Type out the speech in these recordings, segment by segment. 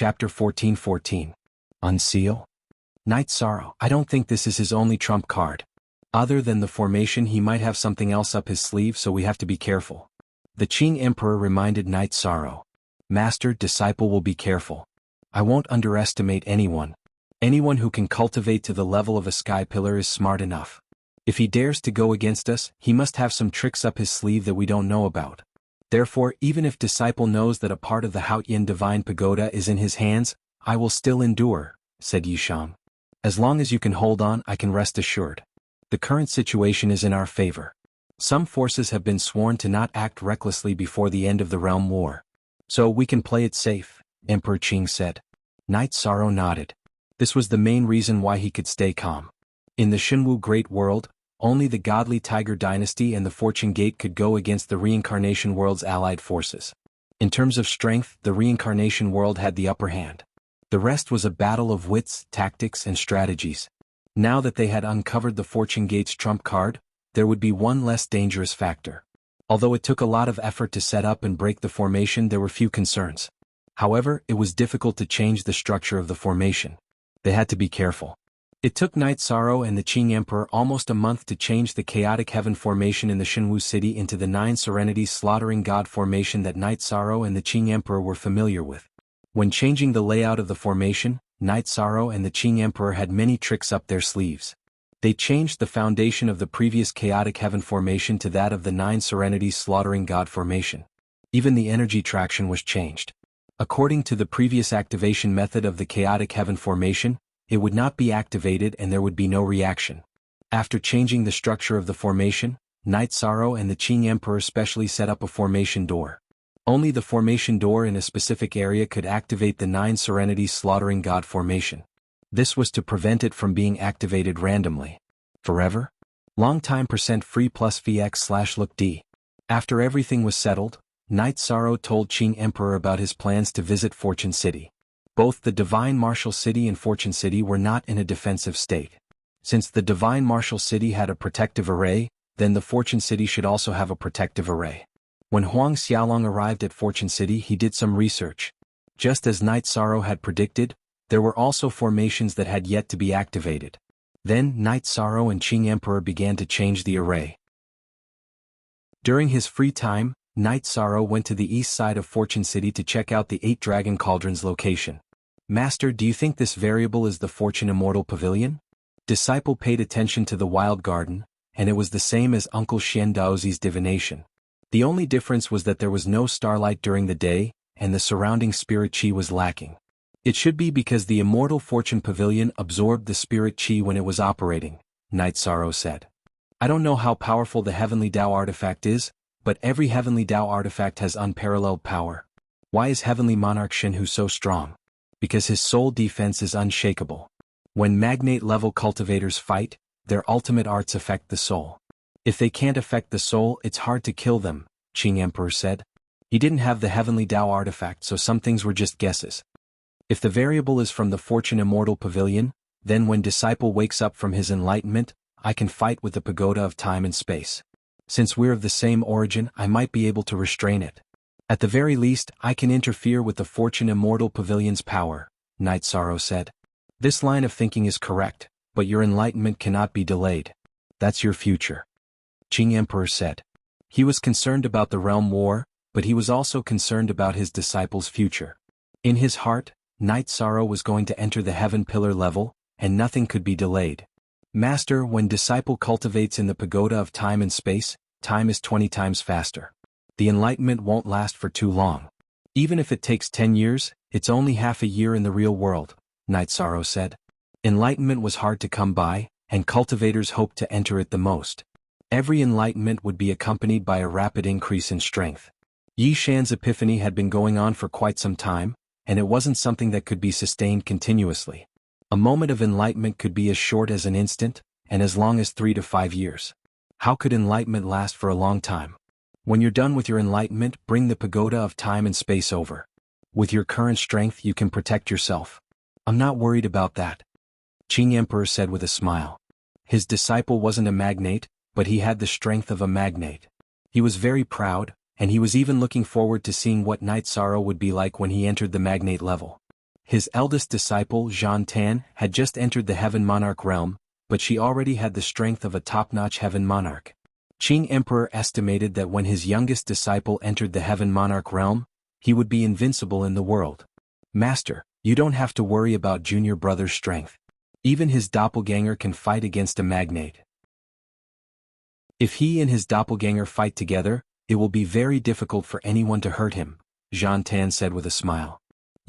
Chapter 14:14. Unseal? Night Sorrow. I don't think this is his only trump card. Other than the formation, he might have something else up his sleeve, so we have to be careful. The Qing Emperor reminded Night Sorrow. Master, disciple will be careful. I won't underestimate anyone. Anyone who can cultivate to the level of a sky pillar is smart enough. If he dares to go against us, he must have some tricks up his sleeve that we don't know about. Therefore, even if disciple knows that a part of the Haotian divine pagoda is in his hands, I will still endure, said Yishang. As long as you can hold on, I can rest assured. The current situation is in our favor. Some forces have been sworn to not act recklessly before the end of the realm war. So we can play it safe, Emperor Qing said. Night Sorrow nodded. This was the main reason why he could stay calm. In the Shenwu Great World, only the godly Tiger Dynasty and the Fortune Gate could go against the Reincarnation World's allied forces. In terms of strength, the Reincarnation World had the upper hand. The rest was a battle of wits, tactics, and strategies. Now that they had uncovered the Fortune Gate's trump card, there would be one less dangerous factor. Although it took a lot of effort to set up and break the formation, there were few concerns. However, it was difficult to change the structure of the formation. They had to be careful. It took Night Sorrow and the Qing Emperor almost a month to change the Chaotic Heaven formation in the Shenwu city into the Nine Serenities Slaughtering God formation that Night Sorrow and the Qing Emperor were familiar with. When changing the layout of the formation, Night Sorrow and the Qing Emperor had many tricks up their sleeves. They changed the foundation of the previous Chaotic Heaven formation to that of the Nine Serenities Slaughtering God formation. Even the energy traction was changed. According to the previous activation method of the Chaotic Heaven formation, it would not be activated and there would be no reaction. After changing the structure of the formation, Night Sorrow and the Qing Emperor specially set up a formation door. Only the formation door in a specific area could activate the Nine Serenities Slaughtering God formation. This was to prevent it from being activated randomly. Forever? Long time %free plus VX/look D. After everything was settled, Night Sorrow told Qing Emperor about his plans to visit Fortune City. Both the Divine Martial City and Fortune City were not in a defensive state. Since the Divine Martial City had a protective array, then the Fortune City should also have a protective array. When Huang Xiaolong arrived at Fortune City, he did some research. Just as Night Sorrow had predicted, there were also formations that had yet to be activated. Then Night Sorrow and Qing Emperor began to change the array. During his free time, Night Sorrow went to the east side of Fortune City to check out the 8 Dragon Cauldrons location. Master, do you think this variable is the Fortune Immortal Pavilion? Disciple paid attention to the Wild Garden, and it was the same as Uncle Xian Daozi's divination. The only difference was that there was no starlight during the day, and the surrounding spirit chi was lacking. It should be because the Immortal Fortune Pavilion absorbed the spirit chi when it was operating, Night Sorrow said. I don't know how powerful the Heavenly Tao artifact is, but every Heavenly Tao artifact has unparalleled power. Why is Heavenly Monarch Shenhu so strong? Because his soul defense is unshakable. When magnate-level cultivators fight, their ultimate arts affect the soul. If they can't affect the soul, it's hard to kill them, Qing Emperor said. He didn't have the Heavenly Tao artifact, so some things were just guesses. If the variable is from the Fortune Immortal Pavilion, then when disciple wakes up from his enlightenment, I can fight with the pagoda of time and space. Since we're of the same origin, I might be able to restrain it. At the very least, I can interfere with the Fortune Immortal Pavilion's power, Night Sorrow said. This line of thinking is correct, but your enlightenment cannot be delayed. That's your future. Qing Emperor said. He was concerned about the realm war, but he was also concerned about his disciple's future. In his heart, Night Sorrow was going to enter the heaven pillar level, and nothing could be delayed. Master, when disciple cultivates in the pagoda of time and space, time is 20 times faster. The enlightenment won't last for too long. Even if it takes 10 years, it's only half a year in the real world, Night Sorrow said. Enlightenment was hard to come by, and cultivators hoped to enter it the most. Every enlightenment would be accompanied by a rapid increase in strength. Yi Shan's epiphany had been going on for quite some time, and it wasn't something that could be sustained continuously. A moment of enlightenment could be as short as an instant, and as long as 3 to 5 years. How could enlightenment last for a long time? When you're done with your enlightenment, bring the pagoda of time and space over. With your current strength, you can protect yourself. I'm not worried about that, Qing Emperor said with a smile. His disciple wasn't a magnate, but he had the strength of a magnate. He was very proud, and he was even looking forward to seeing what Night Sorrow would be like when he entered the magnate level. His eldest disciple Zhan Tan had just entered the Heaven Monarch realm, but she already had the strength of a top-notch Heaven Monarch. Qing Emperor estimated that when his youngest disciple entered the Heaven Monarch realm, he would be invincible in the world. Master, you don't have to worry about junior brother's strength. Even his doppelganger can fight against a magnate. If he and his doppelganger fight together, it will be very difficult for anyone to hurt him, Zhan Tan said with a smile.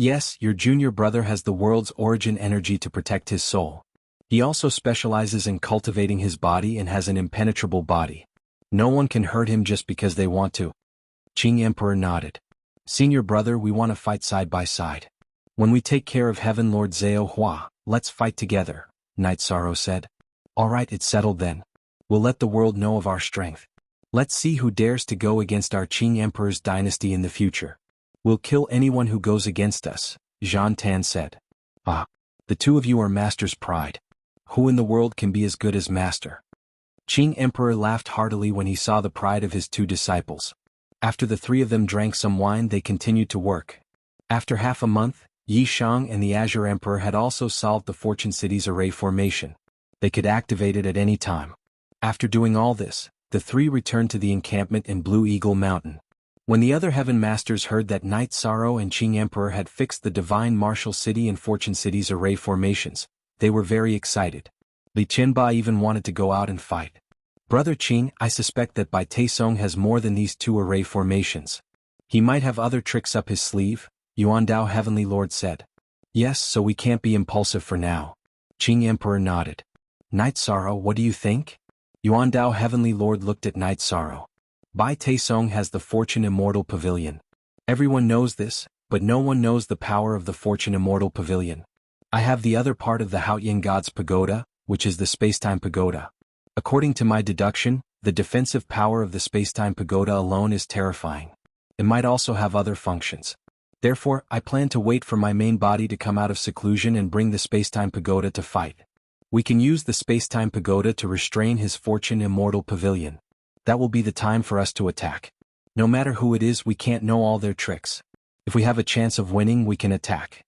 Yes, your junior brother has the world's origin energy to protect his soul. He also specializes in cultivating his body and has an impenetrable body. No one can hurt him just because they want to. Qing Emperor nodded. Senior brother, we want to fight side by side. When we take care of Heaven Lord Zhao Hua, let's fight together, Night Sorrow said. Alright, it's settled then. We'll let the world know of our strength. Let's see who dares to go against our Qing Emperor's dynasty in the future. We'll kill anyone who goes against us, Zhan Tan said. Ah, the two of you are Master's pride. Who in the world can be as good as Master? Qing Emperor laughed heartily when he saw the pride of his two disciples. After the three of them drank some wine, they continued to work. After half a month, Yi Shang and the Azure Emperor had also solved the Fortune City's array formation. They could activate it at any time. After doing all this, the three returned to the encampment in Blue Eagle Mountain. When the other Heaven Masters heard that Night Sorrow and Qing Emperor had fixed the Divine Martial City and Fortune City's array formations, they were very excited. Li Qianba even wanted to go out and fight. Brother Qing, I suspect that Bai Taisong has more than these two array formations. He might have other tricks up his sleeve, Yuandao Heavenly Lord said. Yes, so we can't be impulsive for now. Qing Emperor nodded. Night Sorrow, what do you think? Yuandao Heavenly Lord looked at Night Sorrow. Bai Taisong has the Fortune Immortal Pavilion. Everyone knows this, but no one knows the power of the Fortune Immortal Pavilion. I have the other part of the Haotian God's Pagoda, which is the Spacetime Pagoda. According to my deduction, the defensive power of the Spacetime Pagoda alone is terrifying. It might also have other functions. Therefore, I plan to wait for my main body to come out of seclusion and bring the Spacetime Pagoda to fight. We can use the Spacetime Pagoda to restrain his Fortune Immortal Pavilion. That will be the time for us to attack. No matter who it is, we can't know all their tricks. If we have a chance of winning, we can attack.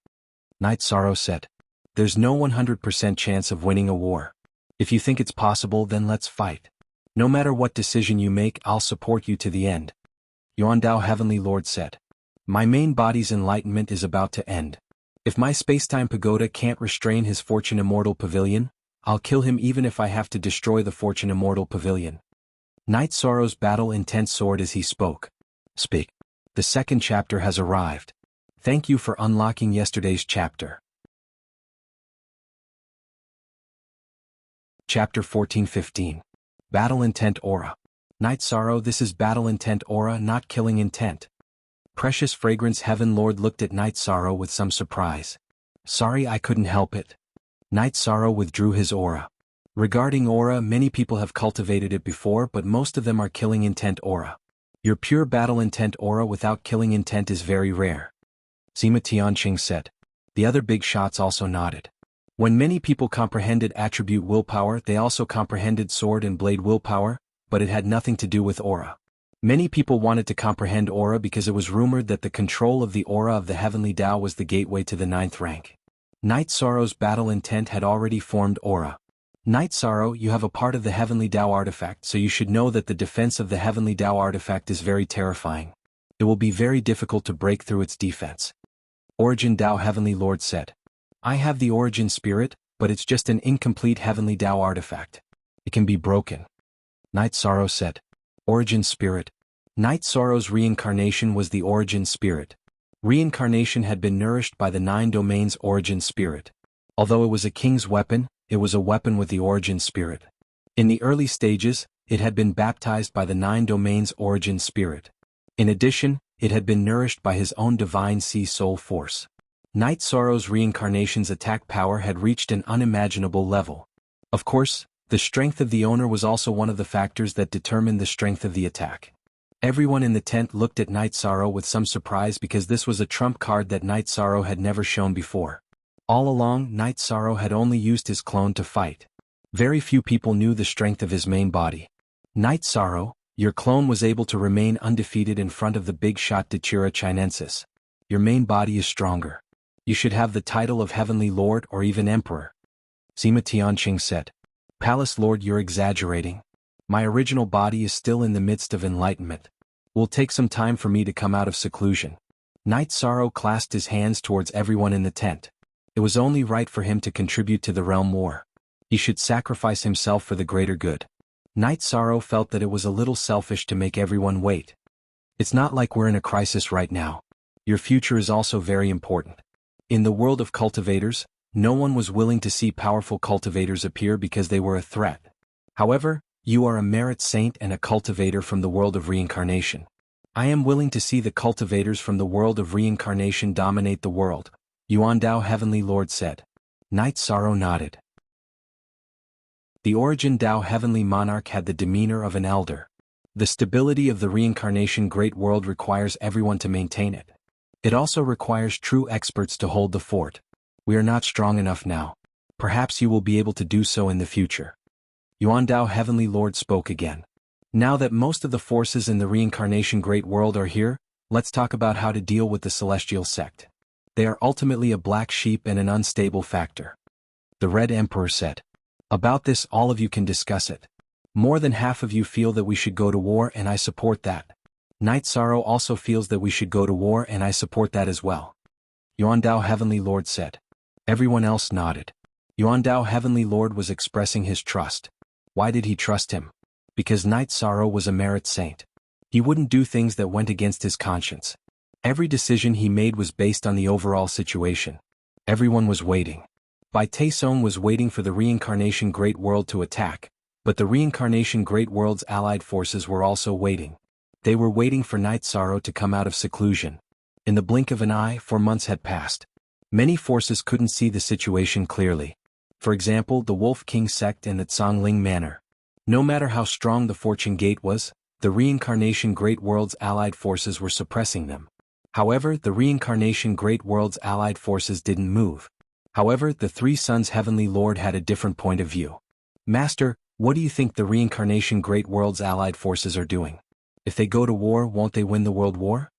Night Sorrow said. There's no 100% chance of winning a war. If you think it's possible, then let's fight. No matter what decision you make, I'll support you to the end. Yuandao Heavenly Lord said. My main body's enlightenment is about to end. If my Spacetime Pagoda can't restrain his Fortune Immortal Pavilion, I'll kill him even if I have to destroy the Fortune Immortal Pavilion. Night Sorrow's battle-intent soared as he spoke. Speak. The second chapter has arrived. Thank you for unlocking yesterday's chapter. Chapter 14-15. Battle Intent Aura. Night Sorrow, this is Battle Intent Aura, not Killing Intent. Precious Fragrance Heaven Lord looked at Night Sorrow with some surprise. Sorry, I couldn't help it. Night Sorrow withdrew his aura. Regarding aura, many people have cultivated it before, but most of them are Killing Intent Aura. Your pure Battle Intent Aura without Killing Intent is very rare. Sima Tianqing said. The other big shots also nodded. When many people comprehended attribute willpower, they also comprehended sword and blade willpower, but it had nothing to do with aura. Many people wanted to comprehend aura because it was rumored that the control of the aura of the heavenly Tao was the gateway to the 9th rank. Night Sorrow's battle intent had already formed aura. Night Sorrow, you have a part of the heavenly Tao artifact, so you should know that the defense of the heavenly Tao artifact is very terrifying. It will be very difficult to break through its defense. Origin Tao Heavenly Lord said. I have the origin spirit, but it's just an incomplete heavenly Tao artifact. It can be broken. Night Sorrow said. Origin spirit. Night Sorrow's reincarnation was the origin spirit. Reincarnation had been nourished by the 9 domains origin spirit. Although it was a king's weapon, it was a weapon with the origin spirit. In the early stages, it had been baptized by the 9 domains origin spirit. In addition, it had been nourished by his own divine sea soul force. Night Sorrow's reincarnation's attack power had reached an unimaginable level. Of course, the strength of the owner was also one of the factors that determined the strength of the attack. Everyone in the tent looked at Night Sorrow with some surprise because this was a trump card that Night Sorrow had never shown before. All along, Night Sorrow had only used his clone to fight. Very few people knew the strength of his main body. Night Sorrow, your clone was able to remain undefeated in front of the big shot Dachira Chinensis. Your main body is stronger. You should have the title of Heavenly Lord or even Emperor. Sima Tianqing said. Palace Lord, you're exaggerating. My original body is still in the midst of enlightenment. Will take some time for me to come out of seclusion. Knight Sorrow clasped his hands towards everyone in the tent. It was only right for him to contribute to the realm war. He should sacrifice himself for the greater good. Knight Sorrow felt that it was a little selfish to make everyone wait. It's not like we're in a crisis right now. Your future is also very important. In the world of cultivators, no one was willing to see powerful cultivators appear because they were a threat. However, you are a merit saint and a cultivator from the world of reincarnation. I am willing to see the cultivators from the world of reincarnation dominate the world, Yuan Dao Heavenly Lord said. Knight Sorrow nodded. The Origin Dao Heavenly Monarch had the demeanor of an elder. The stability of the reincarnation great world requires everyone to maintain it. It also requires true experts to hold the fort. We are not strong enough now. Perhaps you will be able to do so in the future. Yuan Dao Heavenly Lord spoke again. Now that most of the forces in the reincarnation great world are here, let's talk about how to deal with the celestial sect. They are ultimately a black sheep and an unstable factor. The Red Emperor said. About this all of you can discuss it. More than half of you feel that we should go to war and I support that. Knight Sorrow also feels that we should go to war and I support that as well. Yuan Dao Heavenly Lord said. Everyone else nodded. Yuan Dao Heavenly Lord was expressing his trust. Why did he trust him? Because Knight Sorrow was a merit saint. He wouldn't do things that went against his conscience. Every decision he made was based on the overall situation. Everyone was waiting. Bai Taisong was waiting for the reincarnation great world to attack, but the reincarnation great world's allied forces were also waiting. They were waiting for Knight Sorrow to come out of seclusion. In the blink of an eye, 4 months had passed. Many forces couldn't see the situation clearly. For example, the Wolf King sect and the Tsongling Manor. No matter how strong the Fortune Gate was, the reincarnation great world's allied forces were suppressing them. However, the reincarnation great world's allied forces didn't move. However, the Three Sons Heavenly Lord had a different point of view. Master, what do you think the reincarnation great world's allied forces are doing? If they go to war, won't they win the world war?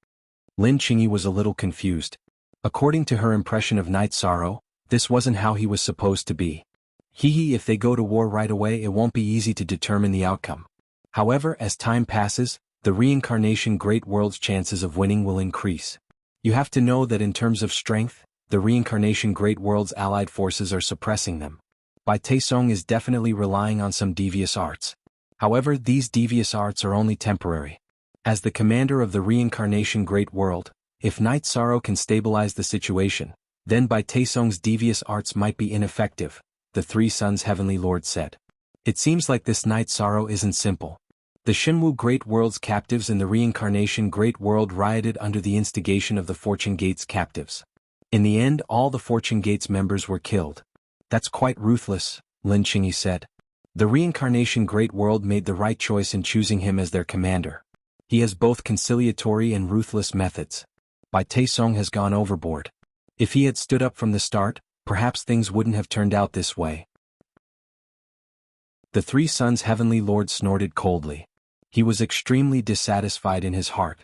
Lin Qingyi was a little confused. According to her impression of Knight Sorrow, this wasn't how he was supposed to be. If they go to war right away, it won't be easy to determine the outcome. However, as time passes, the reincarnation great world's chances of winning will increase. You have to know that in terms of strength, the reincarnation great world's allied forces are suppressing them. Bai Taisong is definitely relying on some devious arts. However, these devious arts are only temporary. As the commander of the reincarnation great world, if Knight Sorrow can stabilize the situation, then Bai Taisong's devious arts might be ineffective, the Three Sons Heavenly Lord said. It seems like this Knight Sorrow isn't simple. The Shinwu Great World's captives and the Reincarnation Great World rioted under the instigation of the Fortune Gate's captives. In the end, all the Fortune Gate's members were killed. That's quite ruthless, Lin Qingyi said. The Reincarnation Great World made the right choice in choosing him as their commander. He has both conciliatory and ruthless methods. Bai Taisong has gone overboard. If he had stood up from the start, perhaps things wouldn't have turned out this way. The Three Sons Heavenly Lord snorted coldly. He was extremely dissatisfied in his heart.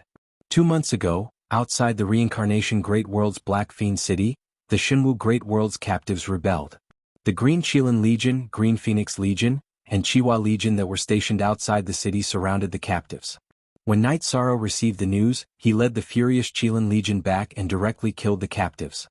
2 months ago, outside the Reincarnation Great World's Black Fiend City, the Shinwu Great World's captives rebelled. The Green Qilin Legion, Green Phoenix Legion, and Chihuahua Legion that were stationed outside the city surrounded the captives. When Knight Sorrow received the news, he led the furious Qilin Legion back and directly killed the captives.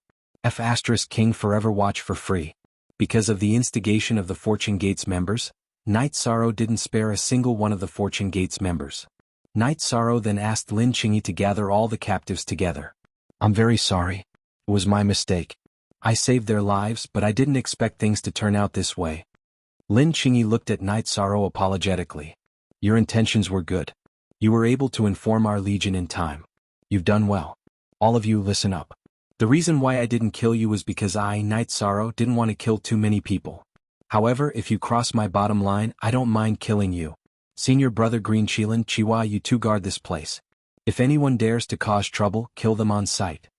King forever watch for free. Because of the instigation of the Fortune Gate's members, Knight Sorrow didn't spare a single one of the Fortune Gate's members. Knight Sorrow then asked Lin Qingyi to gather all the captives together. I'm very sorry. It was my mistake. I saved their lives, but I didn't expect things to turn out this way. Lin Qingyi looked at Knight Sorrow apologetically. Your intentions were good. You were able to inform our legion in time. You've done well. All of you listen up. The reason why I didn't kill you was because I, Knight Sorrow, didn't want to kill too many people. However, if you cross my bottom line, I don't mind killing you. Senior Brother Green Qilin, Chihuahua, you two guard this place. If anyone dares to cause trouble, kill them on sight.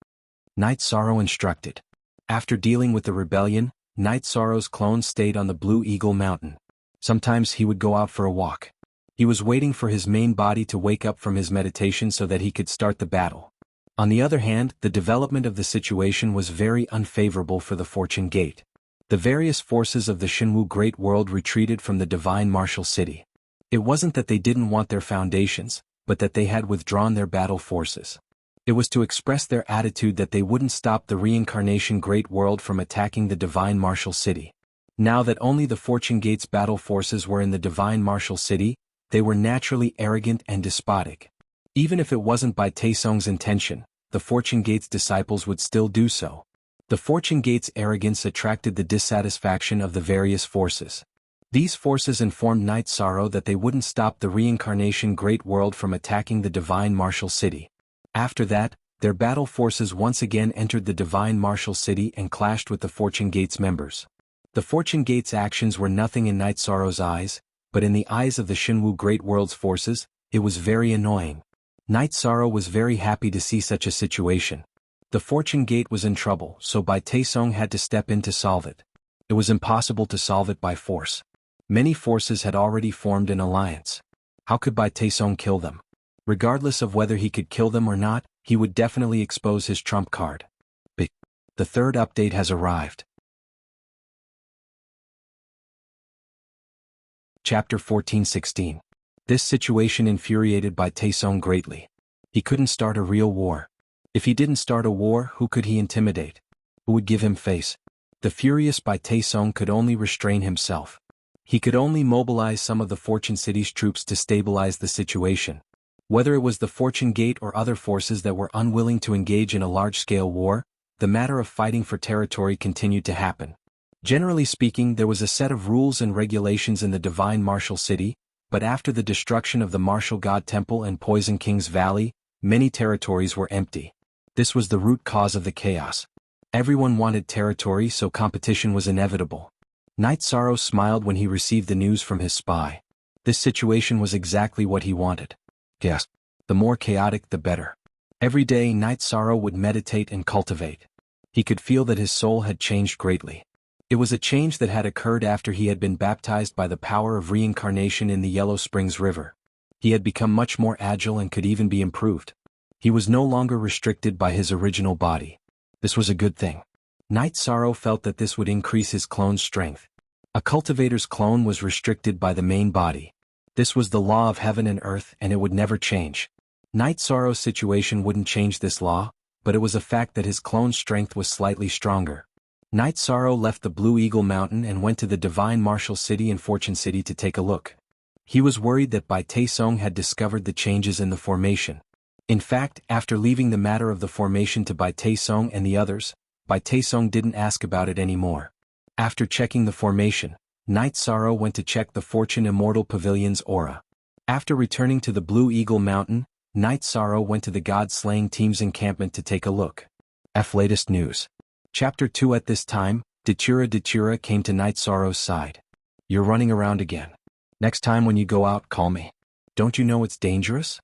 Knight Sorrow instructed. After dealing with the rebellion, Knight Sorrow's clone stayed on the Blue Eagle Mountain. Sometimes he would go out for a walk. He was waiting for his main body to wake up from his meditation so that he could start the battle. On the other hand, the development of the situation was very unfavorable for the Fortune Gate. The various forces of the Shenwu Great World retreated from the Divine Martial City. It wasn't that they didn't want their foundations, but that they had withdrawn their battle forces. It was to express their attitude that they wouldn't stop the Reincarnation Great World from attacking the Divine Martial City. Now that only the Fortune Gate's battle forces were in the Divine Martial City, they were naturally arrogant and despotic. Even if it wasn't by Taesong's intention, the Fortune Gate's disciples would still do so. The Fortune Gate's arrogance attracted the dissatisfaction of the various forces. These forces informed Night Sorrow that they wouldn't stop the Reincarnation Great World from attacking the Divine Martial City. After that, their battle forces once again entered the Divine Martial City and clashed with the Fortune Gate's members. The Fortune Gate's actions were nothing in Night Sorrow's eyes, but in the eyes of the Shenwu Great World's forces, it was very annoying. Night Sorrow was very happy to see such a situation. The Fortune Gate was in trouble, so Bai Taesong had to step in to solve it. It was impossible to solve it by force. Many forces had already formed an alliance. How could Bai Taesong kill them? Regardless of whether he could kill them or not, he would definitely expose his trump card. But the third update has arrived. Chapter 14:16. This situation infuriated Bai Taesong greatly. He couldn't start a real war. If he didn't start a war, who could he intimidate? Who would give him face? The furious Bai Taesong could only restrain himself. He could only mobilize some of the Fortune City's troops to stabilize the situation. Whether it was the Fortune Gate or other forces that were unwilling to engage in a large-scale war, the matter of fighting for territory continued to happen. Generally speaking, there was a set of rules and regulations in the Divine Martial City, but after the destruction of the Martial God Temple and Poison King's Valley, many territories were empty. This was the root cause of the chaos. Everyone wanted territory, so competition was inevitable. Night Sorrow smiled when he received the news from his spy. This situation was exactly what he wanted. Yes, the more chaotic the better. Every day Night Sorrow would meditate and cultivate. He could feel that his soul had changed greatly. It was a change that had occurred after he had been baptized by the power of reincarnation in the Yellow Springs River. He had become much more agile and could even be improved. He was no longer restricted by his original body. This was a good thing. Night Sorrow felt that this would increase his clone's strength. A cultivator's clone was restricted by the main body. This was the law of heaven and earth, and it would never change. Night Sorrow's situation wouldn't change this law, but it was a fact that his clone's strength was slightly stronger. Night Sorrow left the Blue Eagle Mountain and went to the Divine Martial City and Fortune City to take a look. He was worried that Bai Taesong had discovered the changes in the formation. In fact, after leaving the matter of the formation to Bai Taesong and the others, Bai Taesong didn't ask about it anymore. After checking the formation, Night Sorrow went to check the Fortune Immortal Pavilion's aura. After returning to the Blue Eagle Mountain, Night Sorrow went to the God-slaying team's encampment to take a look. Latest news. Chapter 2. At this time, Datura came to Night Sorrow's side. You're running around again. Next time when you go out, call me. Don't you know it's dangerous?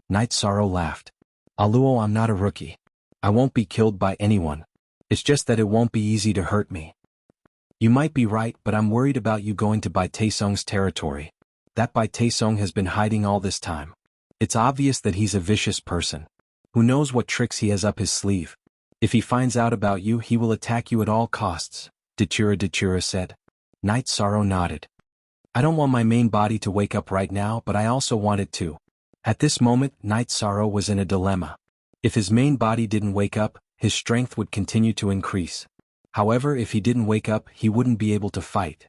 Night Sorrow laughed. Aluo, I'm not a rookie. I won't be killed by anyone. It's just that it won't be easy to hurt me. You might be right, but I'm worried about you going to Bai Taesong's territory. That Bai Taesong has been hiding all this time. It's obvious that he's a vicious person. Who knows what tricks he has up his sleeve. If he finds out about you, he will attack you at all costs, Datura said. Night Sorrow nodded. I don't want my main body to wake up right now, but I also want it to. At this moment, Night Sorrow was in a dilemma. If his main body didn't wake up, his strength would continue to increase. However, if he didn't wake up, he wouldn't be able to fight.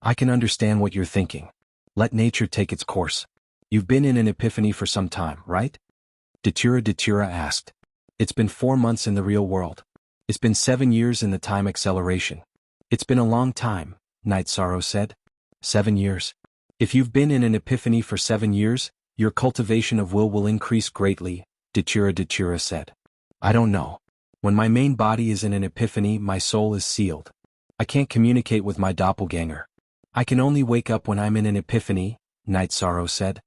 I can understand what you're thinking. Let nature take its course. You've been in an epiphany for some time, right? Datura asked. It's been 4 months in the real world. It's been 7 years in the time acceleration. It's been a long time, Night Sorrow said. 7 years. If you've been in an epiphany for 7 years, your cultivation of will increase greatly, Datura said. I don't know. When my main body is in an epiphany, my soul is sealed. I can't communicate with my doppelganger. I can only wake up when I'm in an epiphany, Night Sorrow said.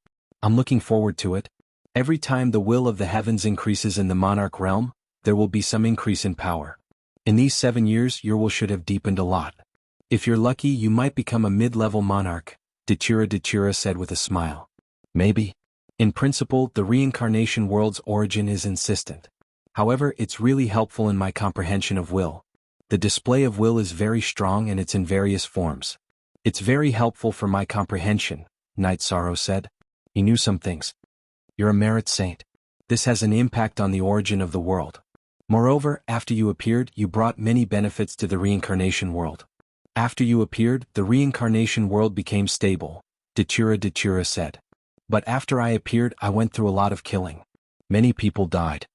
I'm looking forward to it. Every time the will of the heavens increases in the monarch realm, there will be some increase in power. In these 7 years, your will should have deepened a lot. If you're lucky, you might become a mid-level monarch, Datura said with a smile. Maybe. In principle, the reincarnation world's origin is insistent. However, it's really helpful in my comprehension of will. The display of will is very strong and it's in various forms. It's very helpful for my comprehension, Night Sorrow said. He knew some things. You're a merit saint. This has an impact on the origin of the world. Moreover, after you appeared, you brought many benefits to the reincarnation world. After you appeared, the reincarnation world became stable, Datura said. But after I appeared, I went through a lot of killing. Many people died.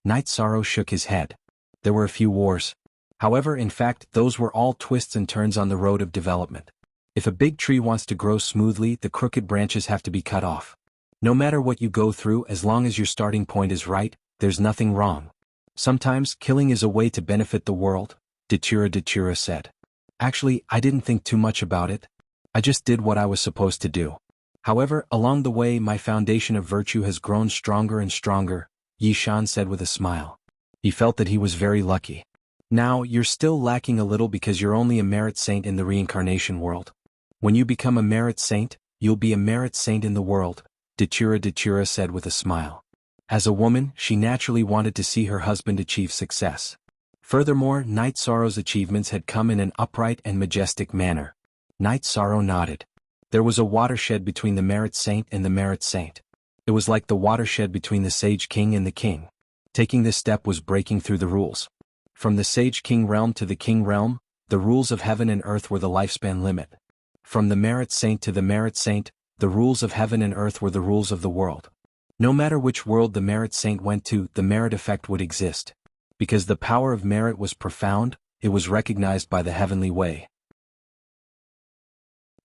Night Sorrow shook his head. There were a few wars. However, in fact, those were all twists and turns on the road of development. If a big tree wants to grow smoothly, the crooked branches have to be cut off. No matter what you go through, as long as your starting point is right, there's nothing wrong. Sometimes, killing is a way to benefit the world, Datura said. Actually, I didn't think too much about it. I just did what I was supposed to do. However, along the way my foundation of virtue has grown stronger and stronger, Yishan said with a smile. He felt that he was very lucky. Now, you're still lacking a little because you're only a merit saint in the reincarnation world. When you become a merit saint, you'll be a merit saint in the world, Datura said with a smile. As a woman, she naturally wanted to see her husband achieve success. Furthermore, Night Sorrow's achievements had come in an upright and majestic manner. Night Sorrow nodded. There was a watershed between the merit saint and the merit saint. It was like the watershed between the sage king and the king. Taking this step was breaking through the rules. From the sage king realm to the king realm, the rules of heaven and earth were the lifespan limit. From the merit saint to the merit saint, the rules of heaven and earth were the rules of the world. No matter which world the merit saint went to, the merit effect would exist. Because the power of merit was profound, it was recognized by the heavenly way.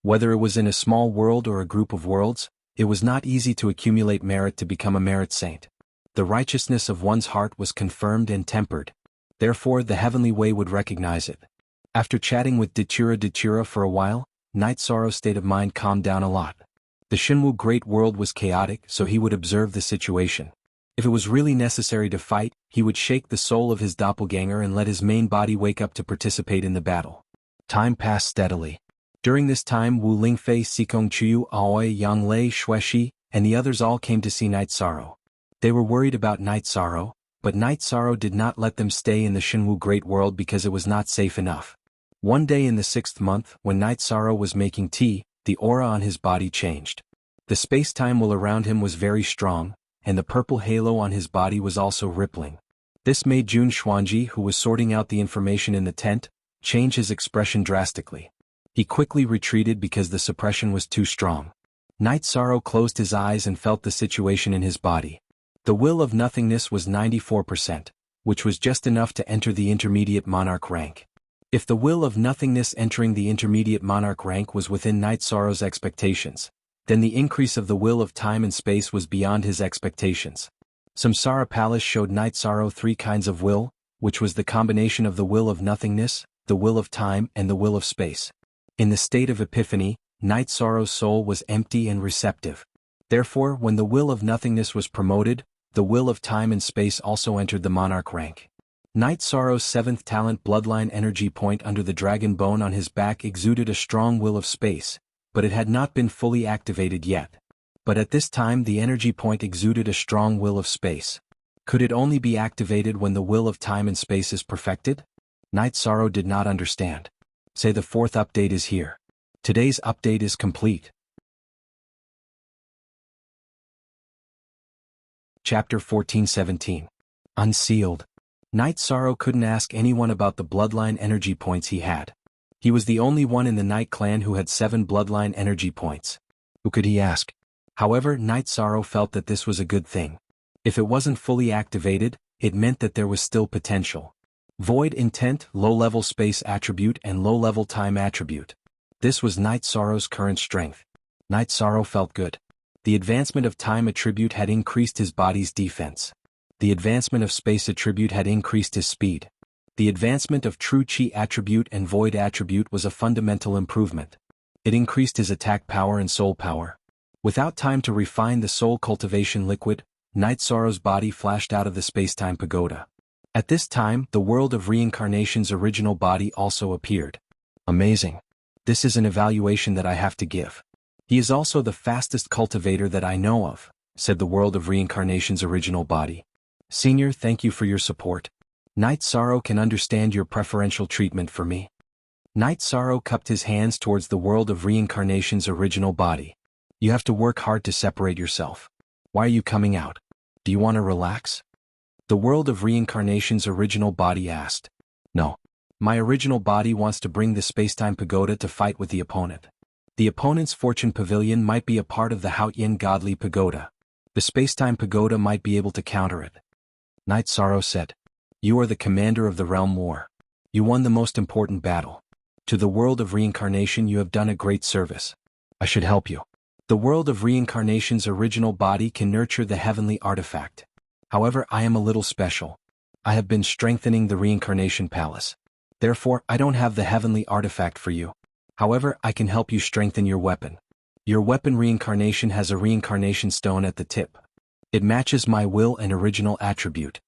Whether it was in a small world or a group of worlds, it was not easy to accumulate merit to become a merit saint. The righteousness of one's heart was confirmed and tempered. Therefore, the heavenly way would recognize it. After chatting with Datura for a while, Night Sorrow's state of mind calmed down a lot. The Shinwu Great World was chaotic, so he would observe the situation. If it was really necessary to fight, he would shake the soul of his doppelganger and let his main body wake up to participate in the battle. Time passed steadily. During this time, Wu Lingfei, Sikong Chuyu, Aoi, Yanglei, Shueshi, and the others all came to see Night Sorrow. They were worried about Night Sorrow, but Night Sorrow did not let them stay in the Shinwu Great World because it was not safe enough. One day in the 6th month, when Night Sorrow was making tea, the aura on his body changed. The space-time will around him was very strong, and the purple halo on his body was also rippling. This made Jun Xuanji, who was sorting out the information in the tent, change his expression drastically. He quickly retreated because the suppression was too strong. Night Sorrow closed his eyes and felt the situation in his body. The will of nothingness was 94%, which was just enough to enter the intermediate monarch rank. If the will of nothingness entering the intermediate monarch rank was within Night Sorrow's expectations, then the increase of the will of time and space was beyond his expectations. Samsara Palace showed Night Sorrow 3 kinds of will, which was the combination of the will of nothingness, the will of time, and the will of space. In the state of epiphany, Night Sorrow's soul was empty and receptive. Therefore, when the will of nothingness was promoted, the will of time and space also entered the monarch rank. Night Sorrow's 7th talent bloodline energy point under the dragon bone on his back exuded a strong will of space, but it had not been fully activated yet. But at this time the energy point exuded a strong will of space. Could it only be activated when the will of time and space is perfected? Night Sorrow did not understand. Say the 4th update is here. Today's update is complete. Chapter 14:17. Unsealed. Night Sorrow couldn't ask anyone about the bloodline energy points he had. He was the only one in the Night Clan who had 7 bloodline energy points. Who could he ask? However, Night Sorrow felt that this was a good thing. If it wasn't fully activated, it meant that there was still potential. Void intent, low-level space attribute and low-level time attribute. This was Night Sorrow's current strength. Night Sorrow felt good. The advancement of time attribute had increased his body's defense. The advancement of space attribute had increased his speed. The advancement of true chi attribute and void attribute was a fundamental improvement. It increased his attack power and soul power. Without time to refine the soul cultivation liquid, Night Sorrow's body flashed out of the space-time pagoda. At this time, the world of reincarnation's original body also appeared. Amazing. This is an evaluation that I have to give. He is also the fastest cultivator that I know of, said the world of reincarnation's original body. Senior, thank you for your support. Night Sorrow can understand your preferential treatment for me. Night Sorrow cupped his hands towards the world of reincarnation's original body. You have to work hard to separate yourself. Why are you coming out? Do you want to relax? The world of reincarnation's original body asked. No. My original body wants to bring the spacetime pagoda to fight with the opponent. The opponent's fortune pavilion might be a part of the Haotian godly pagoda. The spacetime pagoda might be able to counter it. Night Sorrow said. You are the commander of the realm war. You won the most important battle. To the world of reincarnation you have done a great service. I should help you. The world of reincarnation's original body can nurture the heavenly artifact. However, I am a little special. I have been strengthening the reincarnation palace. Therefore, I don't have the heavenly artifact for you. However, I can help you strengthen your weapon. Your weapon reincarnation has a reincarnation stone at the tip. It matches my will and original attribute.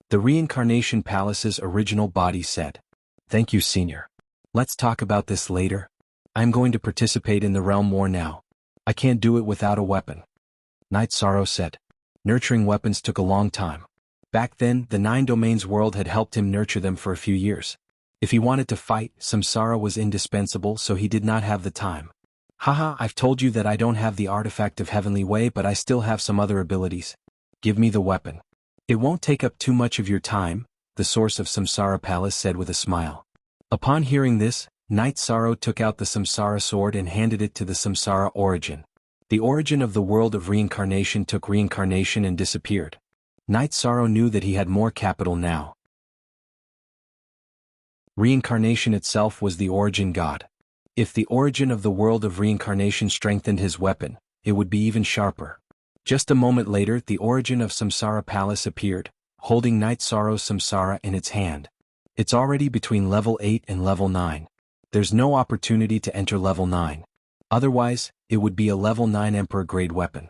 The reincarnation palace's original body said. Thank you, Senior. Let's talk about this later. I'm going to participate in the realm war now. I can't do it without a weapon. Night Sorrow said. Nurturing weapons took a long time. Back then, the 9 domains world had helped him nurture them for a few years. If he wanted to fight, samsara was indispensable, so he did not have the time. Haha, I've told you that I don't have the artifact of Heavenly Way, but I still have some other abilities. Give me the weapon. It won't take up too much of your time, the source of Samsara Palace said with a smile. Upon hearing this, Night Sorrow took out the Samsara sword and handed it to the Samsara origin. The origin of the world of reincarnation took reincarnation and disappeared. Night Sorrow knew that he had more capital now. Reincarnation itself was the origin god. If the origin of the world of reincarnation strengthened his weapon, it would be even sharper. Just a moment later, the origin of Samsara Palace appeared, holding Night Sorrow's Samsara in its hand. It's already between level 8 and level 9. There's no opportunity to enter level 9. Otherwise, it would be a level 9 Emperor-grade weapon.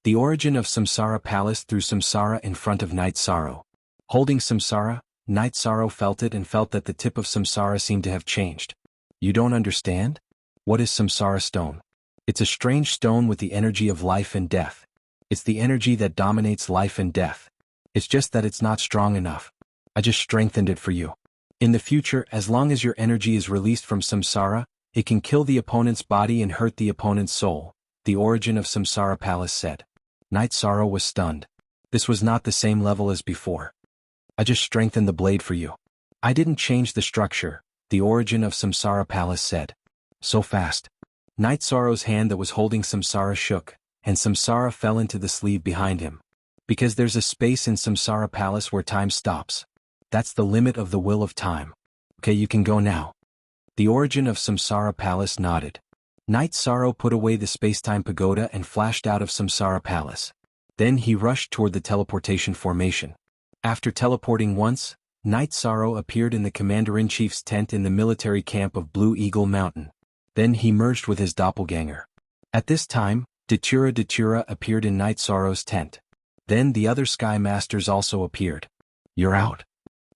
The origin of Samsara Palace threw Samsara in front of Night Sorrow. Holding Samsara, Night Sorrow felt it and felt that the tip of Samsara seemed to have changed. You don't understand? What is Samsara stone? It's a strange stone with the energy of life and death. It's the energy that dominates life and death. It's just that it's not strong enough. I just strengthened it for you. In the future, as long as your energy is released from Samsara, it can kill the opponent's body and hurt the opponent's soul, the origin of Samsara Palace said. Night Sorrow was stunned. This was not the same level as before. I just strengthened the blade for you. I didn't change the structure, the origin of Samsara Palace said. So fast. Night Sorrow's hand that was holding Samsara shook, and Samsara fell into the sleeve behind him. Because there's a space in Samsara Palace where time stops. That's the limit of the will of time. Okay, you can go now. The origin of Samsara Palace nodded. Night Sorrow put away the spacetime pagoda and flashed out of Samsara Palace. Then he rushed toward the teleportation formation. After teleporting once, Night Sorrow appeared in the Commander-in-Chief's tent in the military camp of Blue Eagle Mountain. Then he merged with his doppelganger. At this time, Datura appeared in Night Sorrow's tent. Then the other Sky Masters also appeared. You're out.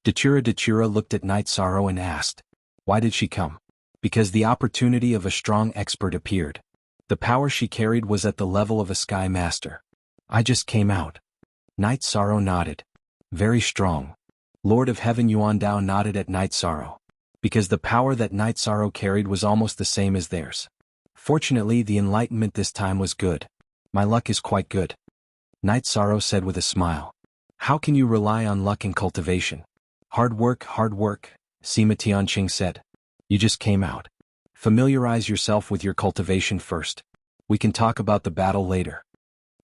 Datura looked at Night Sorrow and asked. Why did she come? Because the opportunity of a strong expert appeared. The power she carried was at the level of a Sky Master. I just came out. Night Sorrow nodded. Very strong. Lord of Heaven Yuan Dao nodded at Night Sorrow. Because the power that Night Sorrow carried was almost the same as theirs. Fortunately, the enlightenment this time was good. My luck is quite good. Night Sorrow said with a smile. How can you rely on luck and cultivation? Hard work, Sima Tianqing said. You just came out. Familiarize yourself with your cultivation first. We can talk about the battle later.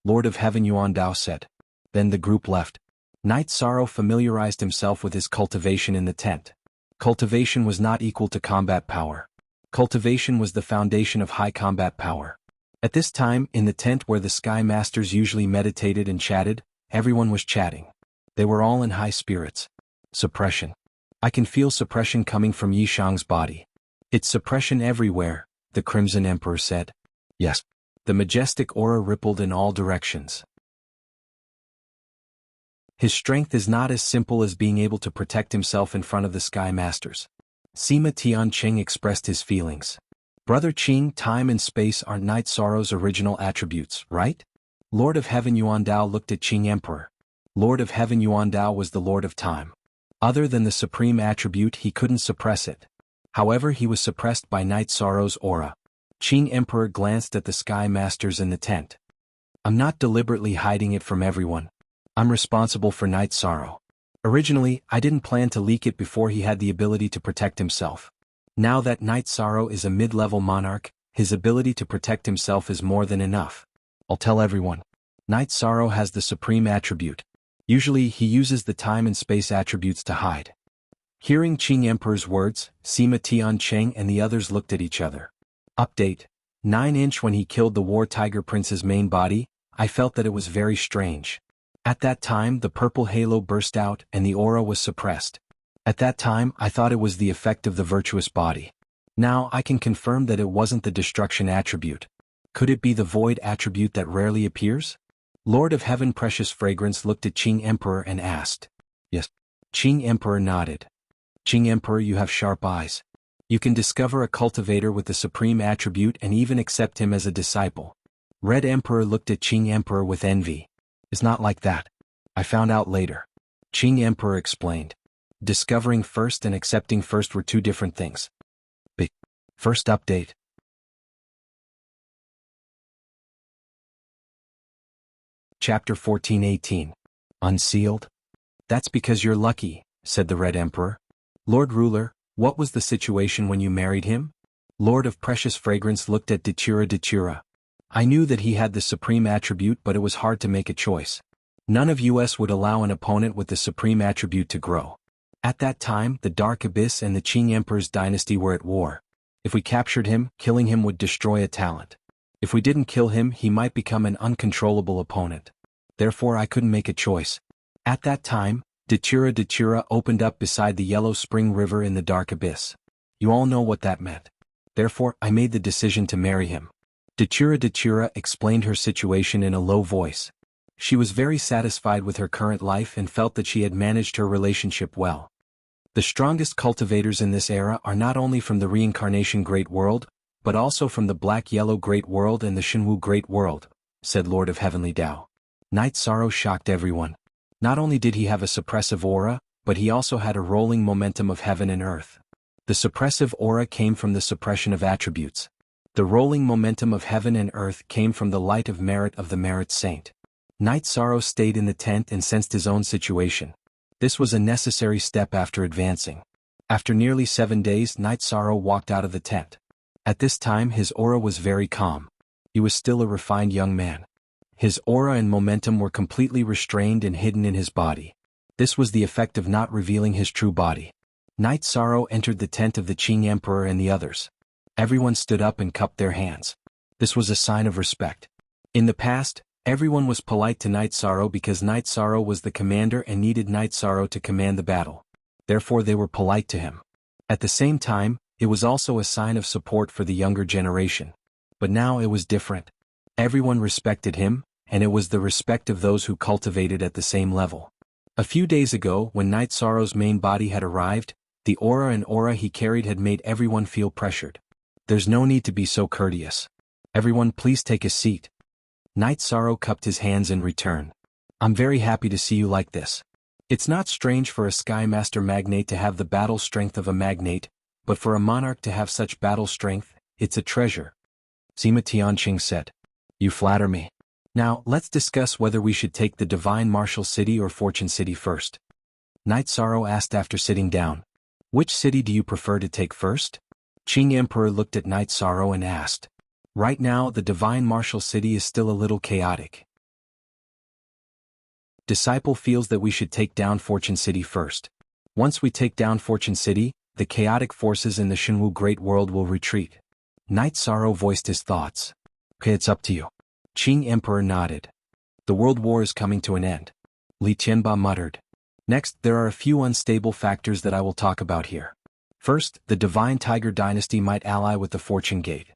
Lord of Heaven Yuan Dao said. Then the group left. Night Sorrow familiarized himself with his cultivation in the tent. Cultivation was not equal to combat power. Cultivation was the foundation of high combat power. At this time, in the tent where the Sky Masters usually meditated and chatted, everyone was chatting. They were all in high spirits. Suppression. I can feel suppression coming from Yishang's body. It's suppression everywhere, the Crimson Emperor said. Yes. The majestic aura rippled in all directions. His strength is not as simple as being able to protect himself in front of the Sky Masters. Sima Tianqing expressed his feelings. Brother Qing, time and space aren't Night Sorrow's original attributes, right? Lord of Heaven Yuandao looked at Qing Emperor. Lord of Heaven Yuandao was the Lord of Time. Other than the supreme attribute, he couldn't suppress it. However, he was suppressed by Night Sorrow's aura. Qing Emperor glanced at the Sky Masters in the tent. I'm not deliberately hiding it from everyone. I'm responsible for Night Sorrow. Originally, I didn't plan to leak it before he had the ability to protect himself. Now that Night Sorrow is a mid-level monarch, his ability to protect himself is more than enough. I'll tell everyone. Night Sorrow has the supreme attribute. Usually, he uses the time and space attributes to hide. Hearing Qing Emperor's words, Sima Tiancheng and the others looked at each other. Update. 9-inch. When he killed the War Tiger Prince's main body, I felt that it was very strange. At that time, the purple halo burst out and the aura was suppressed. At that time, I thought it was the effect of the virtuous body. Now I can confirm that it wasn't the destruction attribute. Could it be the void attribute that rarely appears? Lord of Heaven Precious Fragrance looked at Qing Emperor and asked. Yes. Qing Emperor nodded. Qing Emperor, you have sharp eyes. You can discover a cultivator with the supreme attribute and even accept him as a disciple. Red Emperor looked at Qing Emperor with envy. It's not like that. I found out later. Qing Emperor explained. Discovering first and accepting first were two different things. First update. Chapter 14:18. Unsealed? That's because you're lucky, said the Red Emperor. Lord Ruler, what was the situation when you married him? Lord of Precious Fragrance looked at Datura. I knew that he had the supreme attribute, but it was hard to make a choice. None of us would allow an opponent with the supreme attribute to grow. At that time, the Dark Abyss and the Qing Emperor's dynasty were at war. If we captured him, killing him would destroy a talent. If we didn't kill him, he might become an uncontrollable opponent. Therefore, I couldn't make a choice. At that time, Datura opened up beside the Yellow Spring River in the Dark Abyss. You all know what that meant. Therefore, I made the decision to marry him. Datura explained her situation in a low voice. She was very satisfied with her current life and felt that she had managed her relationship well. The strongest cultivators in this era are not only from the Reincarnation Great World, but also from the Black-Yellow Great World and the Shenwu Great World, said Lord of Heavenly Tao. Night Sorrow shocked everyone. Not only did he have a suppressive aura, but he also had a rolling momentum of heaven and earth. The suppressive aura came from the suppression of attributes. The rolling momentum of heaven and earth came from the light of merit of the merit saint. Night Sorrow stayed in the tent and sensed his own situation. This was a necessary step after advancing. After nearly 7 days, Night Sorrow walked out of the tent. At this time, his aura was very calm. He was still a refined young man. His aura and momentum were completely restrained and hidden in his body. This was the effect of not revealing his true body. Night Sorrow entered the tent of the Qing Emperor and the others. Everyone stood up and cupped their hands. This was a sign of respect. In the past, everyone was polite to Night Sorrow because Night Sorrow was the commander and needed Night Sorrow to command the battle. Therefore they were polite to him. At the same time, it was also a sign of support for the younger generation. But now it was different. Everyone respected him, and it was the respect of those who cultivated at the same level. A few days ago, when Night Sorrow's main body had arrived, the aura he carried had made everyone feel pressured. There's no need to be so courteous. Everyone, please take a seat. Night Sorrow cupped his hands in return. I'm very happy to see you like this. It's not strange for a Sky Master magnate to have the battle strength of a magnate, but for a monarch to have such battle strength, it's a treasure. Sima Tianqing said. You flatter me. Now, let's discuss whether we should take the Divine Martial City or Fortune City first. Night Sorrow asked after sitting down. Which city do you prefer to take first? Qing Emperor looked at Night Sorrow and asked. Right now, the Divine Martial City is still a little chaotic. Disciple feels that we should take down Fortune City first. Once we take down Fortune City, the chaotic forces in the Shenwu Great World will retreat. Night Sorrow voiced his thoughts. Okay, it's up to you. Qing Emperor nodded. The world war is coming to an end. Li Tianba muttered. Next, there are a few unstable factors that I will talk about here. First, the Divine Tiger Dynasty might ally with the Fortune Gate.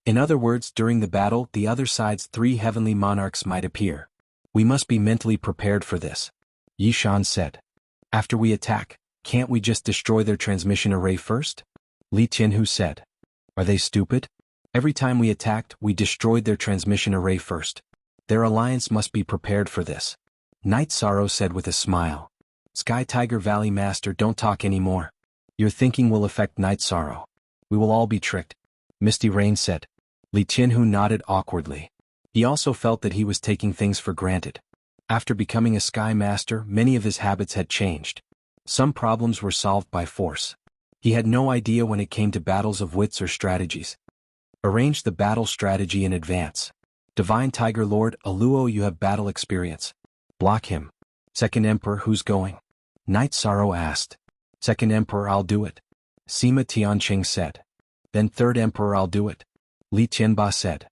In other words, during the battle, the other side's 3 heavenly monarchs might appear. We must be mentally prepared for this. Yishan said. After we attack, can't we just destroy their transmission array first? Li Tianhu said. Are they stupid? Every time we attacked, we destroyed their transmission array first. Their alliance must be prepared for this. Night Sorrow said with a smile. Sky Tiger Valley Master, don't talk anymore. Your thinking will affect Night Sorrow. We will all be tricked. Misty Rain said. Li Tianhu nodded awkwardly. He also felt that he was taking things for granted. After becoming a Sky Master, many of his habits had changed. Some problems were solved by force. He had no idea when it came to battles of wits or strategies. Arrange the battle strategy in advance. Divine Tiger Lord Aluo, you have battle experience. Block him. Second Emperor, who's going? Night Sorrow asked. Second Emperor, I'll do it. Sima Tianqing said. Then Third Emperor, I'll do it. Li Tianba said.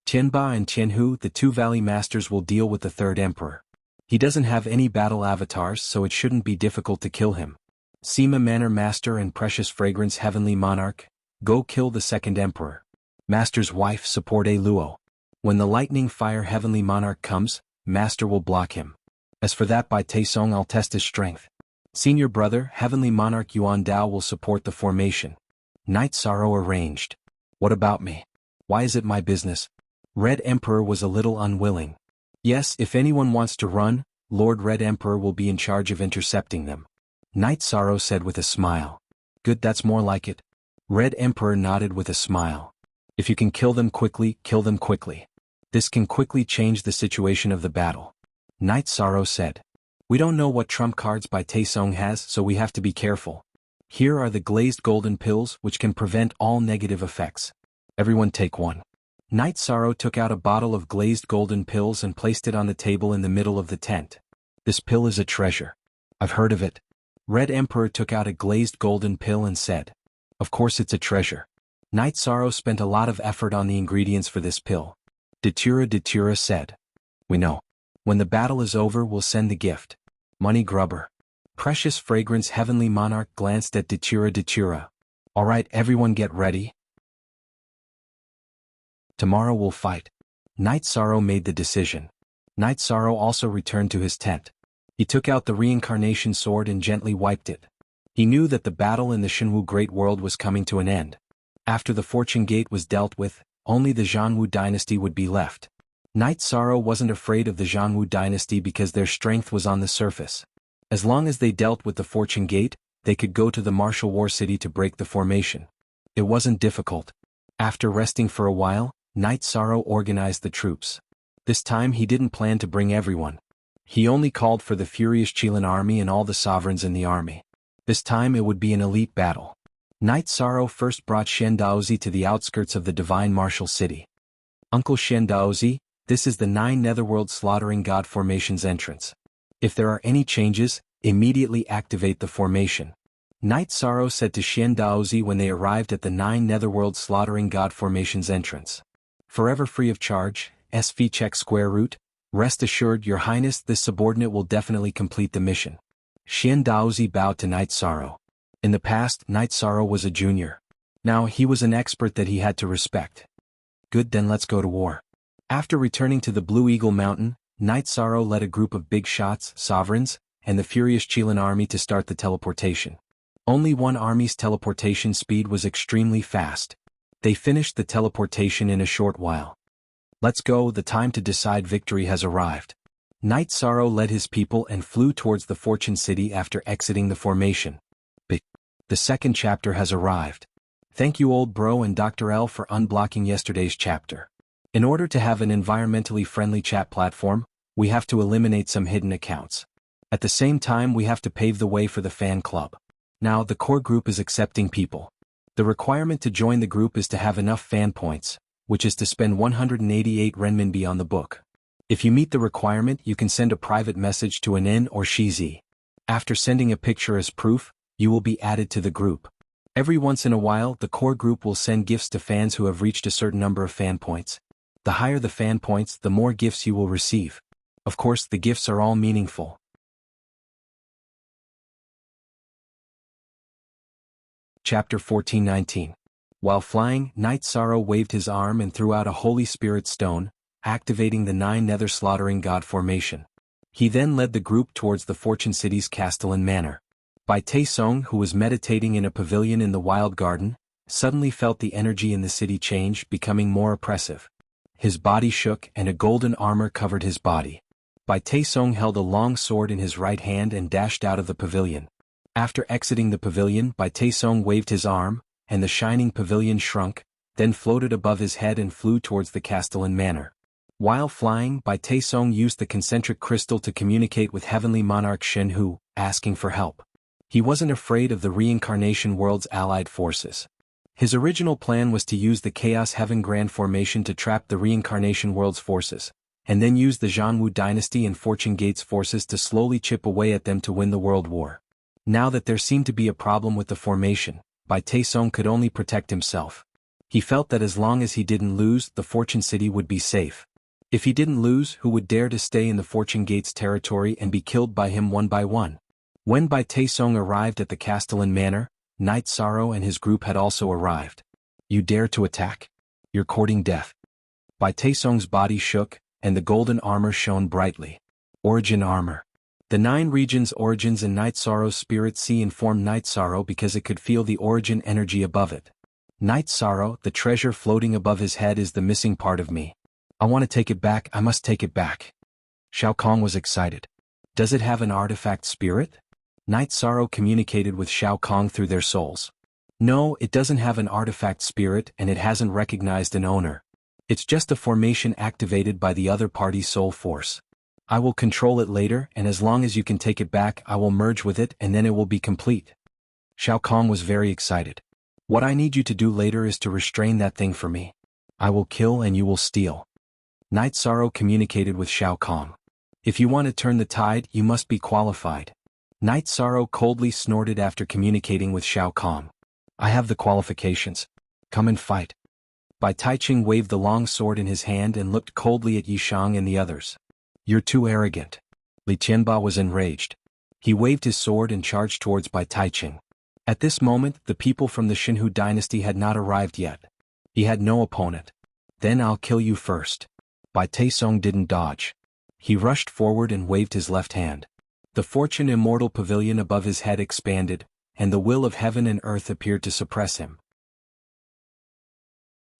Tianba and Tianhu, the two Valley Masters, will deal with the Third Emperor. He doesn't have any battle avatars, so it shouldn't be difficult to kill him. Sima Manor Master and Precious Fragrance Heavenly Monarch, go kill the Second Emperor. Master's wife, support Luo. When the Lightning Fire Heavenly Monarch comes, Master will block him. As for that Bai Taisong, I'll test his strength. Senior brother, Heavenly Monarch Yuan Dao will support the formation. Night Sorrow arranged. What about me? Why is it my business? Red Emperor was a little unwilling. Yes, if anyone wants to run, Lord Red Emperor will be in charge of intercepting them. Night Sorrow said with a smile. Good, that's more like it. Red Emperor nodded with a smile. If you can kill them quickly, kill them quickly. This can quickly change the situation of the battle. Night Sorrow said. We don't know what trump cards Bai Taisong has, so we have to be careful. Here are the glazed golden pills which can prevent all negative effects. Everyone take one. Night Sorrow took out a bottle of glazed golden pills and placed it on the table in the middle of the tent. This pill is a treasure. I've heard of it. Red Emperor took out a glazed golden pill and said. Of course it's a treasure. Night Sorrow spent a lot of effort on the ingredients for this pill. Datura said. We know. When the battle is over, we'll send the gift. Money Grubber. Precious Fragrance Heavenly Monarch glanced at Datura. Alright, everyone get ready. Tomorrow we'll fight. Night Sorrow made the decision. Night Sorrow also returned to his tent. He took out the reincarnation sword and gently wiped it. He knew that the battle in the Shenwu Great World was coming to an end. After the Fortune Gate was dealt with, only the Zhanwu dynasty would be left. Night Sorrow wasn't afraid of the Zhanwu dynasty because their strength was on the surface. As long as they dealt with the Fortune Gate, they could go to the Martial War City to break the formation. It wasn't difficult. After resting for a while, Night Sorrow organized the troops. This time he didn't plan to bring everyone. He only called for the furious Qilin army and all the sovereigns in the army. This time it would be an elite battle. Night Sorrow first brought Shen Daozi to the outskirts of the divine martial city. Uncle Shen Daozi, this is the 9 Netherworld Slaughtering God Formation's entrance. If there are any changes, immediately activate the formation. Night Sorrow said to Shen Daozi when they arrived at the 9 Netherworld Slaughtering God Formation's entrance. Forever free of charge, SV check square root. Rest assured, Your Highness, this subordinate will definitely complete the mission. Shen Daozi bowed to Night Sorrow. In the past, Night Sorrow was a junior. Now he was an expert that he had to respect. Good, then let's go to war. After returning to the Blue Eagle Mountain, Night Sorrow led a group of big shots, sovereigns, and the furious Qilin army to start the teleportation. Only one army's teleportation speed was extremely fast. They finished the teleportation in a short while. Let's go, the time to decide victory has arrived. Night Sorrow led his people and flew towards the Fortune City after exiting the formation. The second chapter has arrived. Thank you old bro and Dr. L for unblocking yesterday's chapter. In order to have an environmentally friendly chat platform, we have to eliminate some hidden accounts. At the same time we have to pave the way for the fan club. Now the core group is accepting people. The requirement to join the group is to have enough fan points, which is to spend 188 renminbi on the book. If you meet the requirement, you can send a private message to an N or Shizi. After sending a picture as proof, you will be added to the group. Every once in a while, the core group will send gifts to fans who have reached a certain number of fan points. The higher the fan points, the more gifts you will receive. Of course, the gifts are all meaningful. Chapter 1419. While flying, Night Sorrow waved his arm and threw out a Holy Spirit stone, activating the 9 Nether Slaughtering God formation. He then led the group towards the Fortune City's Castellan Manor. Bai Taisong, who was meditating in a pavilion in the Wild Garden, suddenly felt the energy in the city change, becoming more oppressive. His body shook and a golden armor covered his body. Bai Taesong held a long sword in his right hand and dashed out of the pavilion. After exiting the pavilion, Bai Taesong waved his arm, and the shining pavilion shrunk, then floated above his head and flew towards the Castellan Manor. While flying, Bai Taesong used the concentric crystal to communicate with Heavenly Monarch Shen Hu, asking for help. He wasn't afraid of the reincarnation world's allied forces. His original plan was to use the Chaos Heaven Grand Formation to trap the reincarnation world's forces, and then use the Zhanwu Dynasty and Fortune Gate's forces to slowly chip away at them to win the world war. Now that there seemed to be a problem with the formation, Bai Taesong could only protect himself. He felt that as long as he didn't lose, the Fortune City would be safe. If he didn't lose, who would dare to stay in the Fortune Gate's territory and be killed by him one by one? When Bai Taesong arrived at the Castellan Manor, Knight Sorrow and his group had also arrived. You dare to attack? You're courting death. Bai Taesong's body shook, and the golden armor shone brightly. Origin armor. The 9 regions origins in Knight Sorrow's spirit sea informed Knight Sorrow because it could feel the origin energy above it. Knight Sorrow, the treasure floating above his head is the missing part of me. I want to take it back, I must take it back. Shao Kong was excited. Does it have an artifact spirit? Knight Sorrow communicated with Shao Kong through their souls. No, it doesn't have an artifact spirit and it hasn't recognized an owner. It's just a formation activated by the other party's soul force. I will control it later, and as long as you can take it back, I will merge with it and then it will be complete. Shao Kong was very excited. What I need you to do later is to restrain that thing for me. I will kill and you will steal. Knight Sorrow communicated with Shao Kong. If you want to turn the tide, you must be qualified. Knight Sorrow coldly snorted after communicating with Shao Kong. I have the qualifications. Come and fight. Bai Taiching waved the long sword in his hand and looked coldly at Yishang and the others. You're too arrogant. Li Tianba was enraged. He waved his sword and charged towards Bai Taiching. At this moment, the people from the Xinhu dynasty had not arrived yet. He had no opponent. Then I'll kill you first. Bai Taesong didn't dodge. He rushed forward and waved his left hand. The Fortune Immortal Pavilion above his head expanded, and the will of heaven and earth appeared to suppress him.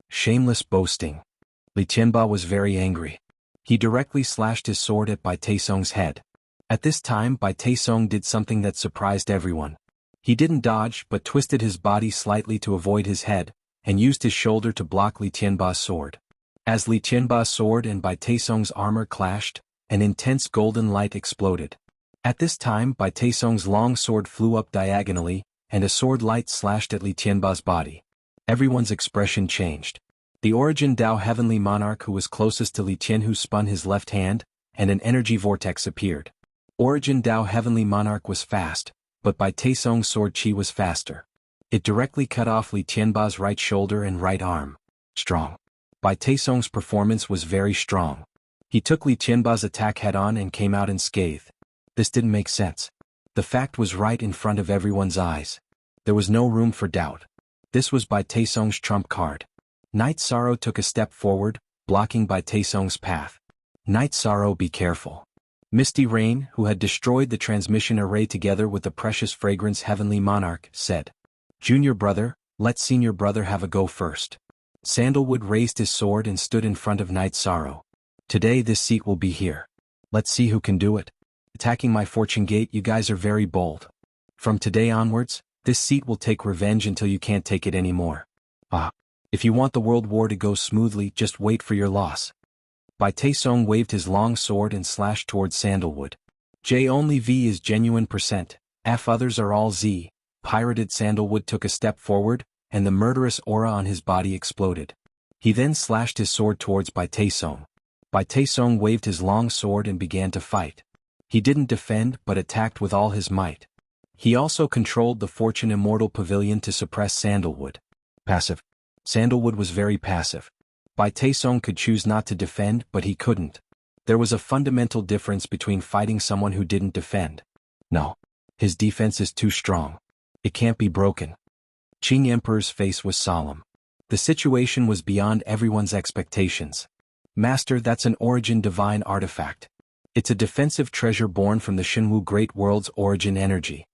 Shameless boasting. Li Tianba was very angry. He directly slashed his sword at Bai Taesong's head. At this time, Bai Taesong did something that surprised everyone. He didn't dodge but twisted his body slightly to avoid his head, and used his shoulder to block Li Tianba's sword. As Li Tianba's sword and Bai Taesong's armor clashed, an intense golden light exploded. At this time, Bai Taesong's long sword flew up diagonally, and a sword light slashed at Li Tianba's body. Everyone's expression changed. The Origin Dao Heavenly Monarch who was closest to Li Tianhu spun his left hand, and an energy vortex appeared. Origin Dao Heavenly Monarch was fast, but Bai Taesong's sword chi was faster. It directly cut off Li Tianba's right shoulder and right arm. Strong. Bai Taesong's performance was very strong. He took Li Tianba's attack head-on and came out unscathed. This didn't make sense. The fact was right in front of everyone's eyes. There was no room for doubt. This was Bai Taesong's trump card. Knight Sorrow took a step forward, blocking Bai Taesong's path. Knight Sorrow, be careful. Misty Rain, who had destroyed the transmission array together with the precious fragrance Heavenly Monarch, said. Junior brother, let senior brother have a go first. Sandalwood raised his sword and stood in front of Knight Sorrow. Today this seat will be here. Let's see who can do it. Attacking my fortune gate, you guys are very bold. From today onwards, this seat will take revenge until you can't take it anymore. If you want the world war to go smoothly, just wait for your loss. Bai Taesong waved his long sword and slashed towards Sandalwood. J only V is genuine %, F others are all Z. Pirated Sandalwood took a step forward, and the murderous aura on his body exploded. He then slashed his sword towards Bai Taesong. Bai Taesong waved his long sword and began to fight. He didn't defend but attacked with all his might. He also controlled the Fortune Immortal Pavilion to suppress Sandalwood. Passive. Sandalwood was very passive. Bai Taesong could choose not to defend but he couldn't. There was a fundamental difference between fighting someone who didn't defend. No. His defense is too strong. It can't be broken. Qing Emperor's face was solemn. The situation was beyond everyone's expectations. Master, that's an Origin Divine artifact. It's a defensive treasure born from the Xinwu Great World's origin energy.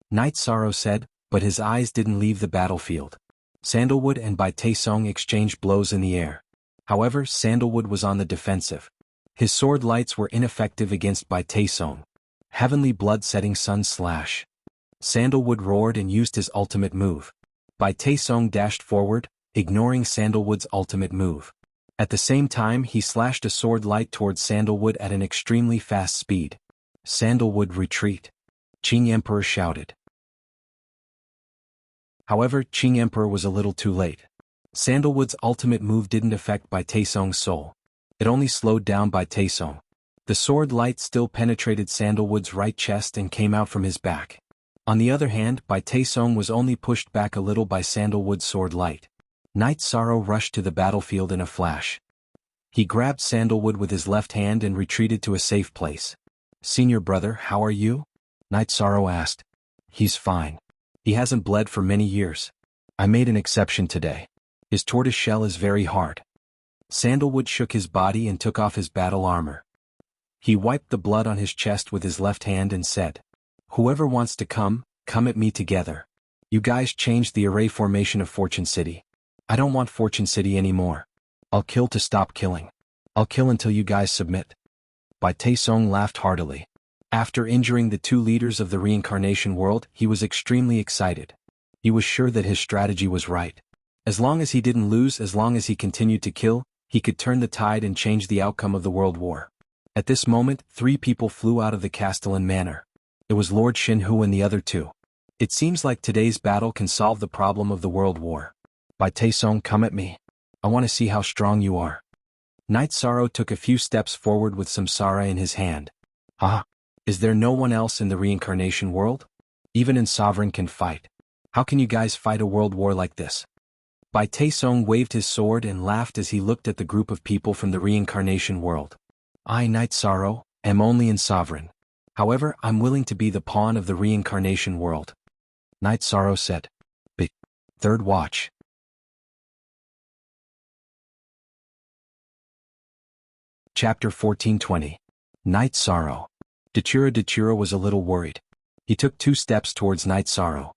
Knight Sorrow said, but his eyes didn't leave the battlefield. Sandalwood and Bai Taesong exchanged blows in the air. However, Sandalwood was on the defensive. His sword lights were ineffective against Bai Taesong. Heavenly blood-setting sun slash. Sandalwood roared and used his ultimate move. Bai Taesong dashed forward, ignoring Sandalwood's ultimate move. At the same time, he slashed a sword light towards Sandalwood at an extremely fast speed. Sandalwood retreat. Qing Emperor shouted. However, Qing Emperor was a little too late. Sandalwood's ultimate move didn't affect Bai Taesong's soul. It only slowed down Bai Taesong. The sword light still penetrated Sandalwood's right chest and came out from his back. On the other hand, Bai Taesong was only pushed back a little by Sandalwood's sword light. Knight Sorrow rushed to the battlefield in a flash. He grabbed Sandalwood with his left hand and retreated to a safe place. "Senior brother, how are you?" Knight Sorrow asked. "He's fine. He hasn't bled for many years. I made an exception today. His tortoise shell is very hard." Sandalwood shook his body and took off his battle armor. He wiped the blood on his chest with his left hand and said, "Whoever wants to come at me together. You guys changed the array formation of Fortune City. I don't want Fortune City anymore. I'll kill to stop killing. I'll kill until you guys submit." Bai Taesong laughed heartily. After injuring the two leaders of the reincarnation world, he was extremely excited. He was sure that his strategy was right. As long as he didn't lose, as long as he continued to kill, he could turn the tide and change the outcome of the world war. At this moment, 3 people flew out of the Castellan Manor. It was Lord Shinhu and the other 2. It seems like today's battle can solve the problem of the world war. Bai Taesong, come at me. I want to see how strong you are. Knight Sorrow took a few steps forward with samsara in his hand. Is there no one else in the reincarnation world? Even in Sovereign can fight. How can you guys fight a world war like this? Bai Taesong waved his sword and laughed as he looked at the group of people from the reincarnation world. I, Knight Sorrow, am only in Sovereign. However, I'm willing to be the pawn of the reincarnation world. Knight Sorrow said. Third watch. Chapter 1420. Knight Sorrow. Dachura was a little worried. He took 2 steps towards Knight Sorrow.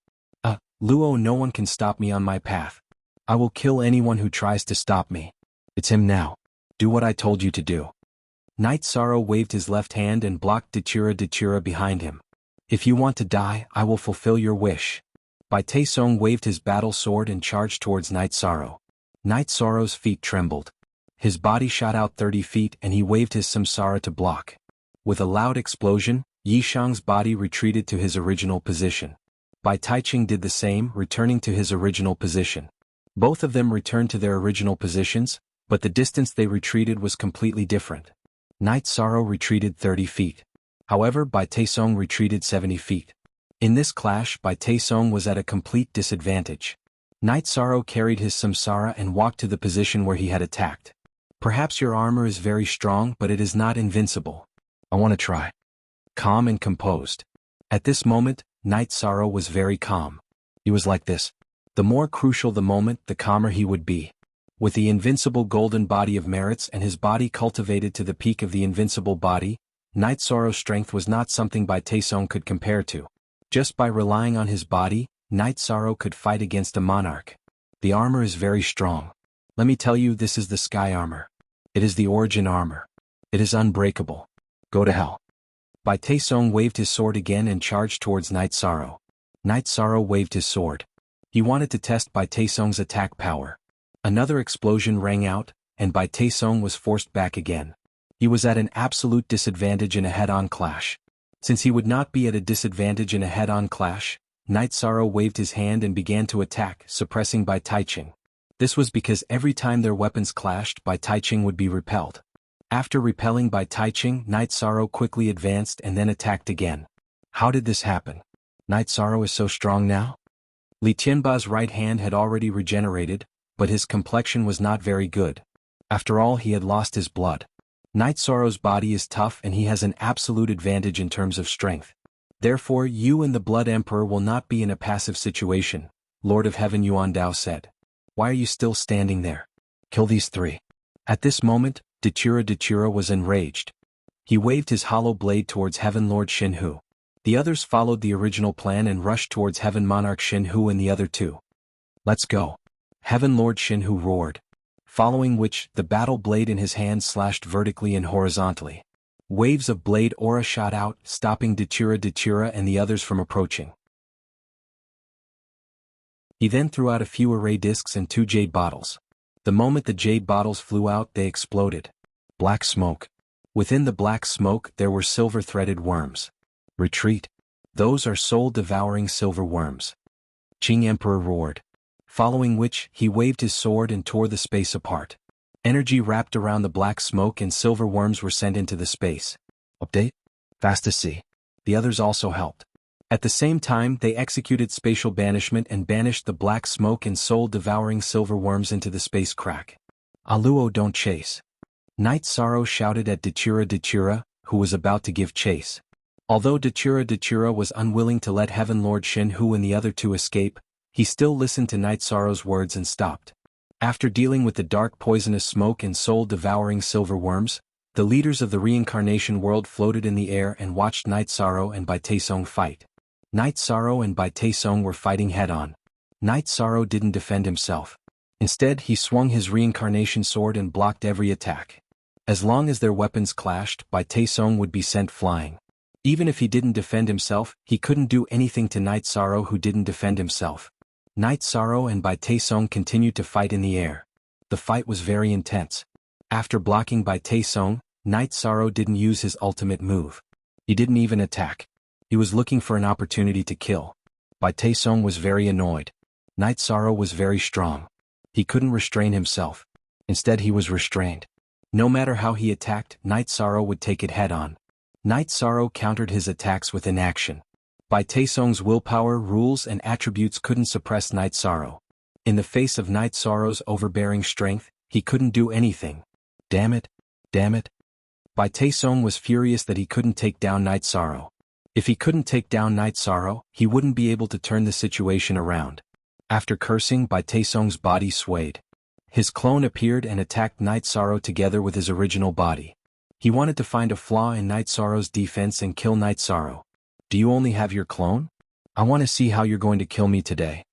Luo, no one can stop me on my path. I will kill anyone who tries to stop me. It's him now. Do what I told you to do. Knight Sorrow waved his left hand and blocked Dachura behind him. If you want to die, I will fulfill your wish. Bai Taesong waved his battle sword and charged towards Knight Sorrow. Knight Sorrow's feet trembled. His body shot out 30 feet and he waved his samsara to block. With a loud explosion, Yishang's body retreated to his original position. Bai Taiching did the same, returning to his original position. Both of them returned to their original positions, but the distance they retreated was completely different. Knight Sorrow retreated 30 feet. However, Bai Taesong retreated 70 feet. In this clash, Bai Taesong was at a complete disadvantage. Knight Sorrow carried his samsara and walked to the position where he had attacked. Perhaps your armor is very strong, but it is not invincible. I want to try. Calm and composed. At this moment, Knight Sorrow was very calm. He was like this. The more crucial the moment, the calmer he would be. With the invincible golden body of merits and his body cultivated to the peak of the invincible body, Knight Sorrow's strength was not something Bai Taesong could compare to. Just by relying on his body, Knight Sorrow could fight against a monarch. The armor is very strong. Let me tell you, this is the sky armor. It is the origin armor. It is unbreakable. Go to hell. Bai Taesong waved his sword again and charged towards Knight Sorrow. Knight Sorrow waved his sword. He wanted to test Bai Taesong's attack power. Another explosion rang out, and Bai Taesong was forced back again. He was at an absolute disadvantage in a head-on clash. Since he would not be at a disadvantage in a head-on clash, Knight Sorrow waved his hand and began to attack, suppressing Bai Taiching. This was because every time their weapons clashed, Bai Taiching would be repelled. After repelling Bai Taiching, Knight Sorrow quickly advanced and then attacked again. How did this happen? Knight Sorrow is so strong now? Li Tianba's right hand had already regenerated, but his complexion was not very good. After all, he had lost his blood. Knight Sorrow's body is tough and he has an absolute advantage in terms of strength. Therefore, you and the Blood Emperor will not be in a passive situation, Lord of Heaven Yuan Dao said. Why are you still standing there? Kill these 3. At this moment, Dachura was enraged. He waved his hollow blade towards Heaven Lord Shinhu. The others followed the original plan and rushed towards Heaven Monarch Shinhu and the other 2. Let's go. Heaven Lord Shinhu roared. following which the battle blade in his hand slashed vertically and horizontally. Waves of blade aura shot out, stopping Datura and the others from approaching. He then threw out a few array discs and 2 jade bottles. The moment the jade bottles flew out, they exploded. Black smoke. Within the black smoke there were silver-threaded worms. Retreat. Those are soul-devouring silver worms. Qing Emperor roared. Following which, he waved his sword and tore the space apart. Energy wrapped around the black smoke and silver worms were sent into the space. Update? Fast to see. The others also helped. At the same time, they executed spatial banishment and banished the black smoke and soul-devouring silver worms into the space crack. Aluo, don't chase. Night Sorrow shouted at Datura, who was about to give chase. Although Datura was unwilling to let Heaven Lord Shenhu and the other two escape, he still listened to Night Sorrow's words and stopped. After dealing with the dark poisonous smoke and soul-devouring silver worms, the leaders of the reincarnation world floated in the air and watched Night Sorrow and Bai Taesong fight. Night Sorrow and Bai Taesong were fighting head-on. Night Sorrow didn't defend himself. Instead, he swung his reincarnation sword and blocked every attack. As long as their weapons clashed, Bai Taesong would be sent flying. Even if he didn't defend himself, he couldn't do anything to Night Sorrow, who didn't defend himself. Night Sorrow and Bai Taesong continued to fight in the air. The fight was very intense. After blocking Bai Taesong, Night Sorrow didn't use his ultimate move. He didn't even attack. He was looking for an opportunity to kill. Bai Taesong was very annoyed. Night Sorrow was very strong. He couldn't restrain himself. Instead, he was restrained. No matter how he attacked, Night Sorrow would take it head-on. Night Sorrow countered his attacks with inaction. Bai Taesong's willpower, rules and attributes couldn't suppress Night Sorrow. In the face of Night Sorrow's overbearing strength, he couldn't do anything. Damn it. Damn it. Bai Taesong was furious that he couldn't take down Night Sorrow. If he couldn't take down Night Sorrow, he wouldn't be able to turn the situation around. After cursing, Bai Taesong's body swayed. His clone appeared and attacked Night Sorrow together with his original body. He wanted to find a flaw in Night Sorrow's defense and kill Night Sorrow. Do you only have your clone? I want to see how you're going to kill me today.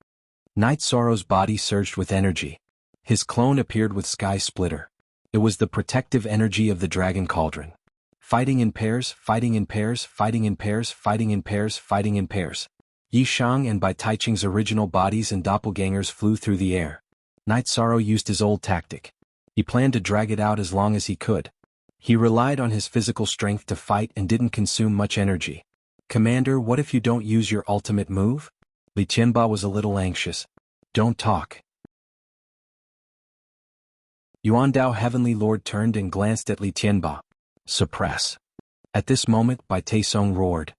Night Sorrow's body surged with energy. His clone appeared with Sky Splitter. It was the protective energy of the Dragon Cauldron. Fighting in pairs, fighting in pairs, fighting in pairs, fighting in pairs, fighting in pairs. Yi Shang and Bai Taiching's original bodies and doppelgangers flew through the air. Night Sorrow used his old tactic. He planned to drag it out as long as he could. He relied on his physical strength to fight and didn't consume much energy. Commander, what if you don't use your ultimate move? Li Tianba was a little anxious. Don't talk. Yuandao Heavenly Lord turned and glanced at Li Tianba. Suppress. At this moment, Bai Taesong roared.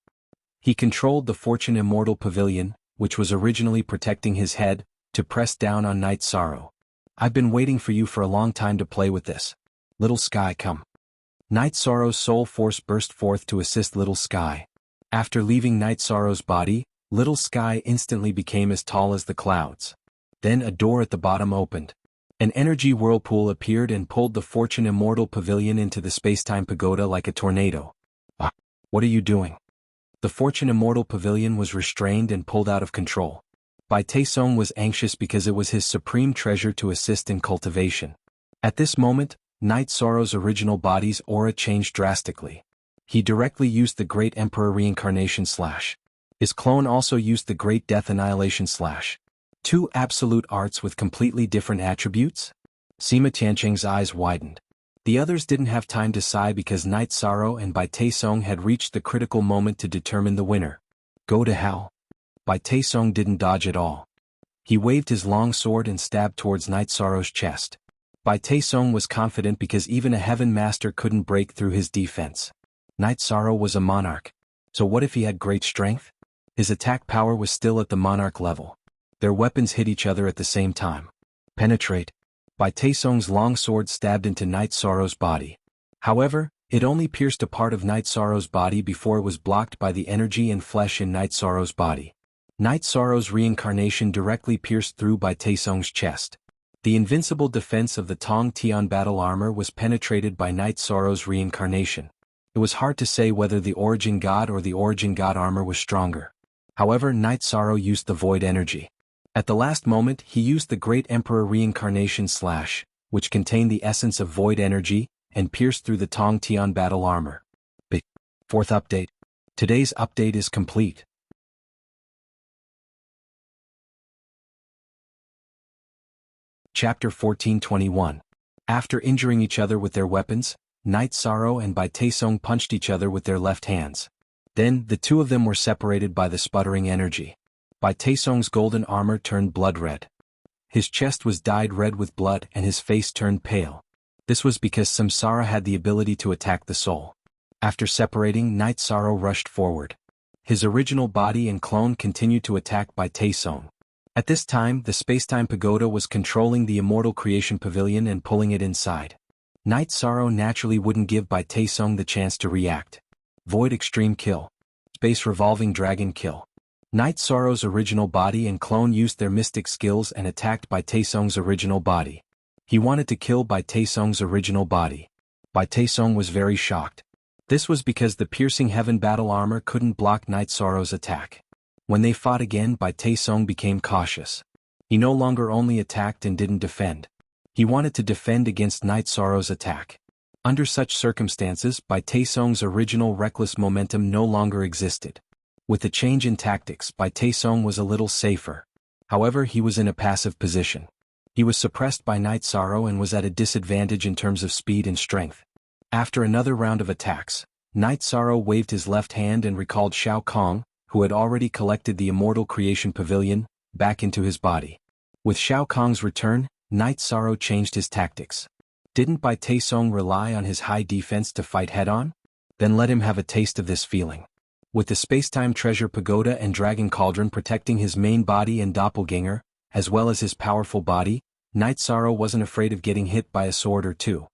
He controlled the Fortune Immortal Pavilion, which was originally protecting his head, to press down on Night Sorrow. I've been waiting for you for a long time to play with this. Little Sky, come. Night Sorrow's soul force burst forth to assist Little Sky. After leaving Night Sorrow's body, Little Sky instantly became as tall as the clouds. Then a door at the bottom opened. An energy whirlpool appeared and pulled the Fortune Immortal Pavilion into the spacetime pagoda like a tornado. Ah, what are you doing? The Fortune Immortal Pavilion was restrained and pulled out of control. Bai Taesong was anxious because it was his supreme treasure to assist in cultivation. At this moment, Night Sorrow's original body's aura changed drastically. He directly used the Great Emperor Reincarnation Slash. His clone also used the Great Death Annihilation Slash. Two absolute arts with completely different attributes? Sima Tianqing's eyes widened. The others didn't have time to sigh because Night Sorrow and Bai Taesong had reached the critical moment to determine the winner. Go to hell. Bai Taesong didn't dodge at all. He waved his long sword and stabbed towards Night Sorrow's chest. Bai Taesong was confident because even a Heaven Master couldn't break through his defense. Night Sorrow was a monarch. So what if he had great strength? His attack power was still at the monarch level. Their weapons hit each other at the same time. Penetrate. Bai Taesong's long sword stabbed into Night Sorrow's body. However, it only pierced a part of Night Sorrow's body before it was blocked by the energy and flesh in Night Sorrow's body. Night Sorrow's reincarnation directly pierced through Bai Taesong's chest. The invincible defense of the Tong Tian battle armor was penetrated by Night Sorrow's reincarnation. It was hard to say whether the Origin God or the Origin God armor was stronger. However, Night Sorrow used the void energy. At the last moment, he used the Great Emperor Reincarnation Slash, which contained the essence of void energy, and pierced through the Tong Tian battle armor. Fourth update. Today's update is complete. Chapter 14:21. After injuring each other with their weapons, Night Sorrow and Bai Taesong punched each other with their left hands. Then, the two of them were separated by the sputtering energy. Bai Taesong's golden armor turned blood red. His chest was dyed red with blood and his face turned pale. This was because Samsara had the ability to attack the soul. After separating, Night Sorrow rushed forward. His original body and clone continued to attack Bai Taesong. At this time, the Spacetime Pagoda was controlling the Immortal Creation Pavilion and pulling it inside. Night Sorrow naturally wouldn't give Bai Taesong the chance to react. Void Extreme Kill. Space Revolving Dragon Kill. Night Sorrow's original body and clone used their mystic skills and attacked Bai Taesong's original body. He wanted to kill Bai Taesong's original body. Bai Taesong was very shocked. This was because the piercing heaven battle armor couldn't block Night Sorrow's attack. When they fought again, Bai Taesong became cautious. He no longer only attacked and didn't defend. He wanted to defend against Night Sorrow's attack. Under such circumstances, Bai Taesong's original reckless momentum no longer existed. With the change in tactics, Bai Taesong was a little safer. However, he was in a passive position. He was suppressed by Night Sorrow and was at a disadvantage in terms of speed and strength. After another round of attacks, Night Sorrow waved his left hand and recalled Shao Kong, who had already collected the Immortal Creation Pavilion, back into his body. With Shao Kong's return, Night Sorrow changed his tactics. Didn't Bai Taesong rely on his high defense to fight head-on? Then let him have a taste of this feeling. With the Spacetime Treasure Pagoda and Dragon Cauldron protecting his main body and doppelganger, as well as his powerful body, Night Sorrow wasn't afraid of getting hit by a sword or two.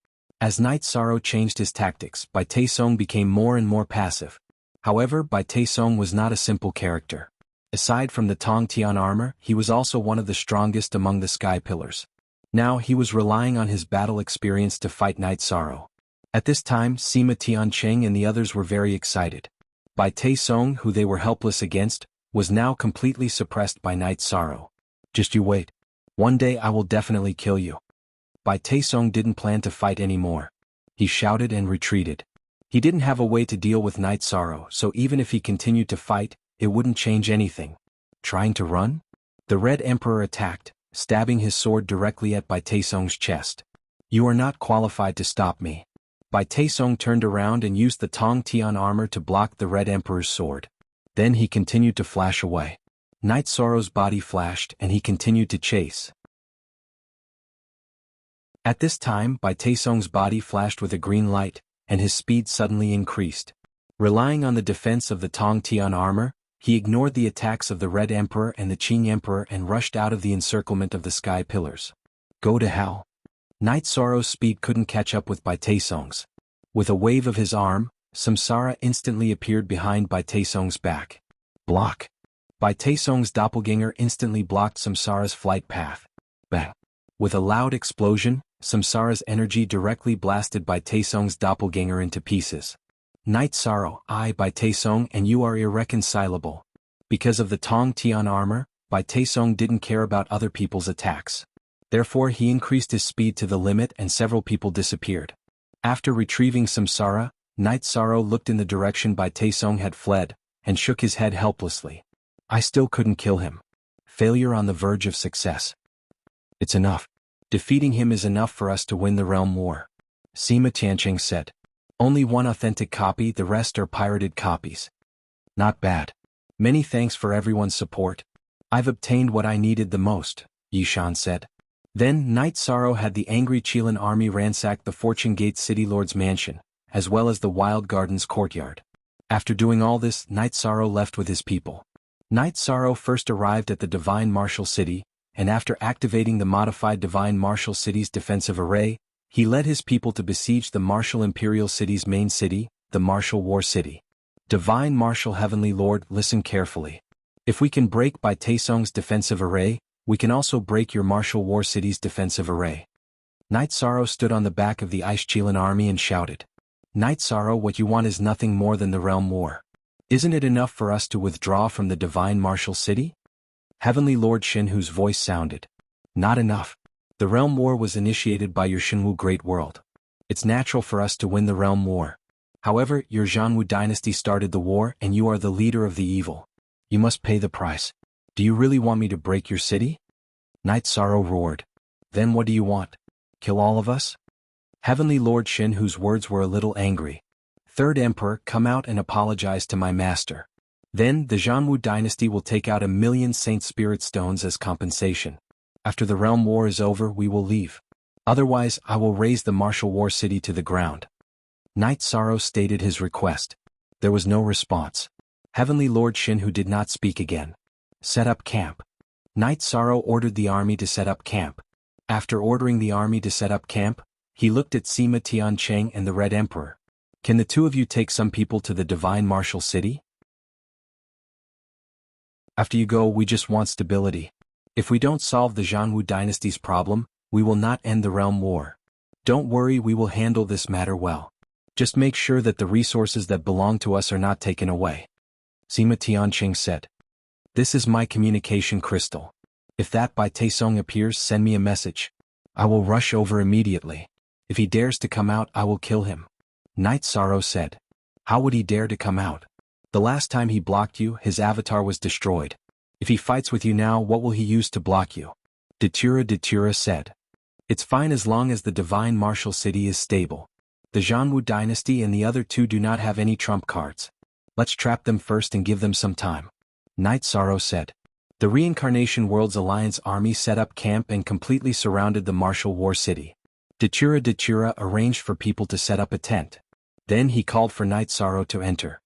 As Night Sorrow changed his tactics, Bai Taesong became more and more passive. However, Bai Taesong was not a simple character. Aside from the Tong Tian armor, he was also one of the strongest among the Sky Pillars. Now he was relying on his battle experience to fight Night Sorrow. At this time, Sima Tiancheng and the others were very excited. Bai Taesong, who they were helpless against, was now completely suppressed by Night Sorrow. Just you wait. One day I will definitely kill you. Bai Taesong didn't plan to fight anymore. He shouted and retreated. He didn't have a way to deal with Night Sorrow, so even if he continued to fight, it wouldn't change anything. Trying to run? The Red Emperor attacked, stabbing his sword directly at Bai Taesong's chest. You are not qualified to stop me. Bai Taesong turned around and used the Tong Tian armor to block the Red Emperor's sword. Then he continued to flash away. Night Sorrow's body flashed and he continued to chase. At this time, Bai Taesong's body flashed with a green light, and his speed suddenly increased. Relying on the defense of the Tong Tian armor, he ignored the attacks of the Red Emperor and the Qing Emperor and rushed out of the encirclement of the Sky Pillars. Go to hell. Night Sorrow's speed couldn't catch up with Bai Taesong's. With a wave of his arm, Samsara instantly appeared behind Bai Taesong's back. Block. Bai Taesong's doppelganger instantly blocked Samsara's flight path. Bang. With a loud explosion, Samsara's energy directly blasted Bai Taesong's doppelganger into pieces. Night Sorrow, I Bai Taesong and you are irreconcilable. Because of the Tong Tian armor, Bai Taesong didn't care about other people's attacks. Therefore he increased his speed to the limit and several people disappeared. After retrieving Samsara, Night Sorrow looked in the direction Bai Taesong had fled, and shook his head helplessly. I still couldn't kill him. Failure on the verge of success. It's enough. Defeating him is enough for us to win the realm war. Sima Tiancheng said. Only one authentic copy, the rest are pirated copies. Not bad. Many thanks for everyone's support. I've obtained what I needed the most, Yishan said. Then Night Sorrow had the angry Qilin army ransack the Fortune Gate City Lord's mansion, as well as the Wild Gardens courtyard. After doing all this, Night Sorrow left with his people. Night Sorrow first arrived at the Divine Martial City, and after activating the modified Divine Martial City's defensive array, he led his people to besiege the Martial Imperial City's main city, the Martial War City. Divine Martial Heavenly Lord, listen carefully. If we can break Bai Taesong's defensive array, we can also break your Martial War City's defensive array. Night Sorrow stood on the back of the Ice Qilin army and shouted. Night Sorrow, what you want is nothing more than the realm war. Isn't it enough for us to withdraw from the Divine Martial City? Heavenly Lord Shinhu's voice sounded. Not enough. The realm war was initiated by your Shenwu Great World. It's natural for us to win the realm war. However, your Zhanwu dynasty started the war and you are the leader of the evil. You must pay the price. Do you really want me to break your city? Night Sorrow roared. Then what do you want? Kill all of us? Heavenly Lord Shin, whose words were a little angry. Third Emperor, come out and apologize to my master. Then the Zhanwu dynasty will take out 1,000,000 Saint Spirit Stones as compensation. After the realm war is over, we will leave. Otherwise, I will raze the martial war city to the ground. Night Sorrow stated his request. There was no response. Heavenly Lord Shin, who did not speak again. Set up camp. Night Sorrow ordered the army to set up camp. After ordering the army to set up camp, he looked at Sima Tiancheng and the Red Emperor. Can the two of you take some people to the Divine Martial City? After you go, we just want stability. If we don't solve the Zhanwu dynasty's problem, we will not end the realm war. Don't worry, we will handle this matter well. Just make sure that the resources that belong to us are not taken away. Sima Tiancheng said. This is my communication crystal. If that Bai Taesong appears, send me a message. I will rush over immediately. If he dares to come out, I will kill him. Night Sorrow said. How would he dare to come out? The last time he blocked you, his avatar was destroyed. If he fights with you now, what will he use to block you? Datura said. It's fine as long as the Divine Martial City is stable. The Zhanwu dynasty and the other two do not have any trump cards. Let's trap them first and give them some time. Night Sorrow said. The Reincarnation Worlds Alliance army set up camp and completely surrounded the martial war city. Datura arranged for people to set up a tent. Then he called for Night Sorrow to enter.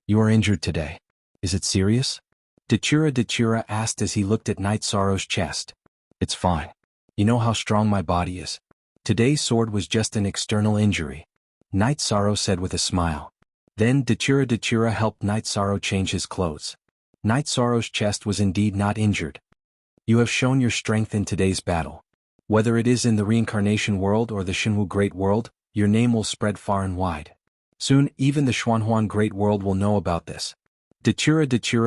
You are injured today. Is it serious? Datura asked as he looked at Night Sorrow's chest. It's fine. You know how strong my body is. Today's sword was just an external injury. Night Sorrow said with a smile. Then Datura helped Night Sorrow change his clothes. Night Sorrow's chest was indeed not injured. You have shown your strength in today's battle. Whether it is in the Reincarnation World or the Shenwu Great World, your name will spread far and wide. Soon, even the Xuanhuan Great World will know about this. Datura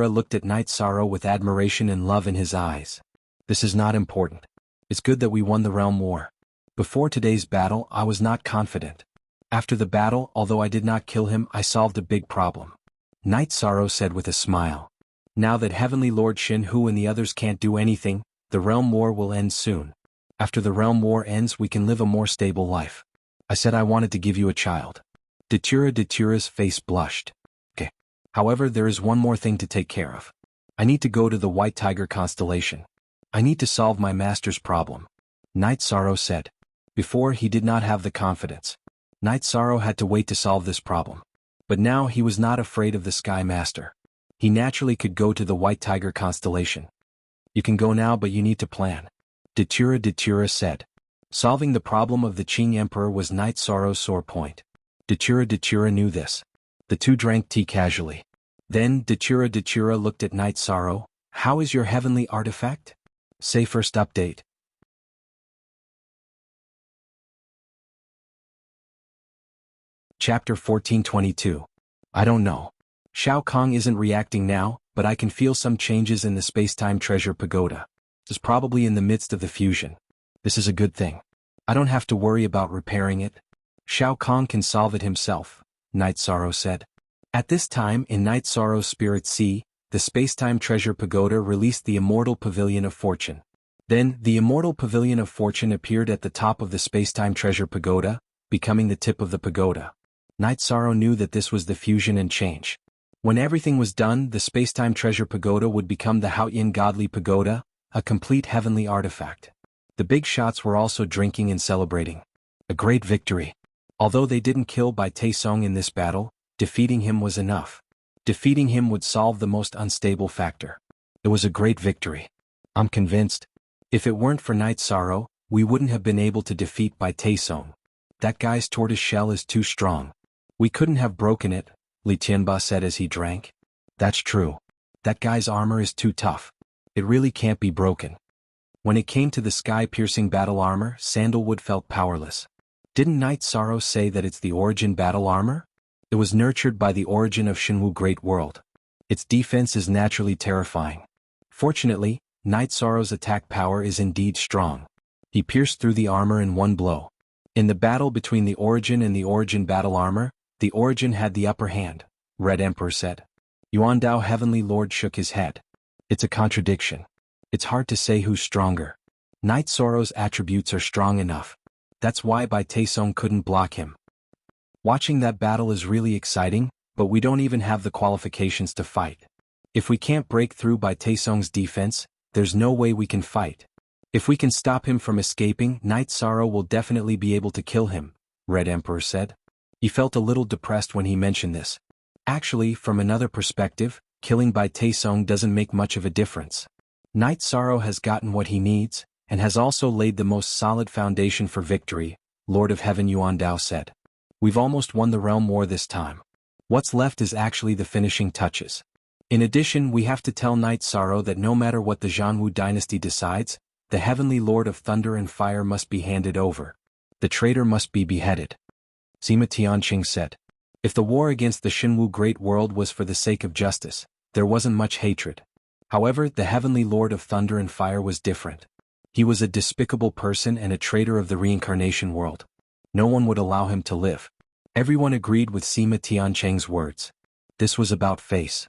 looked at Night Sorrow with admiration and love in his eyes. This is not important. It's good that we won the realm war. Before today's battle, I was not confident. After the battle, although I did not kill him, I solved a big problem. Night Sorrow said with a smile. Now that Heavenly Lord Shin Hu and the others can't do anything, the realm war will end soon. After the realm war ends, we can live a more stable life. I said I wanted to give you a child. Datura's face blushed. Okay. However, there is one more thing to take care of. I need to go to the White Tiger constellation. I need to solve my master's problem. Night Sorrow said. Before, he did not have the confidence. Night Sorrow had to wait to solve this problem. But now he was not afraid of the Sky Master. He naturally could go to the White Tiger constellation. You can go now, but you need to plan. Datura said. Solving the problem of the Qing Emperor was Night Sorrow's sore point. Datura knew this. The two drank tea casually. Then Datura looked at Night Sorrow. How is your heavenly artifact? Say first update. Chapter 1422. I don't know. Shao Kong isn't reacting now, but I can feel some changes in the Spacetime Treasure Pagoda. It's probably in the midst of the fusion. This is a good thing. I don't have to worry about repairing it. Shao Kong can solve it himself, Night Sorrow said. At this time in Night Sorrow's Spirit Sea, the Spacetime Treasure Pagoda released the Immortal Pavilion of Fortune. Then, the Immortal Pavilion of Fortune appeared at the top of the Spacetime Treasure Pagoda, becoming the tip of the pagoda. Night Sorrow knew that this was the fusion and change. When everything was done, the Spacetime Treasure Pagoda would become the Haoyin Godly Pagoda, a complete heavenly artifact. The big shots were also drinking and celebrating. A great victory. Although they didn't kill Bai Taesong in this battle, defeating him was enough. Defeating him would solve the most unstable factor. It was a great victory. I'm convinced. If it weren't for Night Sorrow, we wouldn't have been able to defeat Bai Taesong. That guy's tortoise shell is too strong. We couldn't have broken it, Li Tianba said as he drank. That's true. That guy's armor is too tough. It really can't be broken. When it came to the sky-piercing battle armor, Sandalwood felt powerless. Didn't Night Sorrow say that it's the origin battle armor? It was nurtured by the origin of Shenwu Great World. Its defense is naturally terrifying. Fortunately, Night Sorrow's attack power is indeed strong. He pierced through the armor in one blow. In the battle between the Origin and the Origin battle armor, the Origin had the upper hand, Red Emperor said. Yuan Dao Heavenly Lord shook his head. It's a contradiction. It's hard to say who's stronger. Knight Sorrow's attributes are strong enough. That's why Bai Taesong couldn't block him. Watching that battle is really exciting, but we don't even have the qualifications to fight. If we can't break through Bai Taesong's defense, there's no way we can fight. If we can stop him from escaping, Knight Sorrow will definitely be able to kill him, Red Emperor said. He felt a little depressed when he mentioned this. Actually, from another perspective, killing Bai Taesong doesn't make much of a difference. Knight Sorrow has gotten what he needs, and has also laid the most solid foundation for victory, Lord of Heaven Yuan Dao said. We've almost won the realm war this time. What's left is actually the finishing touches. In addition, we have to tell Knight Sorrow that no matter what the Zhanwu dynasty decides, the Heavenly Lord of Thunder and Fire must be handed over. The traitor must be beheaded. Sima Tianqing said. If the war against the Xinwu Great World was for the sake of justice, there wasn't much hatred. However, the Heavenly Lord of Thunder and Fire was different. He was a despicable person and a traitor of the reincarnation world. No one would allow him to live. Everyone agreed with Sima Tianqing's words. This was about face.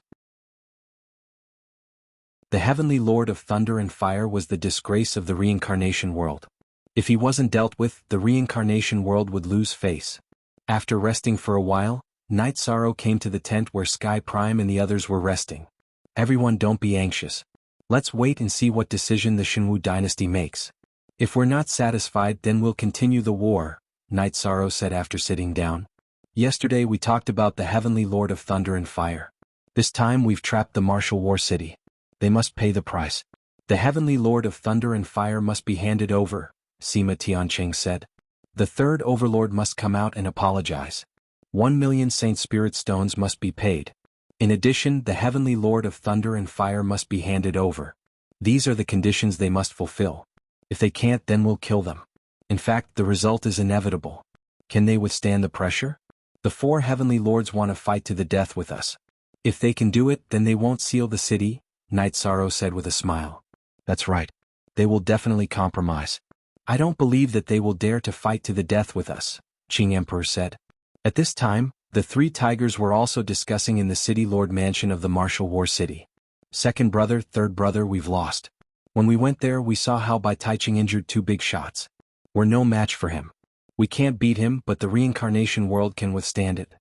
The Heavenly Lord of Thunder and Fire was the disgrace of the reincarnation world. If he wasn't dealt with, the reincarnation world would lose face. After resting for a while, Knight Sorrow came to the tent where Sky Prime and the others were resting. Everyone, don't be anxious. Let's wait and see what decision the Xinwu dynasty makes. If we're not satisfied, then we'll continue the war, Knight Sorrow said after sitting down. Yesterday we talked about the Heavenly Lord of Thunder and Fire. This time we've trapped the martial war city. They must pay the price. The Heavenly Lord of Thunder and Fire must be handed over, Sima Tianqing said. The third overlord must come out and apologize. 1 million Saint Spirit Stones must be paid. In addition, the Heavenly Lord of Thunder and Fire must be handed over. These are the conditions they must fulfill. If they can't, then we'll kill them. In fact, the result is inevitable. Can they withstand the pressure? The 4 Heavenly Lords want to fight to the death with us. If they can do it, then they won't seal the city, Knight Sorrow said with a smile. That's right. They will definitely compromise. I don't believe that they will dare to fight to the death with us, Qing Emperor said. At this time, the 3 tigers were also discussing in the City Lord Mansion of the Martial War City. Second brother, third brother, we've lost. When we went there, we saw how Bai Taiqing injured 2 big shots. We're no match for him. We can't beat him, but the reincarnation world can withstand it.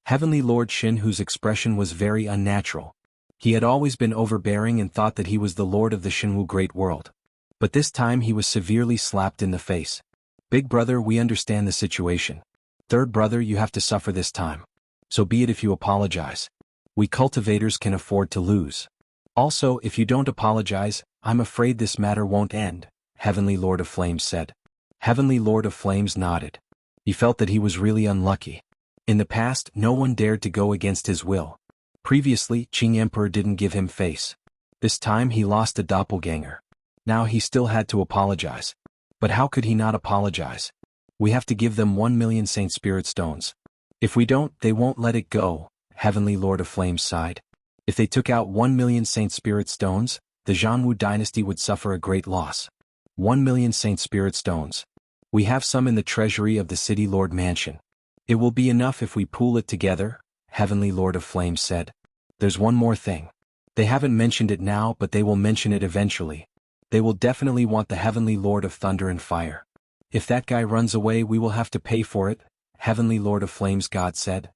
Heavenly Lord Shin, whose expression was very unnatural. He had always been overbearing and thought that he was the lord of the Xinwu Great World. But this time he was severely slapped in the face. Big brother, we understand the situation. Third brother, you have to suffer this time. So be it if you apologize. We cultivators can afford to lose. Also, if you don't apologize, I'm afraid this matter won't end, Heavenly Lord of Flames said. Heavenly Lord of Flames nodded. He felt that he was really unlucky. In the past, no one dared to go against his will. Previously, Qing Emperor didn't give him face. This time he lost a doppelganger. Now he still had to apologize. But how could he not apologize? We have to give them 1 million Saint Spirit Stones. If we don't, they won't let it go, Heavenly Lord of Flames sighed. If they took out 1 million Saint Spirit Stones, the Zhanwu dynasty would suffer a great loss. 1 million Saint Spirit Stones. We have some in the treasury of the City Lord Mansion. It will be enough if we pool it together, Heavenly Lord of Flames said. There's one more thing. They haven't mentioned it now, but they will mention it eventually. They will definitely want the Heavenly Lord of Thunder and Fire. If that guy runs away, we will have to pay for it, Heavenly Lord of Flames God said.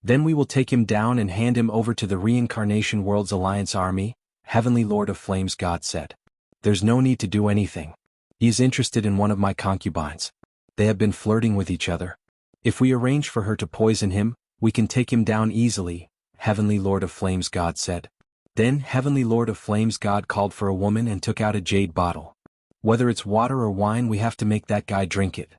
Then we will take him down and hand him over to the Reincarnation World's Alliance Army, Heavenly Lord of Flames God said. There's no need to do anything. He is interested in one of my concubines. They have been flirting with each other. If we arrange for her to poison him, we can take him down easily, Heavenly Lord of Flames God said. Then Heavenly Lord of Flames God called for a woman and took out a jade bottle. Whether it's water or wine, we have to make that guy drink it.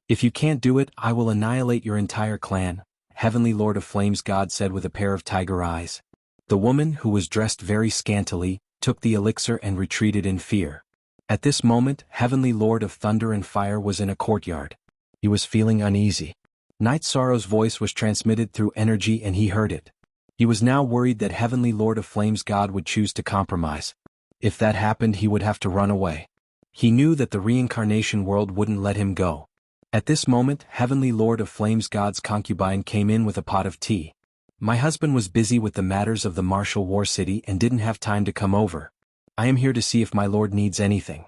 If you can't do it, I will annihilate your entire clan, Heavenly Lord of Flames God said with a pair of tiger eyes. The woman, who was dressed very scantily, took the elixir and retreated in fear. At this moment, Heavenly Lord of Thunder and Fire was in a courtyard. He was feeling uneasy. Knight Sorrow's voice was transmitted through energy and he heard it. He was now worried that Heavenly Lord of Flames God would choose to compromise. If that happened, he would have to run away. He knew that the reincarnation world wouldn't let him go. At this moment, Heavenly Lord of Flames God's concubine came in with a pot of tea. My husband was busy with the matters of the martial war city and didn't have time to come over. I am here to see if my lord needs anything.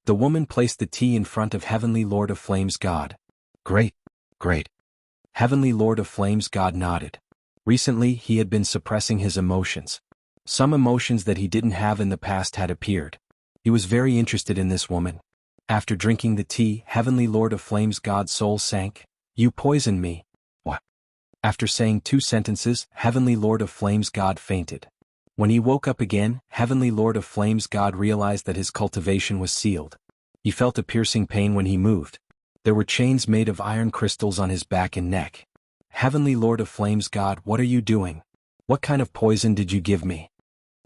The woman placed the tea in front of Heavenly Lord of Flames God. Great, great. Heavenly Lord of Flames God nodded. Recently, he had been suppressing his emotions. Some emotions that he didn't have in the past had appeared. He was very interested in this woman. After drinking the tea, Heavenly Lord of Flames God's soul sank. You poisoned me. What? After saying 2 sentences, Heavenly Lord of Flames God fainted. When he woke up again, Heavenly Lord of Flames God realized that his cultivation was sealed. He felt a piercing pain when he moved. There were chains made of iron crystals on his back and neck. Heavenly Lord of Flames God, what are you doing? What kind of poison did you give me?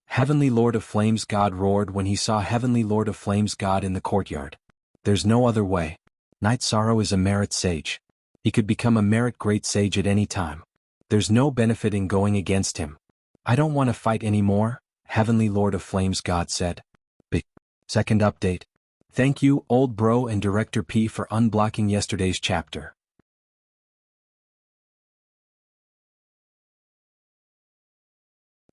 Heavenly Lord of Flames God roared when he saw Heavenly Lord of Flames God in the courtyard. There's no other way. Night Sorrow is a merit sage. He could become a merit great sage at any time. There's no benefit in going against him. I don't want to fight anymore, Heavenly Lord of Flames God said. Second update. Thank you, old bro and Director P, for unblocking yesterday's chapter.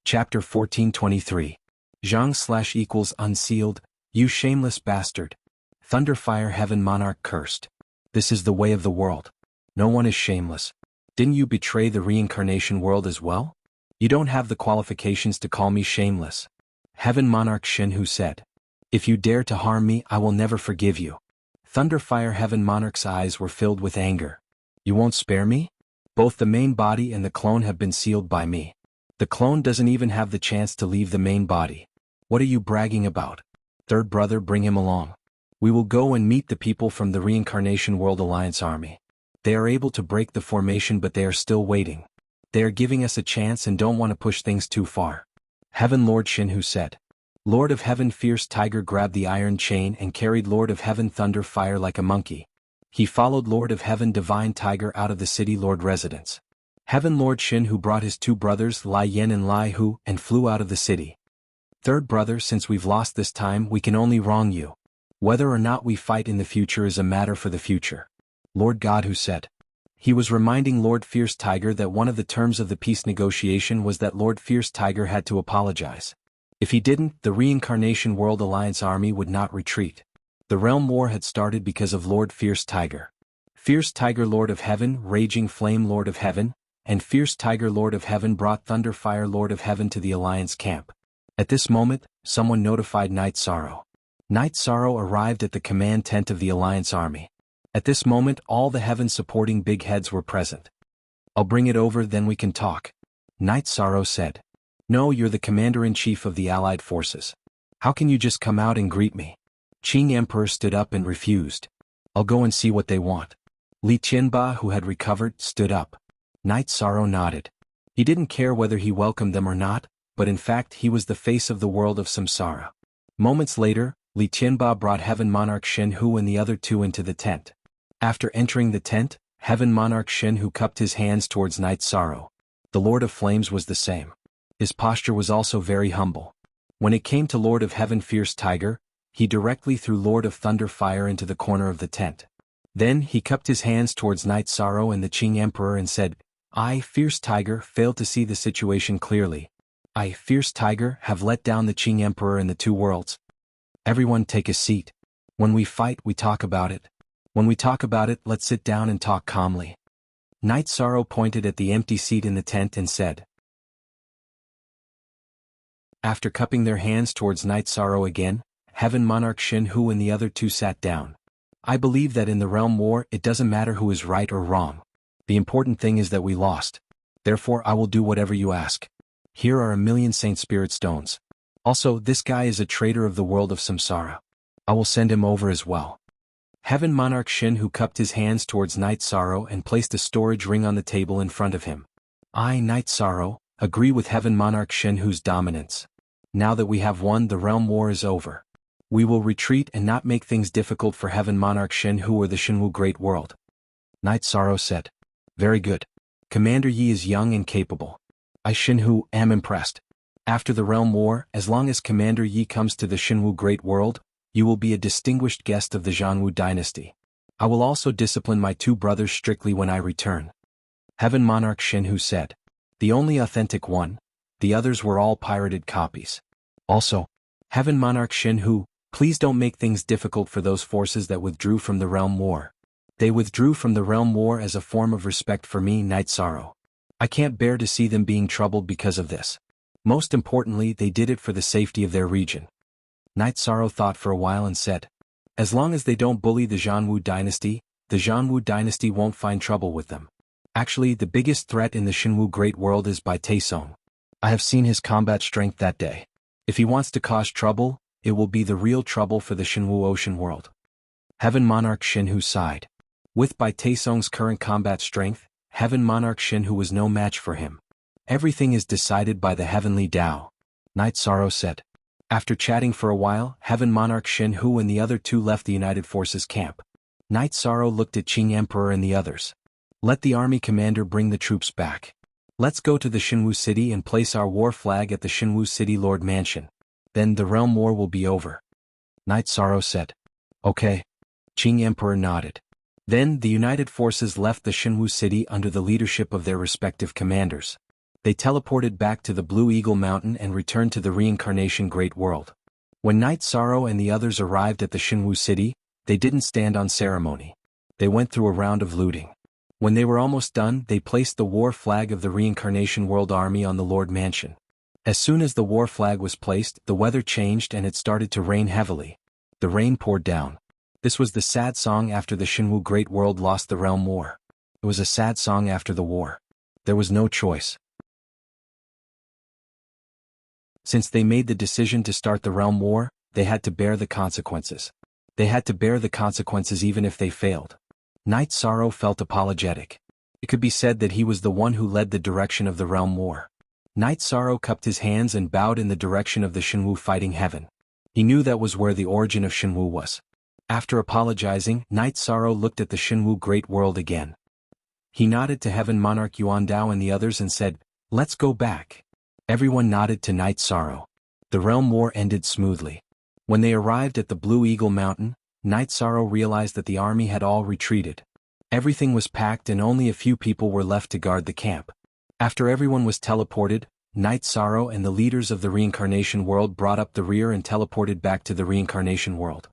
Chapter 1423. Zhang / unsealed, you shameless bastard. Thunderfire Heaven Monarch cursed. This is the way of the world. No one is shameless. Didn't you betray the reincarnation world as well? You don't have the qualifications to call me shameless. Heaven Monarch Shenhu said. If you dare to harm me, I will never forgive you. Thunderfire Heaven Monarch's eyes were filled with anger. You won't spare me? Both the main body and the clone have been sealed by me. The clone doesn't even have the chance to leave the main body. What are you bragging about? Third brother, bring him along. We will go and meet the people from the Reincarnation World Alliance Army. They are able to break the formation, but they are still waiting. They are giving us a chance and don't want to push things too far. Heaven Lord Shinhu said. Lord of Heaven Fierce Tiger grabbed the iron chain and carried Lord of Heaven Thunder Fire like a monkey. He followed Lord of Heaven Divine Tiger out of the city Lord residence. Heaven Lord Shinhu brought his 2 brothers Lai Yen and Lai Hu and flew out of the city. Third brother, since we've lost this time, we can only wrong you. Whether or not we fight in the future is a matter for the future. Lord God Hu said. He was reminding Lord Fierce Tiger that one of the terms of the peace negotiation was that Lord Fierce Tiger had to apologize. If he didn't, the Reincarnation World Alliance Army would not retreat. The Realm War had started because of Lord Fierce Tiger. Fierce Tiger Lord of Heaven, Raging Flame Lord of Heaven, and Fierce Tiger Lord of Heaven brought Thunderfire Lord of Heaven to the Alliance camp. At this moment, someone notified Night Sorrow. Night Sorrow arrived at the command tent of the Alliance Army. At this moment, all the heaven-supporting big heads were present. I'll bring it over, then we can talk. Night Sorrow said. No, you're the commander-in-chief of the Allied forces. How can you just come out and greet me? Qing Emperor stood up and refused. I'll go and see what they want. Li Qianba, who had recovered, stood up. Night Sorrow nodded. He didn't care whether he welcomed them or not, but in fact he was the face of the world of samsara. Moments later, Li Qianba brought Heaven Monarch Shenhu and the other 2 into the tent. After entering the tent, Heaven Monarch Shenhu cupped his hands towards Night Sorrow. The Lord of Flames was the same. His posture was also very humble. When it came to Lord of Heaven Fierce Tiger, he directly threw Lord of Thunder Fire into the corner of the tent. Then he cupped his hands towards Night Sorrow and the Qing Emperor and said, I, Fierce Tiger, failed to see the situation clearly. I, Fierce Tiger, have let down the Qing Emperor in the 2 worlds. Everyone take a seat. When we fight, we talk about it. When we talk about it, let's sit down and talk calmly. Night Sorrow pointed at the empty seat in the tent and said. After cupping their hands towards Night Sorrow again, Heaven Monarch Shenhu and the other 2 sat down. I believe that in the Realm War, it doesn't matter who is right or wrong. The important thing is that we lost. Therefore I will do whatever you ask. Here are 1,000,000 Saint Spirit Stones. Also, this guy is a traitor of the world of samsara. I will send him over as well. Heaven Monarch Shenhu cupped his hands towards Night Sorrow and placed a storage ring on the table in front of him. I, Night Sorrow, agree with Heaven Monarch Shenhu's dominance. Now that we have won, the Realm War is over. We will retreat and not make things difficult for Heaven Monarch Shenhu or the Shenwu Great World. Night Sorrow said. Very good. Commander Yi is young and capable. I Shenhu am impressed. After the Realm War, as long as Commander Yi comes to the Xinwu Great World, you will be a distinguished guest of the Zhangwu dynasty. I will also discipline my two brothers strictly when I return. Heaven Monarch Xinwu said. The only authentic one, the others were all pirated copies. Also, Heaven Monarch Xinwu, please don't make things difficult for those forces that withdrew from the Realm War. They withdrew from the Realm War as a form of respect for me, Night Sorrow. I can't bear to see them being troubled because of this. Most importantly, they did it for the safety of their region. Night Sorrow thought for a while and said, as long as they don't bully the Zhangwu dynasty won't find trouble with them. Actually, the biggest threat in the Xinwu Great World is by Taesong. I have seen his combat strength that day. If he wants to cause trouble, it will be the real trouble for the Xinwu Ocean World. Heaven Monarch Xinwu sighed. With Bai Taesong's current combat strength, Heaven Monarch Xinwu was no match for him. Everything is decided by the Heavenly Tao, Night Sorrow said. After chatting for a while, Heaven Monarch Xinwu and the other two left the United Forces camp. Night Sorrow looked at Qing Emperor and the others. Let the army commander bring the troops back. Let's go to the Xinwu City and place our war flag at the Xinwu City Lord Mansion. Then the Realm War will be over. Night Sorrow said. Okay. Qing Emperor nodded. Then the United Forces left the Xinwu City under the leadership of their respective commanders. They teleported back to the Blue Eagle Mountain and returned to the Reincarnation Great World. When Night Sorrow and the others arrived at the Xinwu City, they didn't stand on ceremony. They went through a round of looting. When they were almost done, they placed the war flag of the Reincarnation World Army on the Lord Mansion. As soon as the war flag was placed, the weather changed and it started to rain heavily. The rain poured down. This was the sad song after the Xinwu Great World lost the Realm War. It was a sad song after the war. There was no choice. Since they made the decision to start the Realm War, they had to bear the consequences. They had to bear the consequences even if they failed. Night Sorrow felt apologetic. It could be said that he was the one who led the direction of the Realm War. Night Sorrow cupped his hands and bowed in the direction of the Xinwu fighting heaven. He knew that was where the origin of Xinwu was. After apologizing, Night Sorrow looked at the Xinwu Great World again. He nodded to Heaven Monarch Yuandao and the others and said, let's go back. Everyone nodded to Night Sorrow. The Realm War ended smoothly. When they arrived at the Blue Eagle Mountain, Night Sorrow realized that the army had all retreated. Everything was packed and only a few people were left to guard the camp. After everyone was teleported, Night Sorrow and the leaders of the Reincarnation World brought up the rear and teleported back to the Reincarnation World.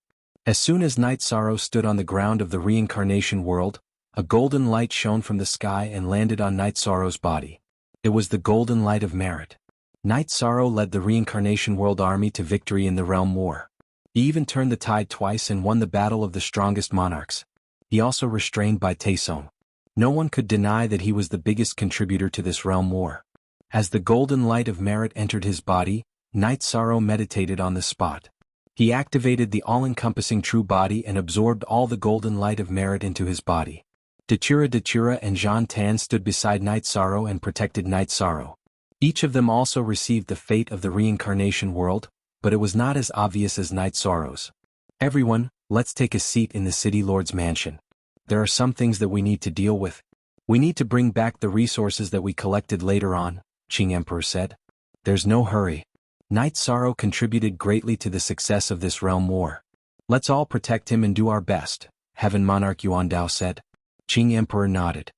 As soon as Night Sorrow stood on the ground of the Reincarnation World, a golden light shone from the sky and landed on Night Sorrow's body. It was the golden light of merit. Night Sorrow led the Reincarnation World army to victory in the Realm War. He even turned the tide twice and won the battle of the strongest monarchs. He also restrained Bai Taesong. No one could deny that he was the biggest contributor to this Realm War. As the golden light of merit entered his body, Night Sorrow meditated on the spot. He activated the all-encompassing true body and absorbed all the golden light of merit into his body. Datura and Jean Tan stood beside Night Sorrow and protected Night Sorrow. Each of them also received the fate of the Reincarnation World, but it was not as obvious as Night Sorrow's. Everyone, let's take a seat in the City Lord's mansion. There are some things that we need to deal with. We need to bring back the resources that we collected later on, Qing Emperor said. There's no hurry. Night Sorrow contributed greatly to the success of this Realm War. Let's all protect him and do our best, Heaven Monarch Yuandao said. Qing Emperor nodded.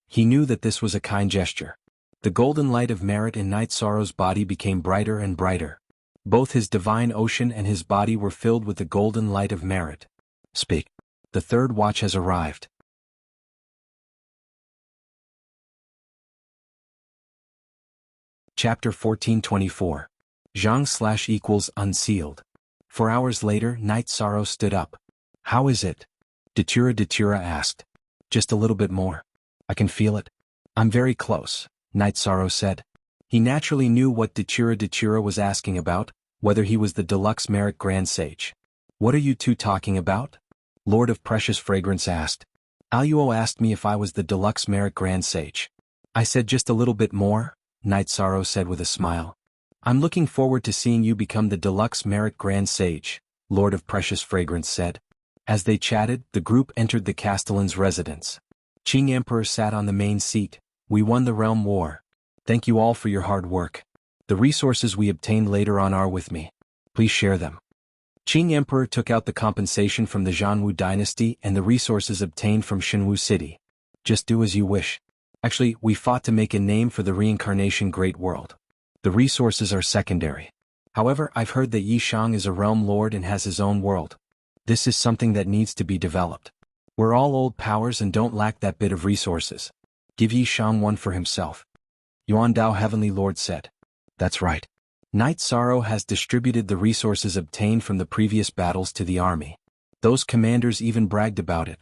He knew that this was a kind gesture. The golden light of merit in Night Sorrow's body became brighter and brighter. Both his divine ocean and his body were filled with the golden light of merit. Speak. The third watch has arrived. Chapter 1424. Zhang / Unsealed. 4 hours later, Night Sorrow stood up. How is it? Datura asked. Just a little bit more. I can feel it. I'm very close, Night Sorrow said. He naturally knew what Datura was asking about, whether he was the deluxe merit Grand Sage. What are you two talking about? Lord of Precious Fragrance asked. Aluo asked me if I was the deluxe merit Grand Sage. I said just a little bit more, Night Sorrow said with a smile. I'm looking forward to seeing you become the deluxe merit Grand Sage, Lord of Precious Fragrance said. As they chatted, the group entered the Castellan's residence. Qing Emperor sat on the main seat. We won the Realm War. Thank you all for your hard work. The The resources we obtained later on are with me. Please share them. Qing Emperor took out the compensation from the Zhanwu dynasty and the resources obtained from Shenwu City. Just do as you wish. Actually, we fought to make a name for the reincarnation great world. The resources are secondary. However, I've heard that Yi Shang is a realm lord and has his own world. This is something that needs to be developed. We're all old powers and don't lack that bit of resources. Give Yi Shang one for himself. Yuan Dao Heavenly Lord said. That's right. Knight Sorrow has distributed the resources obtained from the previous battles to the army. Those commanders even bragged about it.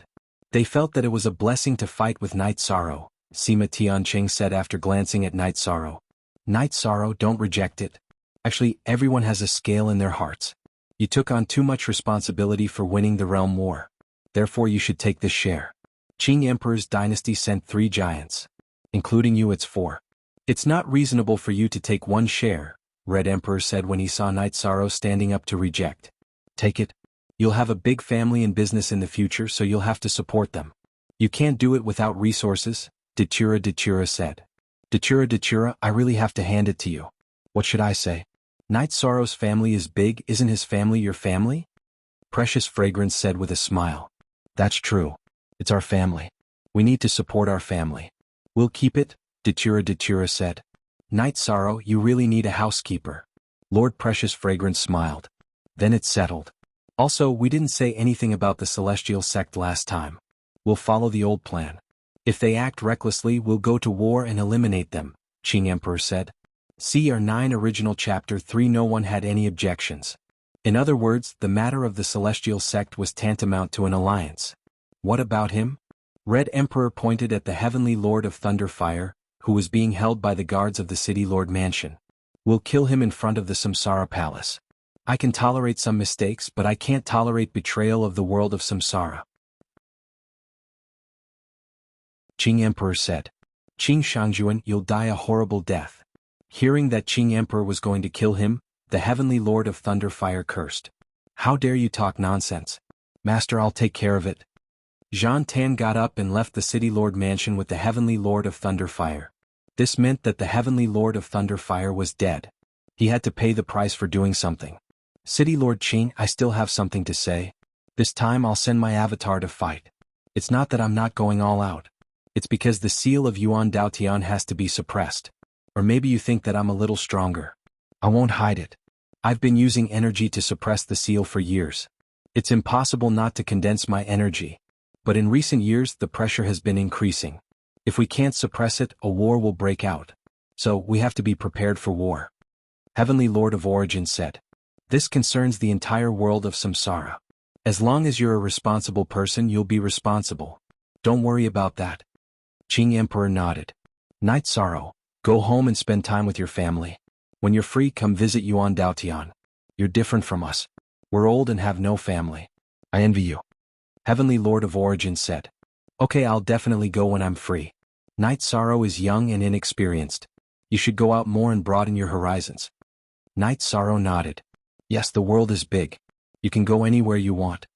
They felt that it was a blessing to fight with Knight Sorrow, Sima Tianqing said after glancing at Knight Sorrow. Knight Sorrow, don't reject it. Actually, everyone has a scale in their hearts. You took on too much responsibility for winning the realm war. Therefore you should take this share. Qing Emperor's dynasty sent 3 giants. Including you, it's 4. It's not reasonable for you to take 1 share, Red Emperor said when he saw Knight Sorrow standing up to reject. Take it. You'll have a big family and business in the future, so you'll have to support them. You can't do it without resources, Datura said. Datura, I really have to hand it to you. What should I say? Knight Sorrow's family is big, isn't his family your family? Precious Fragrance said with a smile. That's true. It's our family. We need to support our family. We'll keep it, Datura said. Knight Sorrow, you really need a housekeeper. Lord Precious Fragrance smiled. Then it's settled. Also, we didn't say anything about the celestial sect last time. We'll follow the old plan. If they act recklessly, we'll go to war and eliminate them, Qing Emperor said. CR9 Original Chapter 3. No one had any objections. In other words, the matter of the celestial sect was tantamount to an alliance. What about him? Red Emperor pointed at the Heavenly Lord of Thunderfire, who was being held by the guards of the City Lord Mansion. We'll kill him in front of the Samsara Palace. I can tolerate some mistakes, but I can't tolerate betrayal of the world of Samsara. Qing Emperor said. Qing Shangjuan, you'll die a horrible death. Hearing that Qing Emperor was going to kill him, the Heavenly Lord of Thunderfire cursed. How dare you talk nonsense? Master, I'll take care of it. Zhan Tan got up and left the City Lord Mansion with the Heavenly Lord of Thunderfire. This meant that the Heavenly Lord of Thunderfire was dead. He had to pay the price for doing something. City Lord Qing, I still have something to say. This time I'll send my avatar to fight. It's not that I'm not going all out. It's because the seal of Yuan Daotian has to be suppressed. Or maybe you think that I'm a little stronger. I won't hide it. I've been using energy to suppress the seal for years. It's impossible not to condense my energy. But in recent years the pressure has been increasing. If we can't suppress it, a war will break out. So we have to be prepared for war. Heavenly Lord of Origin said. This concerns the entire world of Samsara. As long as you're a responsible person, you'll be responsible. Don't worry about that. Qing Emperor nodded. Knight Sorrow, go home and spend time with your family. When you're free, come visit Yuan Daotian. You're different from us. We're old and have no family. I envy you. Heavenly Lord of Origin said. Okay, I'll definitely go when I'm free. Knight Sorrow is young and inexperienced. You should go out more and broaden your horizons. Knight Sorrow nodded. Yes, the world is big. You can go anywhere you want.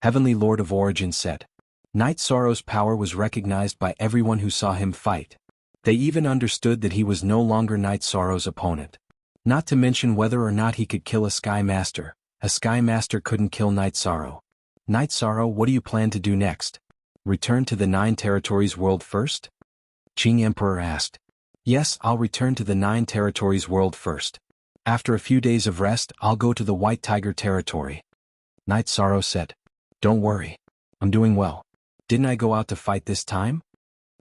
Heavenly Lord of Origin said. Knight Sorrow's power was recognized by everyone who saw him fight. They even understood that he was no longer Knight Sorrow's opponent. Not to mention whether or not he could kill a Sky Master. A Sky Master couldn't kill Knight Sorrow. Knight Sorrow, what do you plan to do next? Return to the 9 territories world first? Qing Emperor asked. Yes, I'll return to the 9 territories world first. After a few days of rest, I'll go to the White Tiger territory. Knight Sorrow said. Don't worry. I'm doing well. Didn't I go out to fight this time?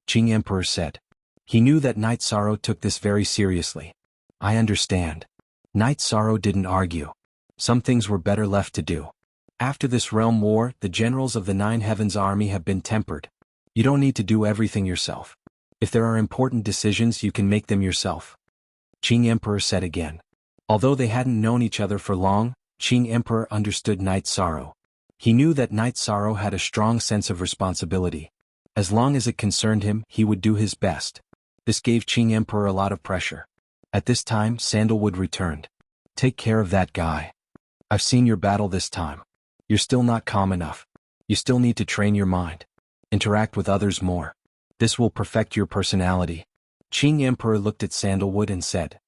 Qing Emperor said. He knew that Knight Sorrow took this very seriously. I understand. Knight Sorrow didn't argue. Some things were better left to do. After this realm war, the generals of the 9 Heavens army have been tempered. You don't need to do everything yourself. If there are important decisions, you can make them yourself. Qing Emperor said again. Although they hadn't known each other for long, Qing Emperor understood Knight Sorrow. He knew that Knight Sorrow had a strong sense of responsibility. As long as it concerned him, he would do his best. This gave Qing Emperor a lot of pressure. At this time, Sandalwood returned. Take care of that guy. I've seen your battle this time. You're still not calm enough. You still need to train your mind. Interact with others more. This will perfect your personality. Qing Emperor looked at Sandalwood and said.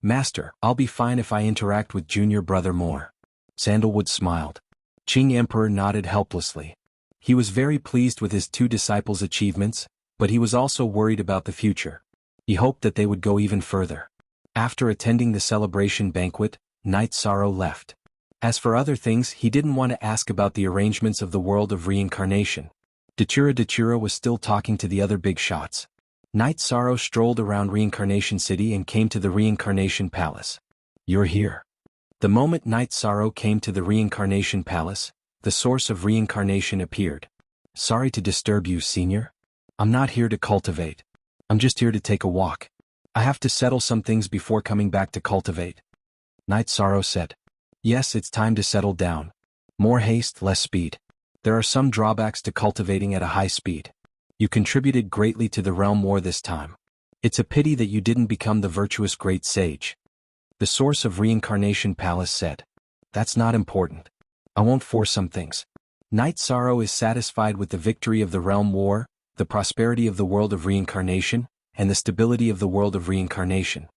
Master, I'll be fine if I interact with junior brother more. Sandalwood smiled. Qing Emperor nodded helplessly. He was very pleased with his two disciples' achievements, but he was also worried about the future. He hoped that they would go even further. After attending the celebration banquet, Knight Sorrow left. As for other things, he didn't want to ask about the arrangements of the world of reincarnation. Dachura was still talking to the other big shots. Knight Sorrow strolled around Reincarnation City and came to the Reincarnation Palace. You're here. The moment Knight Sorrow came to the Reincarnation Palace, the source of reincarnation appeared. Sorry to disturb you, Senior. I'm not here to cultivate. I'm just here to take a walk. I have to settle some things before coming back to cultivate. Knight Sorrow said. Yes, it's time to settle down. More haste, less speed. There are some drawbacks to cultivating at a high speed. You contributed greatly to the realm war this time. It's a pity that you didn't become the virtuous great sage. The source of Reincarnation Palace said. That's not important. I won't force some things. Knight Sorrow is satisfied with the victory of the realm war, the prosperity of the world of reincarnation, and the stability of the world of reincarnation.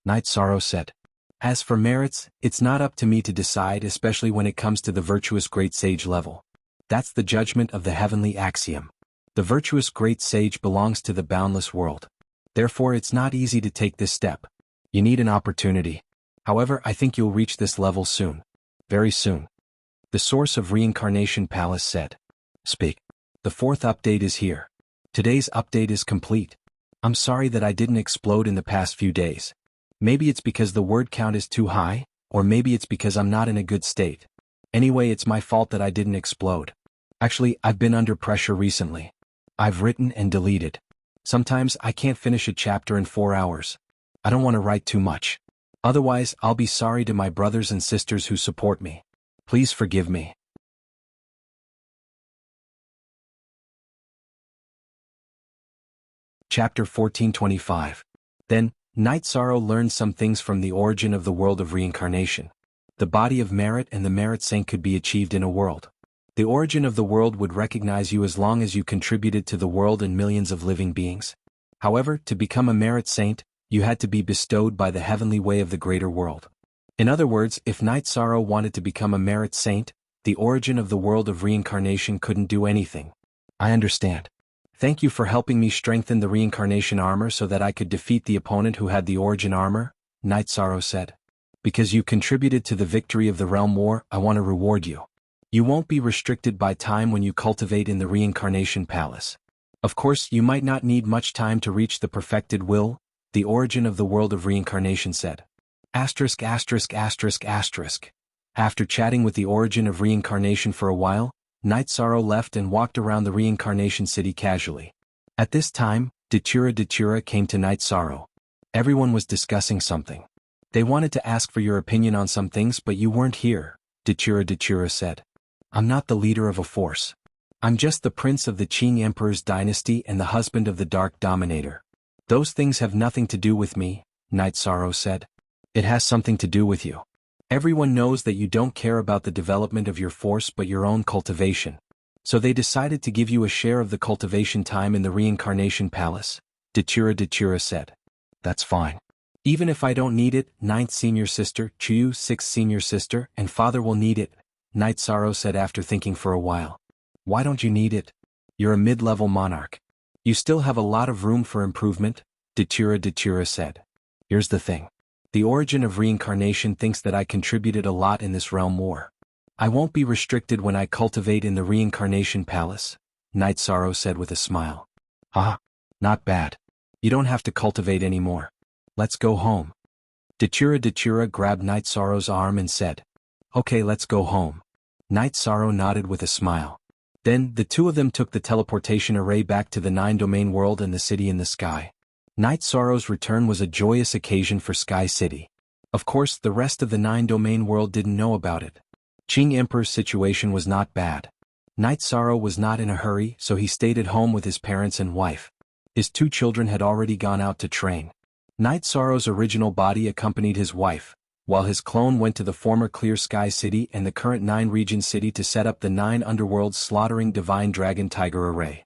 Knight Sorrow said. As for merits, it's not up to me to decide, especially when it comes to the virtuous great sage level. That's the judgment of the heavenly axiom. The virtuous great sage belongs to the boundless world. Therefore it's not easy to take this step. You need an opportunity. However, I think you'll reach this level soon. Very soon. The source of Reincarnation Palace said. Speak. The fourth update is here. Today's update is complete. I'm sorry that I didn't explode in the past few days. Maybe it's because the word count is too high, or maybe it's because I'm not in a good state. Anyway, it's my fault that I didn't explode. Actually, I've been under pressure recently. I've written and deleted. Sometimes I can't finish a chapter in 4 hours. I don't want to write too much. Otherwise, I'll be sorry to my brothers and sisters who support me. Please forgive me. Chapter 1425. Then, Knight Sorrow learned some things from the origin of the world of reincarnation. The body of merit and the merit saint could be achieved in a world. The origin of the world would recognize you as long as you contributed to the world and millions of living beings. However, to become a merit saint, you had to be bestowed by the heavenly way of the greater world. In other words, if Knight Sorrow wanted to become a merit saint, the origin of the world of reincarnation couldn't do anything. I understand. Thank you for helping me strengthen the reincarnation armor so that I could defeat the opponent who had the origin armor, Knight Sorrow said. Because you contributed to the victory of the realm war, I want to reward you. You won't be restricted by time when you cultivate in the Reincarnation Palace. Of course, you might not need much time to reach the perfected will, the origin of the world of reincarnation said. After chatting with the origin of reincarnation for a while, Knight Sorrow left and walked around the Reincarnation City casually. At this time, Dachura came to Knight Sorrow. Everyone was discussing something. They wanted to ask for your opinion on some things, but you weren't here, Dachura said. I'm not the leader of a force. I'm just the prince of the Qing Emperor's dynasty and the husband of the Dark Dominator. Those things have nothing to do with me, Knight Sorrow said. It has something to do with you. Everyone knows that you don't care about the development of your force but your own cultivation. So they decided to give you a share of the cultivation time in the Reincarnation Palace, Dachura said. That's fine. Even if I don't need it, 9th senior sister, Chu, 6th senior sister, and father will need it, Knight Sorrow said after thinking for a while. Why don't you need it? You're a mid-level monarch. You still have a lot of room for improvement, Dachura said. Here's the thing. The origin of reincarnation thinks that I contributed a lot in this realm war. I won't be restricted when I cultivate in the Reincarnation Palace, Knight Sorrow said with a smile. Ah, not bad. You don't have to cultivate anymore. Let's go home. Dachura grabbed Knight Sorrow's arm and said, Okay, let's go home. Knight Sorrow nodded with a smile. Then, the two of them took the teleportation array back to the 9-domain world and the city in the sky. Knight Sorrow's return was a joyous occasion for Sky City. Of course, the rest of the 9-domain world didn't know about it. Qing Emperor's situation was not bad. Knight Sorrow was not in a hurry, so he stayed at home with his parents and wife. His 2 children had already gone out to train. Knight Sorrow's original body accompanied his wife, while his clone went to the former Clear Sky City and the current 9-region city to set up the 9 underworlds slaughtering Divine Dragon Tiger array.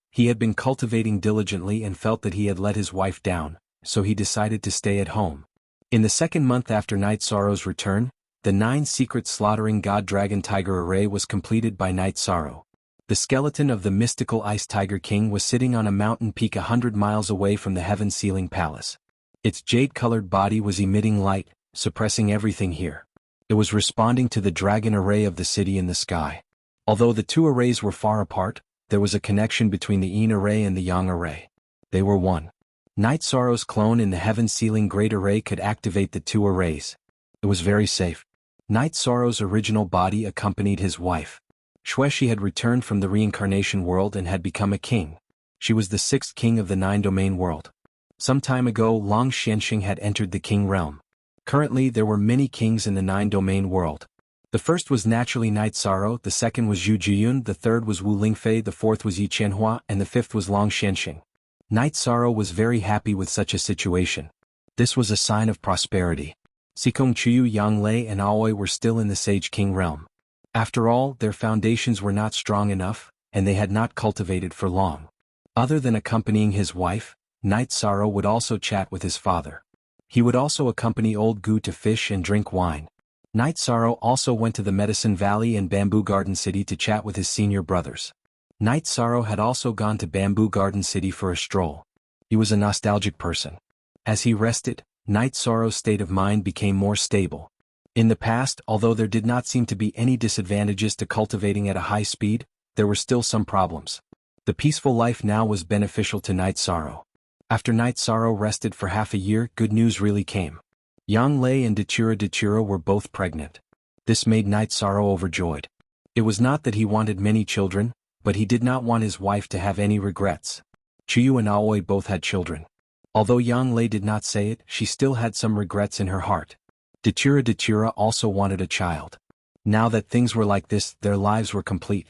He had been cultivating diligently and felt that he had let his wife down, so he decided to stay at home. In the second month after Night Sorrow's return, the 9 secret slaughtering god dragon tiger array was completed by Night Sorrow. The skeleton of the mystical ice tiger king was sitting on a mountain peak 100 miles away from the heaven-sealing palace. Its jade-colored body was emitting light, suppressing everything here. It was responding to the dragon array of the city in the sky. Although the 2 arrays were far apart, there was a connection between the Yin array and the Yang array. They were one. Night Sorrow's clone in the heaven-sealing great array could activate the 2 arrays. It was very safe. Night Sorrow's original body accompanied his wife. Xuexi had returned from the reincarnation world and had become a king. She was the 6th king of the 9-domain world. Some time ago, Long Xianxing had entered the king realm. Currently, there were many kings in the 9-domain world. The first was naturally Night Sorrow, the second was Zhu Jiyun, the third was Wu Lingfei, the fourth was Yi Qianhua, and the fifth was Long Xianxing. Night Sorrow was very happy with such a situation. This was a sign of prosperity. Xikong Chuyu, Yang Lei, and Aoi were still in the Sage King realm. After all, their foundations were not strong enough, and they had not cultivated for long. Other than accompanying his wife, Night Sorrow would also chat with his father. He would also accompany Old Gu to fish and drink wine. Night Sorrow also went to the Medicine Valley and Bamboo Garden City to chat with his senior brothers. Night Sorrow had also gone to Bamboo Garden City for a stroll. He was a nostalgic person. As he rested, Night Sorrow's state of mind became more stable. In the past, although there did not seem to be any disadvantages to cultivating at a high speed, there were still some problems. The peaceful life now was beneficial to Night Sorrow. After Night Sorrow rested for half a year, good news really came. Yang Lei and Datura were both pregnant. This made Night Sorrow overjoyed. It was not that he wanted many children, but he did not want his wife to have any regrets. Chuyu and Aoi both had children. Although Yang Lei did not say it, she still had some regrets in her heart. Datura also wanted a child. Now that things were like this, their lives were complete.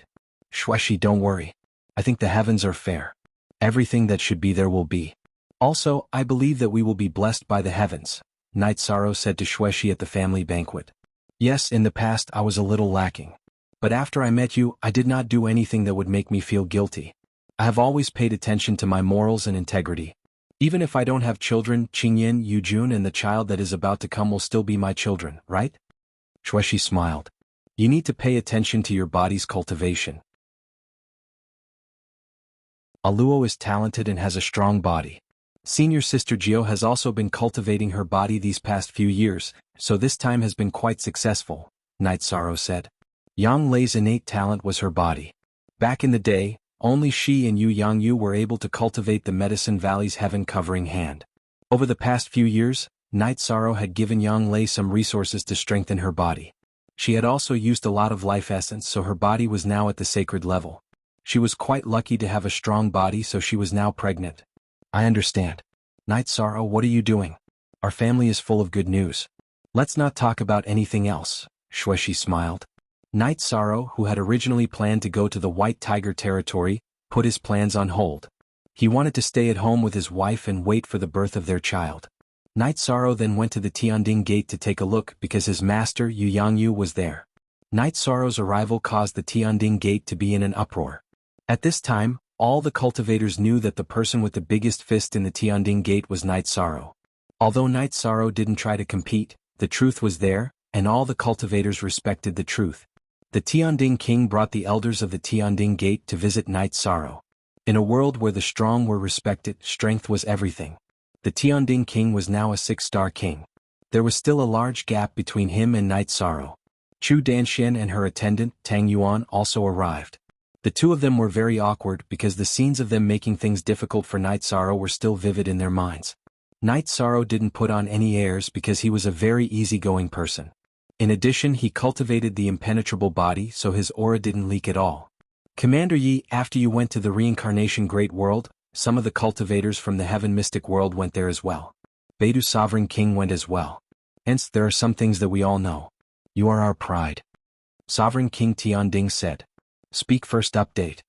Xuexi, don't worry. I think the heavens are fair. Everything that should be there will be. Also, I believe that we will be blessed by the heavens, Night Sorrow said to Xuexi at the family banquet. Yes, in the past I was a little lacking. But after I met you, I did not do anything that would make me feel guilty. I have always paid attention to my morals and integrity. Even if I don't have children, Qingyan, Yujun and the child that is about to come will still be my children, right? Xuexi smiled. You need to pay attention to your body's cultivation. Aluo is talented and has a strong body. Senior sister Jio has also been cultivating her body these past few years, so this time has been quite successful, Night Sorrow said. Yang Lei's innate talent was her body. Back in the day, only she and Yu Yangyu were able to cultivate the Medicine Valley's heaven-covering hand. Over the past few years, Night Sorrow had given Yang Lei some resources to strengthen her body. She had also used a lot of life essence, so her body was now at the sacred level. She was quite lucky to have a strong body, so she was now pregnant. I understand. Night Sorrow, what are you doing? Our family is full of good news. Let's not talk about anything else, Xuexi smiled. Night Sorrow, who had originally planned to go to the White Tiger territory, put his plans on hold. He wanted to stay at home with his wife and wait for the birth of their child. Night Sorrow then went to the Tianding Gate to take a look because his master Yu Yangyu was there. Night Sorrow's arrival caused the Tianding Gate to be in an uproar. At this time, all the cultivators knew that the person with the biggest fist in the Tianding Gate was Night Sorrow. Although Night Sorrow didn't try to compete, the truth was there, and all the cultivators respected the truth. The Tianding King brought the elders of the Tianding Gate to visit Night Sorrow. In a world where the strong were respected, strength was everything. The Tianding King was now a 6-star king. There was still a large gap between him and Night Sorrow. Chu Danxian and her attendant, Tang Yuan, also arrived. The two of them were very awkward because the scenes of them making things difficult for Night Sorrow were still vivid in their minds. Night Sorrow didn't put on any airs because he was a very easygoing person. In addition, he cultivated the impenetrable body, so his aura didn't leak at all. Commander Yi, after you went to the reincarnation great world, some of the cultivators from the heaven mystic world went there as well. Beidou Sovereign King went as well. Hence, there are some things that we all know. You are our pride. Sovereign King Tianding said. Speak first. Update.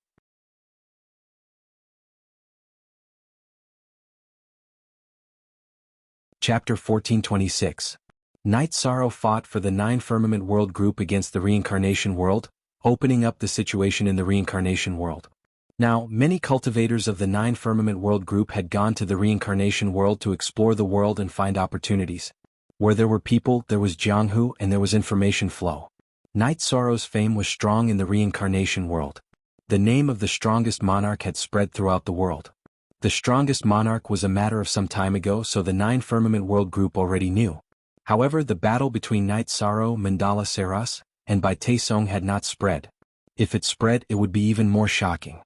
Chapter 1426. Night Sorrow fought for the 9 Firmament World group against the Reincarnation World, opening up the situation in the Reincarnation World. Now, many cultivators of the Nine Firmament World Group had gone to the reincarnation world to explore the world and find opportunities. Where there were people, there was Jianghu and there was information flow. Night Sorrow's fame was strong in the reincarnation world. The name of the strongest monarch had spread throughout the world. The strongest monarch was a matter of some time ago, so the Nine Firmament World Group already knew. However, the battle between Night Sorrow, Mandala Saras, and Bai Taesong had not spread. If it spread, it would be even more shocking.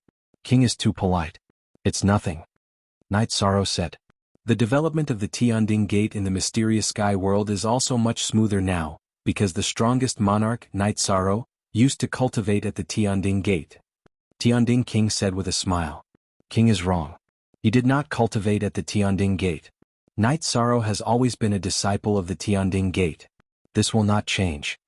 King is too polite. It's nothing. Night Sorrow said. The development of the Tianding Gate in the mysterious sky world is also much smoother now, because the strongest monarch, Night Sorrow, used to cultivate at the Tianding Gate. Tianding King said with a smile. King is wrong. He did not cultivate at the Tianding Gate. Night Sorrow has always been a disciple of the Tianding Gate. This will not change.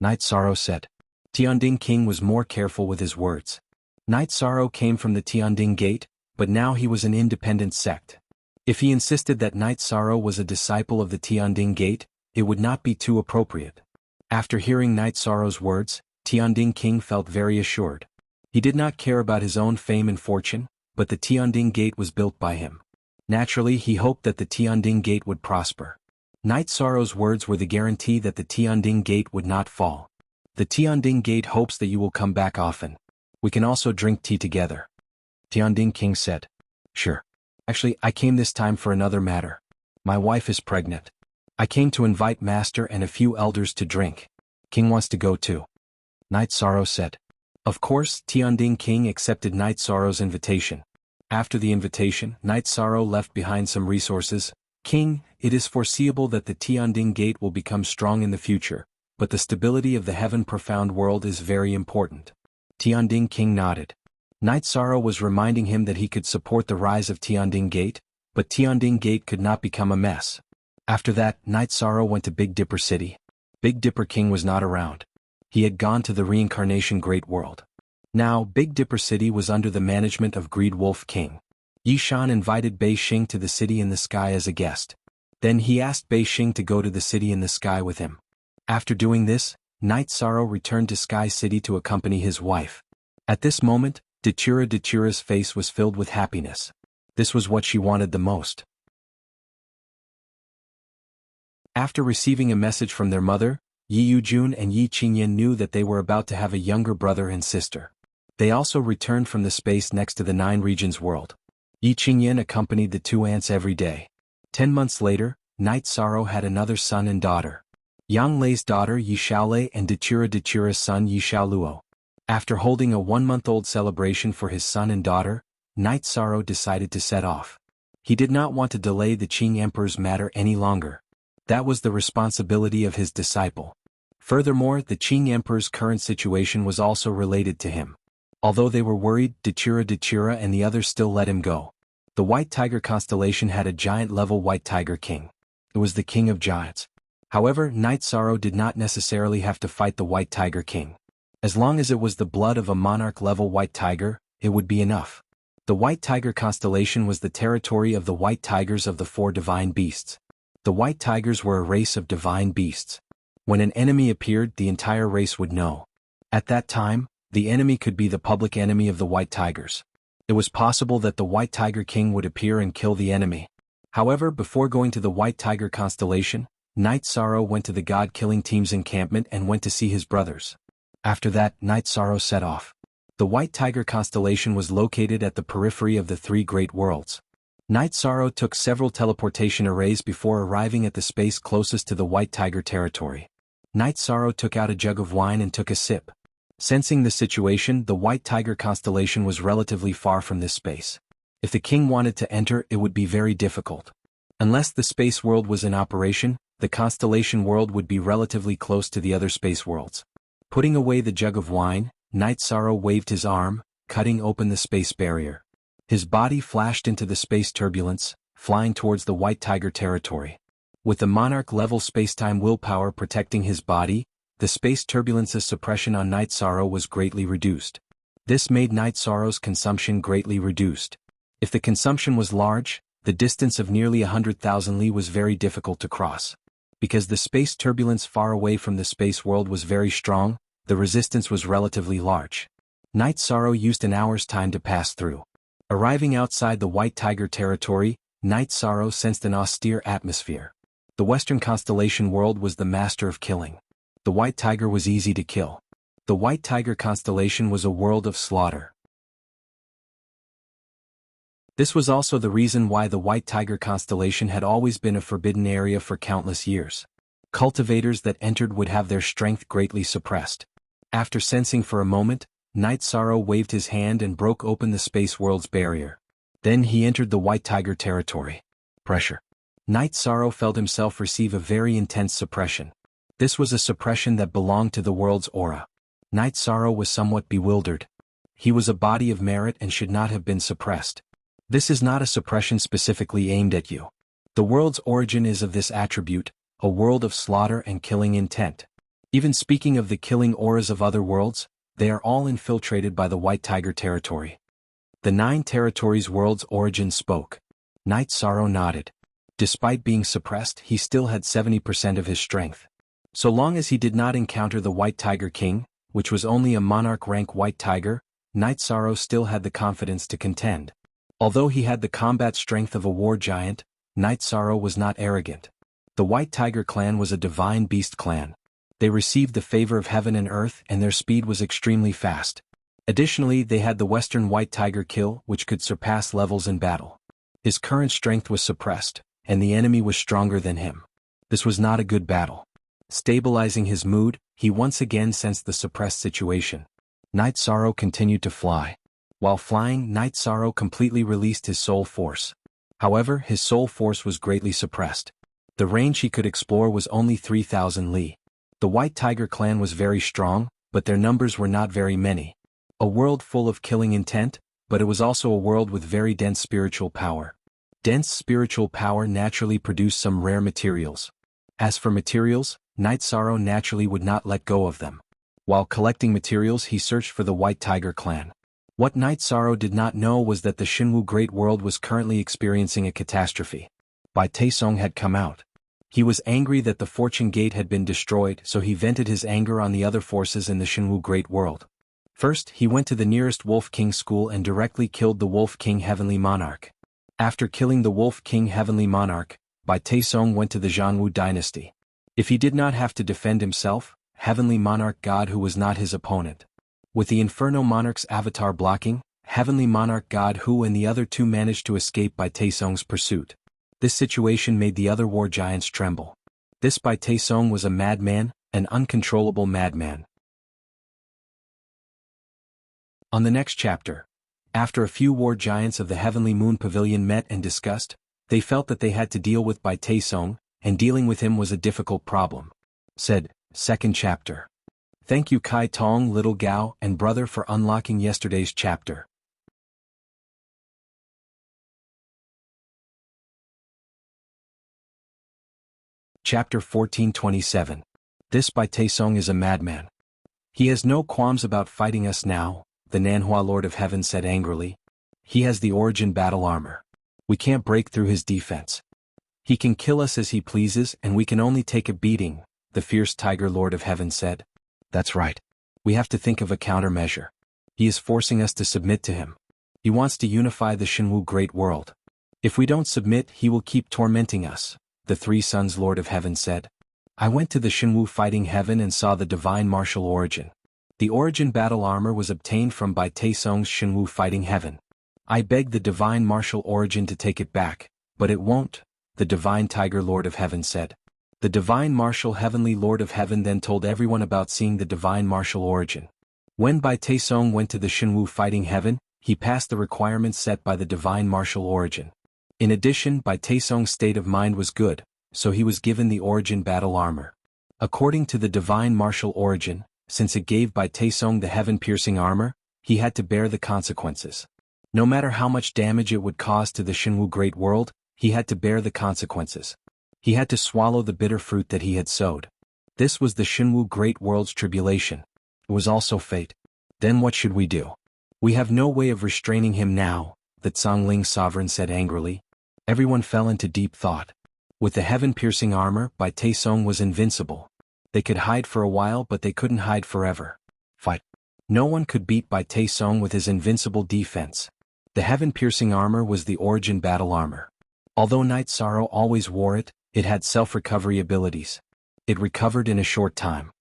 Night Sorrow said. Tianding King was more careful with his words. Night Sorrow came from the Tianding Gate, but now he was an independent sect. If he insisted that Night Sorrow was a disciple of the Tianding Gate, it would not be too appropriate. After hearing Night Sorrow's words, Tianding King felt very assured. He did not care about his own fame and fortune, but the Tianding Gate was built by him. Naturally, he hoped that the Tianding Gate would prosper. Night Sorrow's words were the guarantee that the Tianding Gate would not fall. The Tianding Gate hopes that you will come back often. We can also drink tea together. Tianding King said. Sure. Actually, I came this time for another matter. My wife is pregnant. I came to invite Master and a few elders to drink. King wants to go too. Night Sorrow said. Of course, Tianding King accepted Night Sorrow's invitation. After the invitation, Night Sorrow left behind some resources. King, it is foreseeable that the Tianding Gate will become strong in the future, but the stability of the heaven profound world is very important. Tianding King nodded. Night Sorrow was reminding him that he could support the rise of Tianding Gate, but Tianding Gate could not become a mess. After that, Night Sorrow went to Big Dipper City. Big Dipper King was not around. He had gone to the reincarnation great world. Now, Big Dipper City was under the management of Greed Wolf King. Yi Shan invited Bei Xing to the city in the sky as a guest. Then he asked Bei Xing to go to the city in the sky with him. After doing this, Night Sorrow returned to Sky City to accompany his wife. At this moment, Dachura's face was filled with happiness. This was what she wanted the most. After receiving a message from their mother, Yi Yujun and Yi Qingyan knew that they were about to have a younger brother and sister. They also returned from the space next to the Nine Regions world. Yi Qingyan accompanied the two ants every day. 10 months later, Night Sorrow had another son and daughter. Yang Lei's daughter Yi Xiaolei and Dachura's son Yi Xiaoluo. After holding a 1-month-old celebration for his son and daughter, Night Sorrow decided to set off. He did not want to delay the Qing Emperor's matter any longer. That was the responsibility of his disciple. Furthermore, the Qing Emperor's current situation was also related to him. Although they were worried, Dachura and the others still let him go. The White Tiger constellation had a giant-level White Tiger King. It was the King of Giants. However, Night Sorrow did not necessarily have to fight the White Tiger King. As long as it was the blood of a monarch-level White Tiger, it would be enough. The White Tiger constellation was the territory of the White Tigers of the 4 divine beasts. The White Tigers were a race of divine beasts. When an enemy appeared, the entire race would know. At that time, the enemy could be the public enemy of the White Tigers. It was possible that the White Tiger King would appear and kill the enemy. However, before going to the White Tiger constellation, Night Sorrow went to the God-Killing Team's encampment and went to see his brothers. After that, Night Sorrow set off. The White Tiger constellation was located at the periphery of the 3 great worlds. Night Sorrow took several teleportation arrays before arriving at the space closest to the White Tiger territory. Night Sorrow took out a jug of wine and took a sip. Sensing the situation, the White Tiger constellation was relatively far from this space. If the king wanted to enter, it would be very difficult. Unless the space world was in operation, the constellation world would be relatively close to the other space worlds. Putting away the jug of wine, Night Sorrow waved his arm, cutting open the space barrier. His body flashed into the space turbulence, flying towards the White Tiger territory. With the monarch-level spacetime willpower protecting his body, the space turbulence's suppression on Night Sorrow was greatly reduced. This made Night Sorrow's consumption greatly reduced. If the consumption was large, the distance of nearly 100,000 li was very difficult to cross. Because the space turbulence far away from the space world was very strong, the resistance was relatively large. Night Sorrow used an hour's time to pass through. Arriving outside the White Tiger territory, Night Sorrow sensed an austere atmosphere. The Western constellation world was the master of killing. The White Tiger was easy to kill. The White Tiger constellation was a world of slaughter. This was also the reason why the White Tiger constellation had always been a forbidden area for countless years. Cultivators that entered would have their strength greatly suppressed. After sensing for a moment, Night Sorrow waved his hand and broke open the space world's barrier. Then he entered the White Tiger territory. Pressure. Night Sorrow felt himself receive a very intense suppression. This was a suppression that belonged to the world's aura. Night Sorrow was somewhat bewildered. He was a body of merit and should not have been suppressed. This is not a suppression specifically aimed at you. The world's origin is of this attribute, a world of slaughter and killing intent. Even speaking of the killing auras of other worlds, they are all infiltrated by the White Tiger territory. The 9 territories' world's origin spoke. Night Sorrow nodded. Despite being suppressed, he still had 70% of his strength. So long as he did not encounter the White Tiger King, which was only a monarch rank White Tiger, Night Sorrow still had the confidence to contend. Although he had the combat strength of a war giant, Night Sorrow was not arrogant. The White Tiger clan was a divine beast clan. They received the favor of heaven and earth and their speed was extremely fast. Additionally, they had the Western White Tiger kill, which could surpass levels in battle. His current strength was suppressed, and the enemy was stronger than him. This was not a good battle. Stabilizing his mood, he once again sensed the suppressed situation. Night Sorrow continued to fly. While flying, Night Sorrow completely released his soul force. However, his soul force was greatly suppressed. The range he could explore was only 3,000 li. The White Tiger clan was very strong, but their numbers were not very many. A world full of killing intent, but it was also a world with very dense spiritual power. Dense spiritual power naturally produced some rare materials. As for materials, Night Sorrow naturally would not let go of them. While collecting materials, he searched for the White Tiger clan. What Night Sorrow did not know was that the Shinwu Great World was currently experiencing a catastrophe. Bai Taesong had come out. He was angry that the Fortune Gate had been destroyed, so he vented his anger on the other forces in the Shinwu Great World. First, he went to the nearest Wolf King school and directly killed the Wolf King Heavenly Monarch. After killing the Wolf King Heavenly Monarch, Bai Taesong went to the Zhanwu dynasty. If he did not have to defend himself, Heavenly Monarch God Hu was not his opponent. With the Inferno Monarch's avatar blocking, Heavenly Monarch God Hu and the other 2 managed to escape Bai Taesong's pursuit. This situation made the other war giants tremble. This Bai Taesong was a madman, an uncontrollable madman. On the next chapter, after a few war giants of the Heavenly Moon Pavilion met and discussed, they felt that they had to deal with Bai Taesong, and dealing with him was a difficult problem. Said, second chapter. Thank you Kai Tong, Little Gao, and Brother for unlocking yesterday's chapter. Chapter 1427. This Bai Taesong is a madman. He has no qualms about fighting us now, the Nanhua Lord of Heaven said angrily. He has the origin battle armor. We can't break through his defense. He can kill us as he pleases and we can only take a beating, the fierce Tiger Lord of Heaven said. That's right. We have to think of a countermeasure. He is forcing us to submit to him. He wants to unify the Shinwu Great World. If we don't submit, he will keep tormenting us, the 3 Sons Lord of Heaven said. I went to the Shinwu Fighting Heaven and saw the divine martial origin. The origin battle armor was obtained from Bai Taesong's Shinwu Fighting Heaven. I begged the divine martial origin to take it back, but it won't, the divine Tiger Lord of Heaven said. The divine martial Heavenly Lord of Heaven then told everyone about seeing the divine martial origin. When Bai Taesong went to the Shinwu Fighting Heaven, he passed the requirements set by the divine martial origin. In addition, Bai Taesong's state of mind was good, so he was given the origin battle armor. According to the divine martial origin, since it gave Bai Taesong the heaven-piercing armor, he had to bear the consequences. No matter how much damage it would cause to the Shinwu Great World, he had to bear the consequences. He had to swallow the bitter fruit that he had sowed. This was the Shinwu Great World's tribulation. It was also fate. Then what should we do? We have no way of restraining him now, the Zhongling sovereign said angrily. Everyone fell into deep thought. With the heaven-piercing armor, Bai Taesong was invincible. They could hide for a while but they couldn't hide forever. Fight. No one could beat Bai Taesong with his invincible defense. The heaven-piercing armor was the origin battle armor. Although Night Sorrow always wore it, it had self-recovery abilities. It recovered in a short time.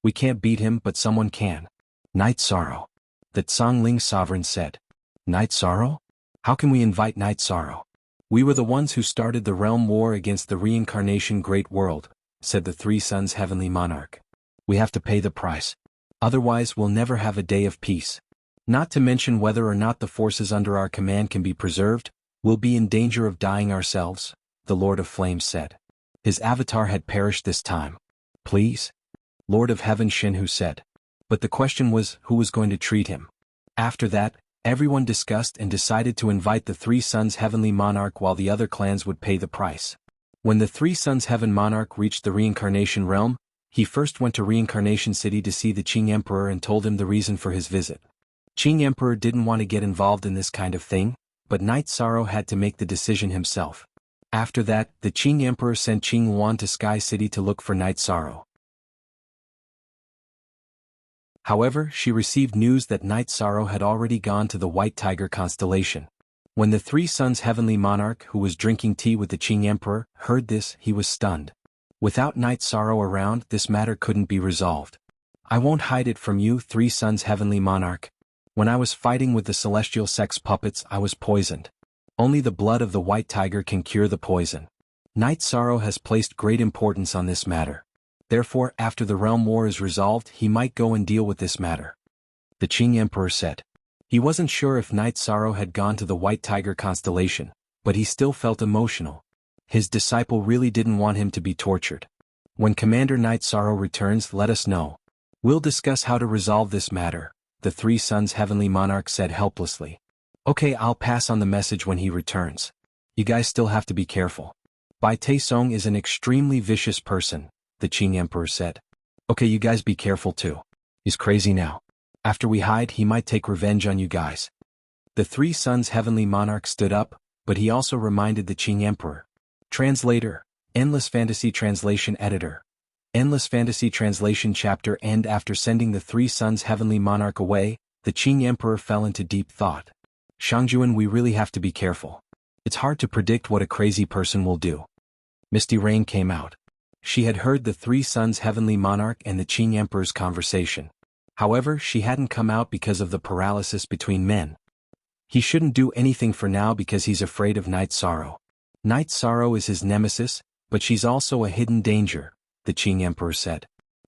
We can't beat him, but someone can. Night Sorrow. The Tsangling sovereign said. Night Sorrow? How can we invite Night Sorrow? We were the ones who started the realm war against the reincarnation great world, said the Three Suns Heavenly Monarch. We have to pay the price. Otherwise we'll never have a day of peace. Not to mention whether or not the forces under our command can be preserved, we'll be in danger of dying ourselves, the Lord of Flames said. His avatar had perished this time. Please? Lord of Heaven Shinhu said. But the question was, who was going to treat him? After that, everyone discussed and decided to invite the Three Suns Heavenly Monarch while the other clans would pay the price. When the Three Suns Heaven Monarch reached the reincarnation realm, he first went to Reincarnation City to see the Qing Emperor and told him the reason for his visit. Qing Emperor didn't want to get involved in this kind of thing, but Night Sorrow had to make the decision himself. After that, the Qing Emperor sent Qing Yuan to Sky City to look for Night Sorrow. However, she received news that Night Sorrow had already gone to the White Tiger constellation. When the Three Suns Heavenly Monarch, who was drinking tea with the Qing Emperor, heard this, he was stunned. Without Night Sorrow around, this matter couldn't be resolved. I won't hide it from you, Three Suns Heavenly Monarch. When I was fighting with the celestial sex puppets, I was poisoned. Only the blood of the White Tiger can cure the poison. Night Sorrow has placed great importance on this matter. Therefore, after the realm war is resolved, he might go and deal with this matter. The Qing Emperor said. He wasn't sure if Night Sorrow had gone to the White Tiger constellation, but he still felt emotional. His disciple really didn't want him to be tortured. When Commander Night Sorrow returns, let us know. We'll discuss how to resolve this matter, the Three Suns Heavenly Monarch said helplessly. Okay, I'll pass on the message when he returns. You guys still have to be careful. Bai Taesong is an extremely vicious person, the Qing Emperor said. Okay, you guys be careful too. He's crazy now. After we hide, he might take revenge on you guys. The Three Suns Heavenly Monarch stood up, but he also reminded the Qing Emperor. Translator, Endless Fantasy Translation Editor. Endless Fantasy Translation Chapter End. After sending the Three Suns Heavenly Monarch away, the Qing Emperor fell into deep thought. Shangjuan, we really have to be careful. It's hard to predict what a crazy person will do. Misty Rain came out. She had heard the Three Suns Heavenly Monarch and the Qing Emperor's conversation. However, she hadn't come out because of the paralysis between men. He shouldn't do anything for now because he's afraid of Night Sorrow. Night Sorrow is his nemesis, but she's also a hidden danger, the Qing Emperor said.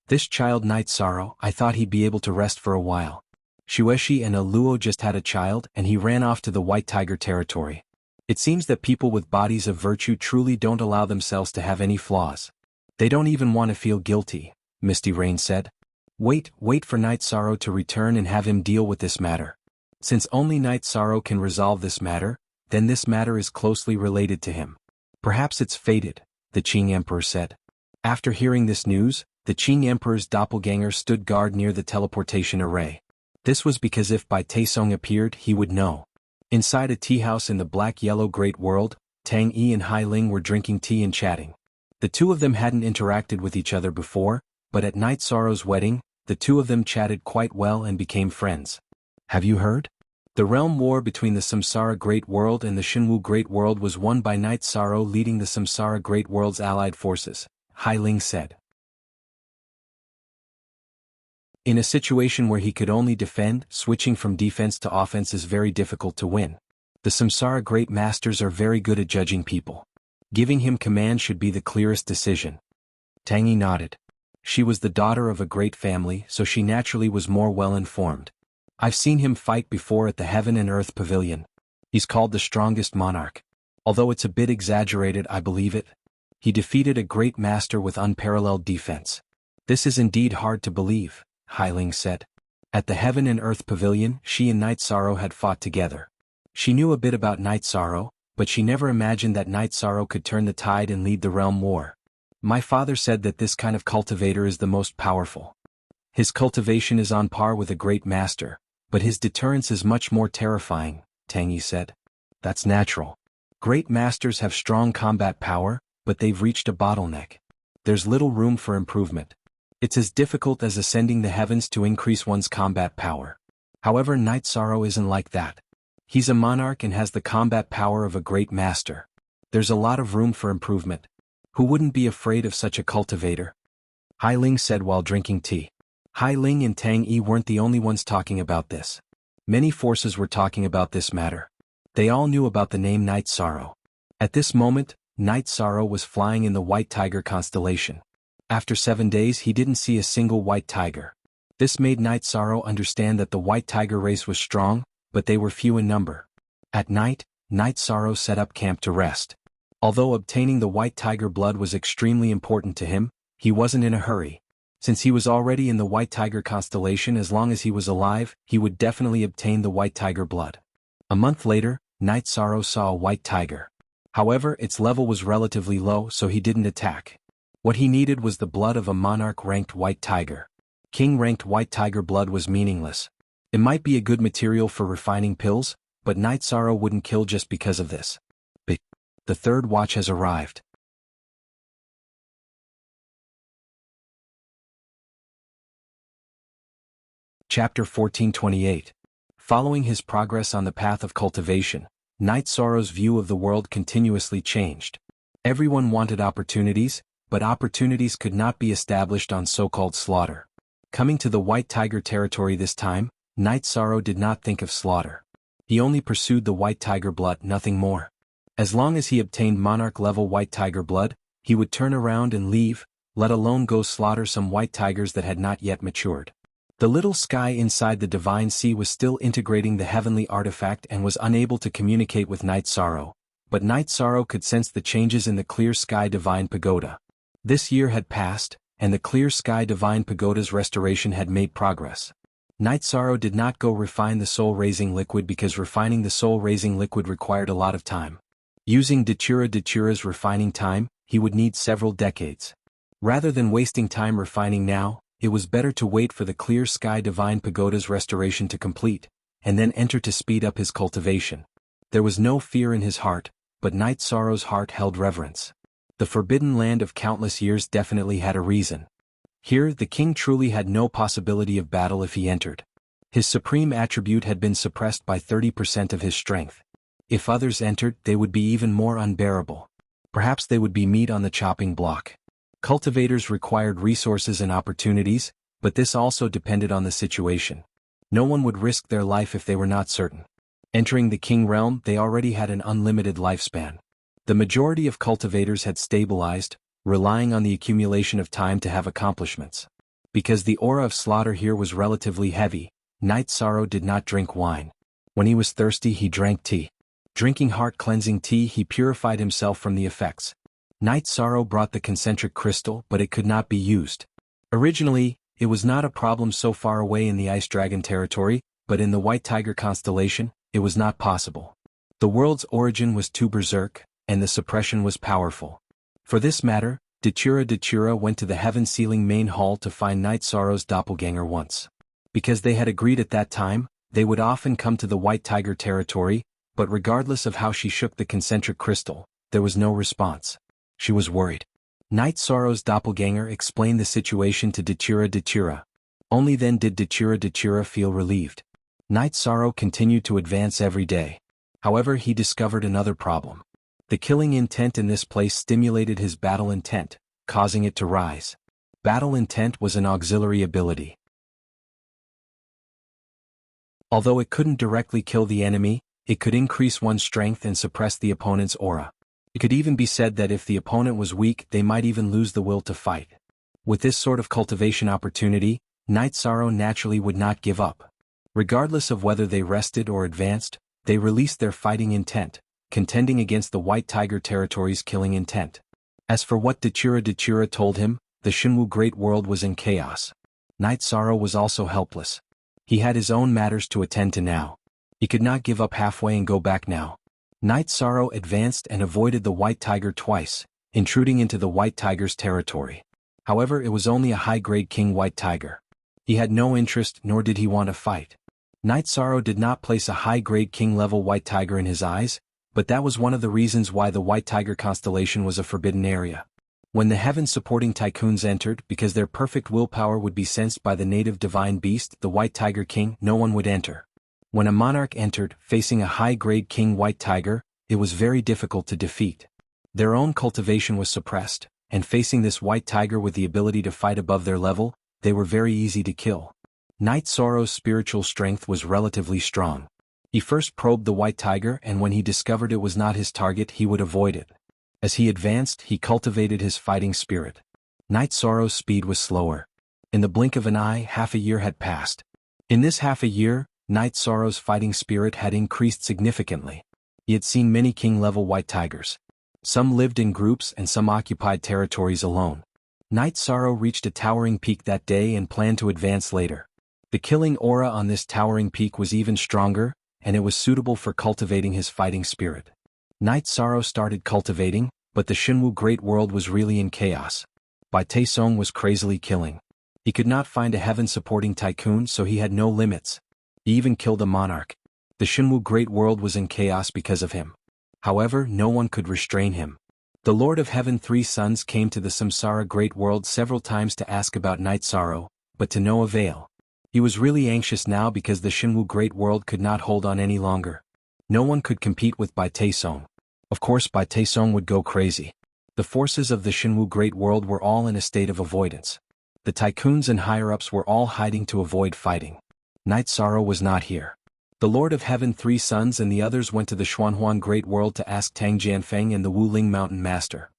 This child Night Sorrow, I thought he'd be able to rest for a while. Shueshi and Aluo just had a child and he ran off to the White Tiger territory. It seems that people with bodies of virtue truly don't allow themselves to have any flaws. They don't even want to feel guilty, Misty Rain said. Wait for Night Sorrow to return and have him deal with this matter. Since only Night Sorrow can resolve this matter, then this matter is closely related to him. Perhaps it's fated, the Qing Emperor said. After hearing this news, the Qing Emperor's doppelganger stood guard near the teleportation array. This was because if Bai Taesong appeared, he would know. Inside a tea house in the black-yellow Great World, Tang Yi and Hai Ling were drinking tea and chatting. The two of them hadn't interacted with each other before, but at Night Sorrow's wedding, the two of them chatted quite well and became friends. Have you heard? The realm war between the Samsara Great World and the Shinwu Great World was won by Night Sorrow leading the Samsara Great World's allied forces, Hai Ling said. In a situation where he could only defend, switching from defense to offense is very difficult to win. The Samsara Great Masters are very good at judging people. Giving him command should be the clearest decision. Tang Yi nodded. She was the daughter of a great family, so she naturally was more well-informed. I've seen him fight before at the Heaven and Earth Pavilion. He's called the strongest monarch. Although it's a bit exaggerated, I believe it. He defeated a great master with unparalleled defense. This is indeed hard to believe, Hai Ling said. At the Heaven and Earth Pavilion, she and Night Sorrow had fought together. She knew a bit about Night Sorrow, but she never imagined that Night Sorrow could turn the tide and lead the realm war. My father said that this kind of cultivator is the most powerful. His cultivation is on par with a great master, but his deterrence is much more terrifying, Tang Yi said. That's natural. Great masters have strong combat power, but they've reached a bottleneck. There's little room for improvement. It's as difficult as ascending the heavens to increase one's combat power. However, Night Sorrow isn't like that. He's a monarch and has the combat power of a great master. There's a lot of room for improvement. Who wouldn't be afraid of such a cultivator? Hai Ling said while drinking tea. Hai Ling and Tang Yi weren't the only ones talking about this. Many forces were talking about this matter. They all knew about the name Night Sorrow. At this moment, Night Sorrow was flying in the White Tiger constellation. After 7 days he didn't see a single white tiger. This made Night Sorrow understand that the White Tiger race was strong, but they were few in number. At night, Night Sorrow set up camp to rest. Although obtaining the White Tiger blood was extremely important to him, he wasn't in a hurry. Since he was already in the White Tiger constellation, as long as he was alive, he would definitely obtain the White Tiger blood. A month later, Night Sorrow saw a white tiger. However, its level was relatively low, so he didn't attack. What he needed was the blood of a monarch-ranked white tiger. King-ranked white tiger blood was meaningless. It might be a good material for refining pills, but Night Sorrow wouldn't kill just because of this. But the third watch has arrived. Chapter 1428. Following his progress on the path of cultivation, Night Sorrow's view of the world continuously changed. Everyone wanted opportunities, but opportunities could not be established on so-called slaughter. Coming to the White Tiger territory this time, Night Sorrow did not think of slaughter. He only pursued the White Tiger blood, nothing more. As long as he obtained monarch-level White Tiger blood, he would turn around and leave, let alone go slaughter some white tigers that had not yet matured. The little sky inside the Divine Sea was still integrating the heavenly artifact and was unable to communicate with Night Sorrow, but Night Sorrow could sense the changes in the Clear Sky Divine Pagoda. This year had passed, and the Clear Sky Divine Pagoda's restoration had made progress. Night Sorrow did not go refine the soul-raising liquid because refining the soul-raising liquid required a lot of time. Using Dachura's refining time, he would need several decades. Rather than wasting time refining now, it was better to wait for the Clear Sky Divine Pagoda's restoration to complete, and then enter to speed up his cultivation. There was no fear in his heart, but Night Sorrow's heart held reverence. The forbidden land of countless years definitely had a reason. Here, the king truly had no possibility of battle if he entered. His supreme attribute had been suppressed by 30% of his strength. If others entered, they would be even more unbearable. Perhaps they would be meat on the chopping block. Cultivators required resources and opportunities, but this also depended on the situation. No one would risk their life if they were not certain. Entering the king realm, they already had an unlimited lifespan. The majority of cultivators had stabilized, relying on the accumulation of time to have accomplishments. Because the aura of slaughter here was relatively heavy, Night Sorrow did not drink wine. When he was thirsty, he drank tea. Drinking heart-cleansing tea, he purified himself from the effects. Night Sorrow brought the concentric crystal, but it could not be used. Originally, it was not a problem so far away in the Ice Dragon territory, but in the White Tiger constellation, it was not possible. The world's origin was too berserk, and the suppression was powerful. For this matter, Dachura went to the heaven-sealing main hall to find Night Sorrow's doppelganger once. Because they had agreed at that time, they would often come to the White Tiger territory, but regardless of how she shook the concentric crystal, there was no response. She was worried. Night Sorrow's doppelganger explained the situation to Dachura. Only then did Dachura feel relieved. Night Sorrow continued to advance every day. However, he discovered another problem. The killing intent in this place stimulated his battle intent, causing it to rise. Battle intent was an auxiliary ability. Although it couldn't directly kill the enemy, it could increase one's strength and suppress the opponent's aura. It could even be said that if the opponent was weak, they might even lose the will to fight. With this sort of cultivation opportunity, Night Sorrow naturally would not give up. Regardless of whether they rested or advanced, they released their fighting intent, contending against the White Tiger territory's killing intent. As for what Dachura told him, the Shinwu Great World was in chaos. Night Sorrow was also helpless. He had his own matters to attend to now. He could not give up halfway and go back now. Night Sorrow advanced and avoided the White Tiger twice, intruding into the White Tiger's territory. However, it was only a high-grade King White Tiger. He had no interest, nor did he want to fight. Night Sorrow did not place a high-grade King-level White Tiger in his eyes, but that was one of the reasons why the White Tiger constellation was a forbidden area. When the heaven-supporting tycoons entered, because their perfect willpower would be sensed by the native divine beast, the White Tiger King, no one would enter. When a monarch entered, facing a high-grade King White Tiger, it was very difficult to defeat. Their own cultivation was suppressed, and facing this White Tiger with the ability to fight above their level, they were very easy to kill. Knight Sorrow's spiritual strength was relatively strong. He first probed the White Tiger, and when he discovered it was not his target, he would avoid it. As he advanced, he cultivated his fighting spirit. Knight Sorrow's speed was slower. In the blink of an eye, half a year had passed. In this half a year, Knight Sorrow's fighting spirit had increased significantly. He had seen many king-level White Tigers. Some lived in groups and some occupied territories alone. Knight Sorrow reached a towering peak that day and planned to advance later. The killing aura on this towering peak was even stronger, and it was suitable for cultivating his fighting spirit. Knight Sorrow started cultivating, but the Shenwu Great World was really in chaos. Bai Taisong was crazily killing. He could not find a heaven-supporting tycoon, so he had no limits. He even killed a monarch. The Shenwu Great World was in chaos because of him. However, no one could restrain him. The Lord of Heaven Three Sons came to the Samsara Great World several times to ask about Knight Sorrow, but to no avail. He was really anxious now because the Shenwu Great World could not hold on any longer. No one could compete with Bai Taisong. Of course, Bai Taisong would go crazy. The forces of the Shenwu Great World were all in a state of avoidance. The tycoons and higher-ups were all hiding to avoid fighting. Knight Sorrow was not here. The Lord of Heaven Three Sons and the others went to the Xuanhuan Great World to ask Tang Jianfeng and the Wuling Mountain Master.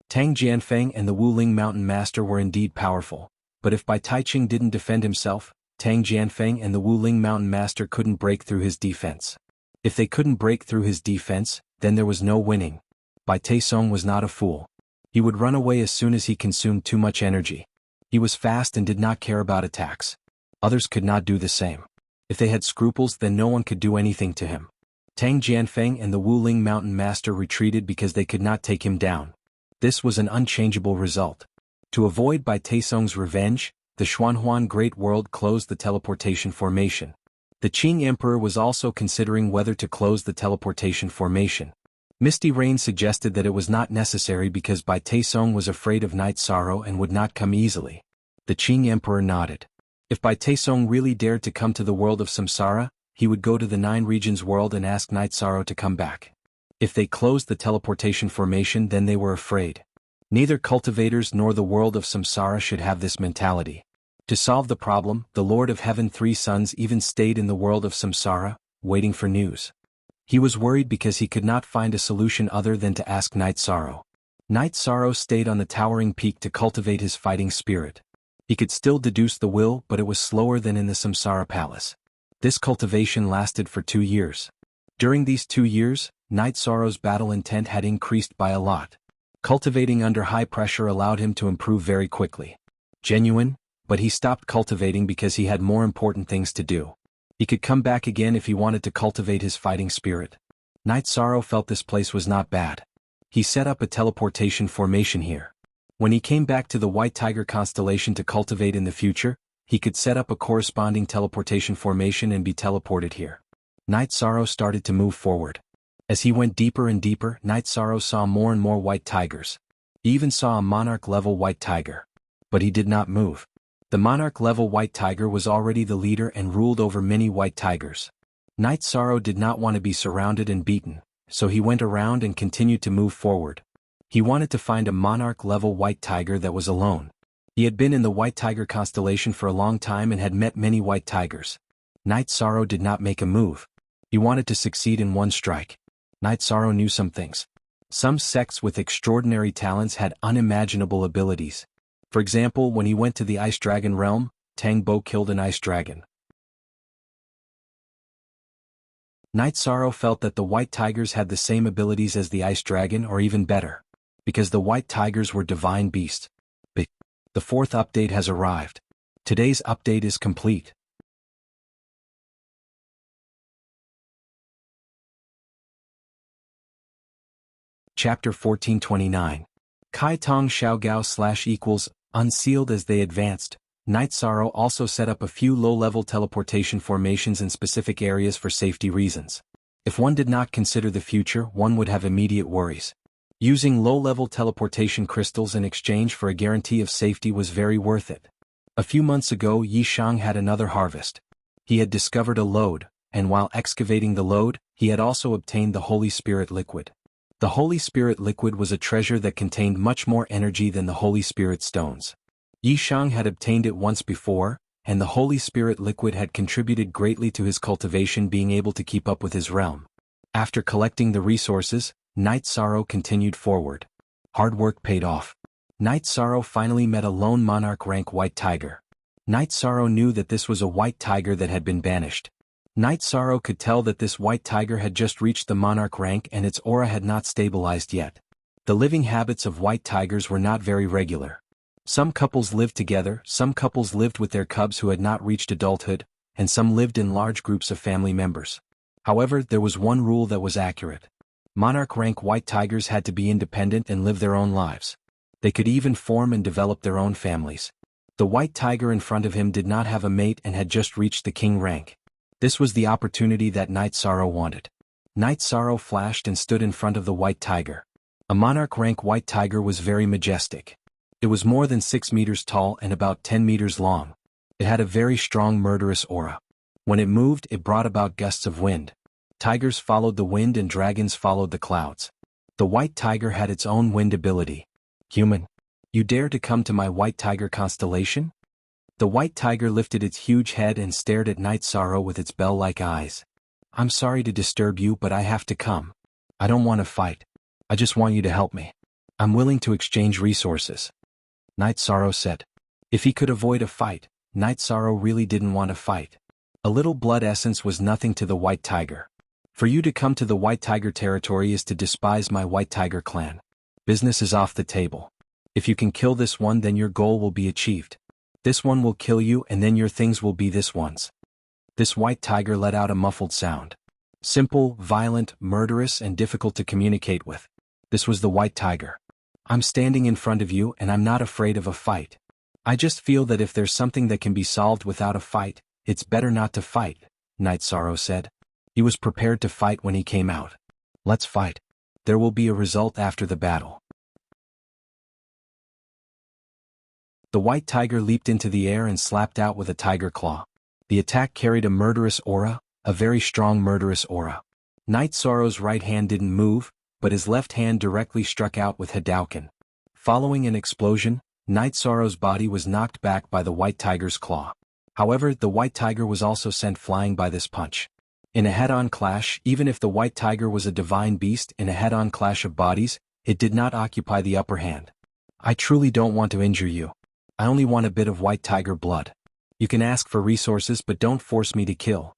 Tang Jianfeng and the Wuling Mountain Master were indeed powerful, but if Bai Taiching didn't defend himself, Tang Jianfeng and the Wuling Mountain Master couldn't break through his defense. If they couldn't break through his defense, then there was no winning. Bai Taisong was not a fool. He would run away as soon as he consumed too much energy. He was fast and did not care about attacks. Others could not do the same. If they had scruples, then no one could do anything to him. Tang Jianfeng and the Wuling Mountain Master retreated because they could not take him down. This was an unchangeable result. To avoid Bai Taisong's revenge, the Xuanhuan Great World closed the teleportation formation. The Qing Emperor was also considering whether to close the teleportation formation. Misty Rain suggested that it was not necessary because Bai Taisong was afraid of Knight Sorrow and would not come easily. The Qing Emperor nodded. If Bai Taisong really dared to come to the world of Samsara, he would go to the Nine Regions world and ask Knight Sorrow to come back. If they closed the teleportation formation, then they were afraid. Neither cultivators nor the world of Samsara should have this mentality. To solve the problem, the Lord of Heaven Three Sons even stayed in the world of Samsara, waiting for news. He was worried because he could not find a solution other than to ask Knight Sorrow. Knight Sorrow stayed on the towering peak to cultivate his fighting spirit. He could still deduce the will, but it was slower than in the Samsara Palace. This cultivation lasted for 2 years. During these 2 years, Knight Sorrow's battle intent had increased by a lot. Cultivating under high pressure allowed him to improve very quickly. Genuine, but he stopped cultivating because he had more important things to do. He could come back again if he wanted to cultivate his fighting spirit. Knight Sorrow felt this place was not bad. He set up a teleportation formation here. When he came back to the White Tiger constellation to cultivate in the future, he could set up a corresponding teleportation formation and be teleported here. Knight Sorrow started to move forward. As he went deeper and deeper, Knight Sorrow saw more and more White Tigers. He even saw a monarch-level White Tiger. But he did not move. The monarch-level White Tiger was already the leader and ruled over many White Tigers. Knight Sorrow did not want to be surrounded and beaten, so he went around and continued to move forward. He wanted to find a monarch-level White Tiger that was alone. He had been in the White Tiger constellation for a long time and had met many White Tigers. Knight Sorrow did not make a move. He wanted to succeed in one strike. Knight Sorrow knew some things. Some sects with extraordinary talents had unimaginable abilities. For example, when he went to the Ice Dragon realm, Tang Bo killed an ice dragon. Knight Sorrow felt that the White Tigers had the same abilities as the Ice Dragon or even better, because the White Tigers were divine beasts. But the 4th update has arrived. Today's update is complete. Chapter 1429. Kai Tong Xiaogao / Unsealed. As they advanced, Knight Sorrow also set up a few low-level teleportation formations in specific areas for safety reasons. If one did not consider the future, one would have immediate worries. Using low-level teleportation crystals in exchange for a guarantee of safety was very worth it. A few months ago Yi Shang had another harvest. He had discovered a lode, and while excavating the lode, he had also obtained the Holy Spirit liquid. The Holy Spirit liquid was a treasure that contained much more energy than the Holy Spirit stones. Yi Shang had obtained it once before, and the Holy Spirit liquid had contributed greatly to his cultivation being able to keep up with his realm. After collecting the resources, Night Sorrow continued forward. Hard work paid off. Night Sorrow finally met a lone monarch rank white tiger. Night Sorrow knew that this was a white tiger that had been banished. Night Sorrow could tell that this white tiger had just reached the monarch rank and its aura had not stabilized yet. The living habits of white tigers were not very regular. Some couples lived together, some couples lived with their cubs who had not reached adulthood, and some lived in large groups of family members. However, there was one rule that was accurate. Monarch rank white tigers had to be independent and live their own lives. They could even form and develop their own families. The white tiger in front of him did not have a mate and had just reached the king rank. This was the opportunity that Night Sorrow wanted. Night Sorrow flashed and stood in front of the white tiger. A monarch rank white tiger was very majestic. It was more than 6 meters tall and about 10 meters long. It had a very strong murderous aura. When it moved, it brought about gusts of wind. Tigers followed the wind and dragons followed the clouds. The white tiger had its own wind ability. Human, you dare to come to my white tiger constellation? The white tiger lifted its huge head and stared at Night Sorrow with its bell-like eyes. I'm sorry to disturb you, but I have to come. I don't want to fight. I just want you to help me. I'm willing to exchange resources. Night Sorrow said. If he could avoid a fight, Night Sorrow really didn't want to fight. A little blood essence was nothing to the white tiger. For you to come to the white tiger territory is to despise my white tiger clan. Business is off the table. If you can kill this one, then your goal will be achieved. This one will kill you and then your things will be this one's. This white tiger let out a muffled sound. Simple, violent, murderous, and difficult to communicate with. This was the white tiger. I'm standing in front of you and I'm not afraid of a fight. I just feel that if there's something that can be solved without a fight, it's better not to fight, Night Sorrow said. He was prepared to fight when he came out. Let's fight. There will be a result after the battle. The white tiger leaped into the air and slapped out with a tiger claw. The attack carried a murderous aura, a very strong murderous aura. Night Sorrow's right hand didn't move, but his left hand directly struck out with Hadouken. Following an explosion, Night Sorrow's body was knocked back by the white tiger's claw. However, the white tiger was also sent flying by this punch. In a head-on clash, even if the white tiger was a divine beast in a head-on clash of bodies, it did not occupy the upper hand. I truly don't want to injure you. I only want a bit of white tiger blood. You can ask for resources but don't force me to kill.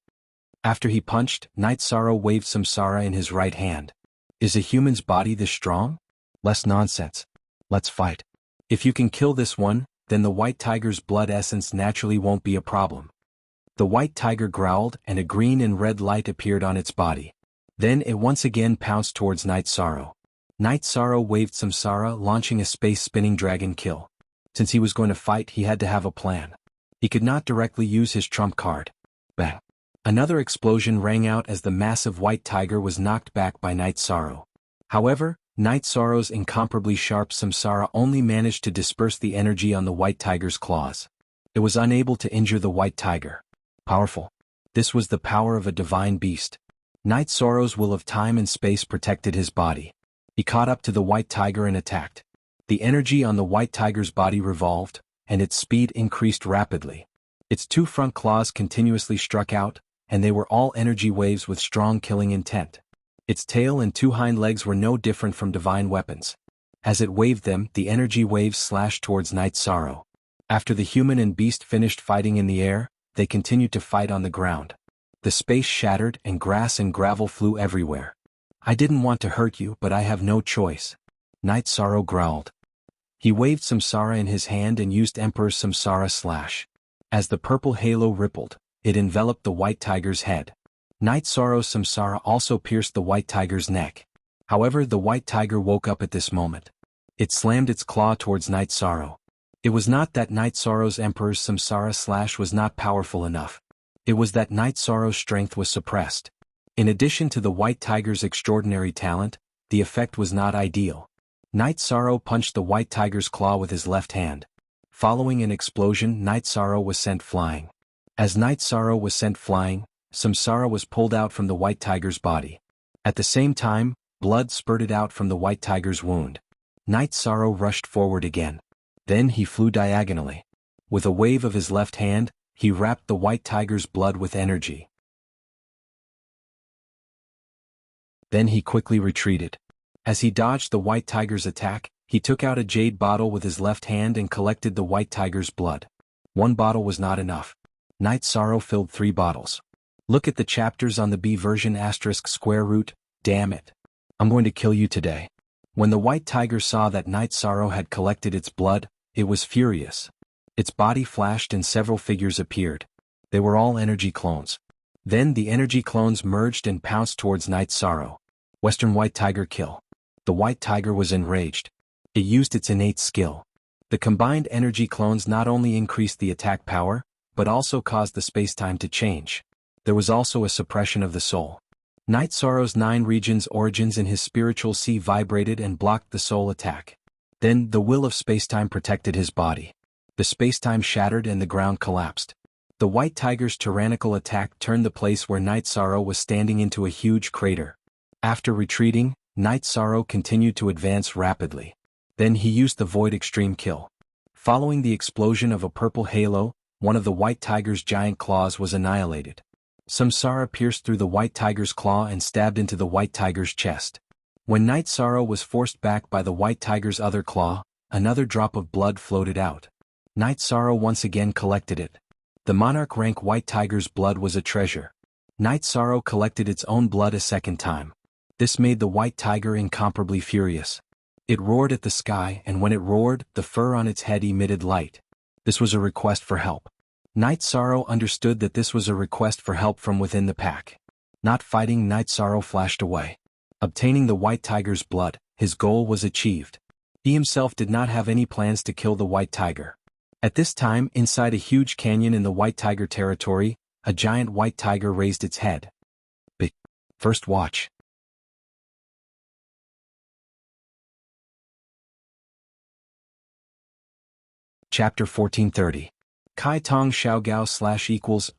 After he punched, Night Sorrow waved samsara in his right hand. Is a human's body this strong? Less nonsense. Let's fight. If you can kill this one, then the white tiger's blood essence naturally won't be a problem. The white tiger growled and a green and red light appeared on its body. Then it once again pounced towards Night Sorrow. Night Sorrow waved samsara, launching a space-spinning dragon kill. Since he was going to fight, he had to have a plan. He could not directly use his trump card. Bang! Another explosion rang out as the massive white tiger was knocked back by Night Sorrow. However, Night Sorrow's incomparably sharp samsara only managed to disperse the energy on the white tiger's claws. It was unable to injure the white tiger. Powerful. This was the power of a divine beast. Night Sorrow's will of time and space protected his body. He caught up to the white tiger and attacked. The energy on the white tiger's body revolved, and its speed increased rapidly. Its two front claws continuously struck out, and they were all energy waves with strong killing intent. Its tail and two hind legs were no different from divine weapons. As it waved them, the energy waves slashed towards Night Sorrow. After the human and beast finished fighting in the air, they continued to fight on the ground. The space shattered and grass and gravel flew everywhere. I didn't want to hurt you, but I have no choice. Night Sorrow growled. He waved samsara in his hand and used Emperor's samsara slash. As the purple halo rippled, it enveloped the white tiger's head. Night Sorrow's samsara also pierced the white tiger's neck. However, the white tiger woke up at this moment. It slammed its claw towards Night Sorrow. It was not that Night Sorrow's Emperor's samsara slash was not powerful enough. It was that Night Sorrow's strength was suppressed. In addition to the white tiger's extraordinary talent, the effect was not ideal. Night Sorrow punched the white tiger's claw with his left hand. Following an explosion, Night Sorrow was sent flying. As Night Sorrow was sent flying, some Sorrow was pulled out from the white tiger's body. At the same time, blood spurted out from the white tiger's wound. Night Sorrow rushed forward again. Then he flew diagonally. With a wave of his left hand, he wrapped the white tiger's blood with energy. Then he quickly retreated. As he dodged the white tiger's attack, he took out a jade bottle with his left hand and collected the white tiger's blood. One bottle was not enough. Night Sorrow filled 3 bottles. Look at the chapters on the B version ***. Damn it. I'm going to kill you today. When the white tiger saw that Night Sorrow had collected its blood, it was furious. Its body flashed and several figures appeared. They were all energy clones. Then the energy clones merged and pounced towards Night Sorrow. Western White Tiger kill. The white tiger was enraged. It used its innate skill. The combined energy clones not only increased the attack power, but also caused the space-time to change. There was also a suppression of the soul. Night Sorrow's 9 regions origins in his spiritual sea vibrated and blocked the soul attack. Then the will of space-time protected his body. The space-time shattered and the ground collapsed. The white tiger's tyrannical attack turned the place where Night Sorrow was standing into a huge crater. After retreating, Night Sorrow continued to advance rapidly. Then he used the Void Extreme Kill. Following the explosion of a purple halo, one of the white tiger's giant claws was annihilated. Samsara pierced through the white tiger's claw and stabbed into the white tiger's chest. When Night Sorrow was forced back by the white tiger's other claw, another drop of blood floated out. Night Sorrow once again collected it. The monarch rank white tiger's blood was a treasure. Night Sorrow collected its own blood a second time. This made the white tiger incomparably furious. It roared at the sky, and when it roared, the fur on its head emitted light. This was a request for help. Night Sorrow understood that this was a request for help from within the pack. Not fighting, Night Sorrow flashed away. Obtaining the white tiger's blood, his goal was achieved. He himself did not have any plans to kill the white tiger. At this time, inside a huge canyon in the white tiger territory, a giant white tiger raised its head. First watch. Chapter 1430. Kai Tong Xiao Gao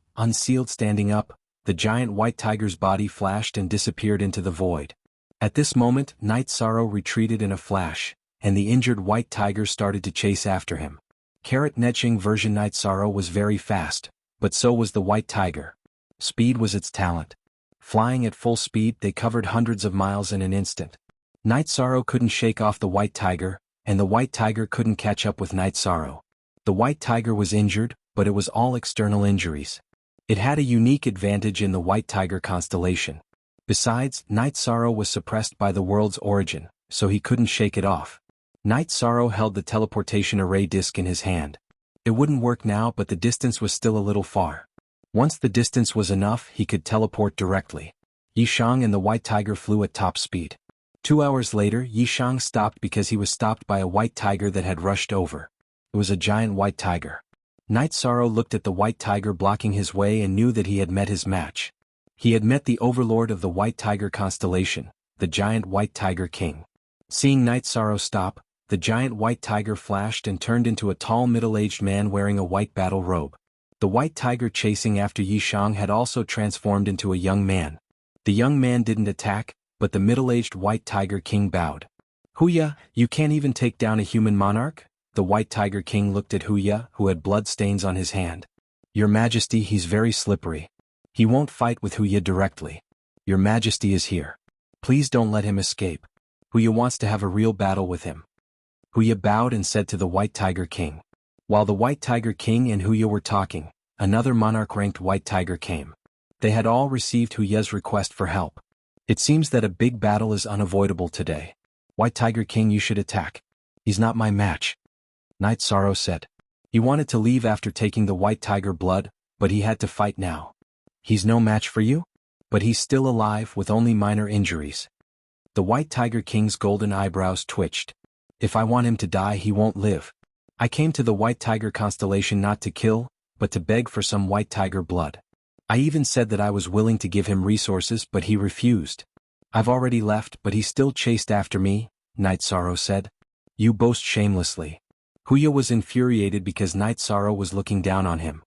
/ unsealed. Standing up, the giant white tiger's body flashed and disappeared into the void. At this moment, Night Sorrow retreated in a flash, and the injured white tiger started to chase after him. Netching version Night Sorrow was very fast, but so was the white tiger. Speed was its talent. Flying at full speed, they covered hundreds of miles in an instant. Night Sorrow couldn't shake off the white tiger, and the white tiger couldn't catch up with Night Sorrow. The white tiger was injured, but it was all external injuries. It had a unique advantage in the white tiger constellation. Besides, Night Sorrow was suppressed by the world's origin, so he couldn't shake it off. Night Sorrow held the teleportation array disc in his hand. It wouldn't work now, but the distance was still a little far. Once the distance was enough, he could teleport directly. Yishang and the white tiger flew at top speed. 2 hours later, Yishang stopped because he was stopped by a white tiger that had rushed over. It was a giant white tiger. Night Sorrow looked at the white tiger blocking his way and knew that he had met his match. He had met the overlord of the white tiger constellation, the giant white tiger king. Seeing Night Sorrow stop, the giant white tiger flashed and turned into a tall middle-aged man wearing a white battle robe. The white tiger chasing after Yishang had also transformed into a young man. The young man didn't attack, but the middle-aged white tiger king bowed. "Huya, you can't even take down a human monarch?" The white tiger king looked at Huya, who had blood stains on his hand. "Your Majesty, he's very slippery. He won't fight with Huya directly. Your Majesty is here. Please don't let him escape. Huya wants to have a real battle with him." Huya bowed and said to the white tiger king. While the white tiger king and Huya were talking, another monarch-ranked white tiger came. They had all received Huya's request for help. "It seems that a big battle is unavoidable today. White Tiger King, you should attack. He's not my match." Night Sorrow said. He wanted to leave after taking the white tiger blood, but he had to fight now. "He's no match for you? But he's still alive with only minor injuries." The white tiger king's golden eyebrows twitched. "If I want him to die, he won't live. I came to the white tiger constellation not to kill, but to beg for some white tiger blood. I even said that I was willing to give him resources, but he refused. I've already left, but he still chased after me, Night Sorrow said. You boast shamelessly. Huya was infuriated because Night Sorrow was looking down on him.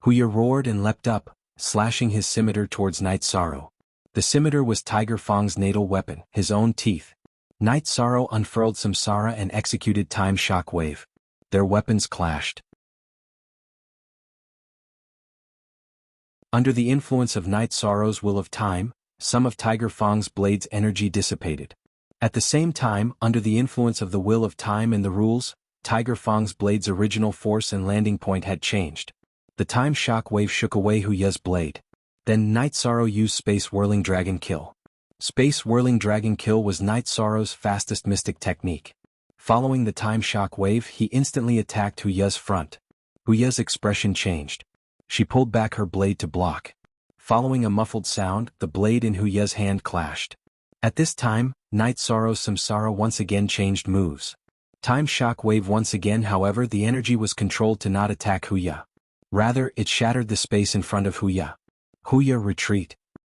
Huya roared and leapt up, slashing his scimitar towards Night Sorrow. The scimitar was Tiger Fang's natal weapon, his own teeth. Night Sorrow unfurled Samsara and executed Time Shock Wave. Their weapons clashed. Under the influence of Night Sorrow's will of time, some of Tiger Fang's blade's energy dissipated. At the same time, under the influence of the will of time and the rules, Tiger Fang's blade's original force and landing point had changed. The Time Shock Wave shook away Huya's blade. Then Night Sorrow used Space Whirling Dragon Kill. Space Whirling Dragon Kill was Night Sorrow's fastest mystic technique. Following the Time Shock Wave, he instantly attacked Huya's front. Huya's expression changed. She pulled back her blade to block. Following a muffled sound, the blade in Huya's hand clashed. At this time, Night Sorrow's Samsara once again changed moves. Time Shock Wave once again, however, the energy was controlled to not attack Huya. Rather, it shattered the space in front of Huya. Huya, retreat.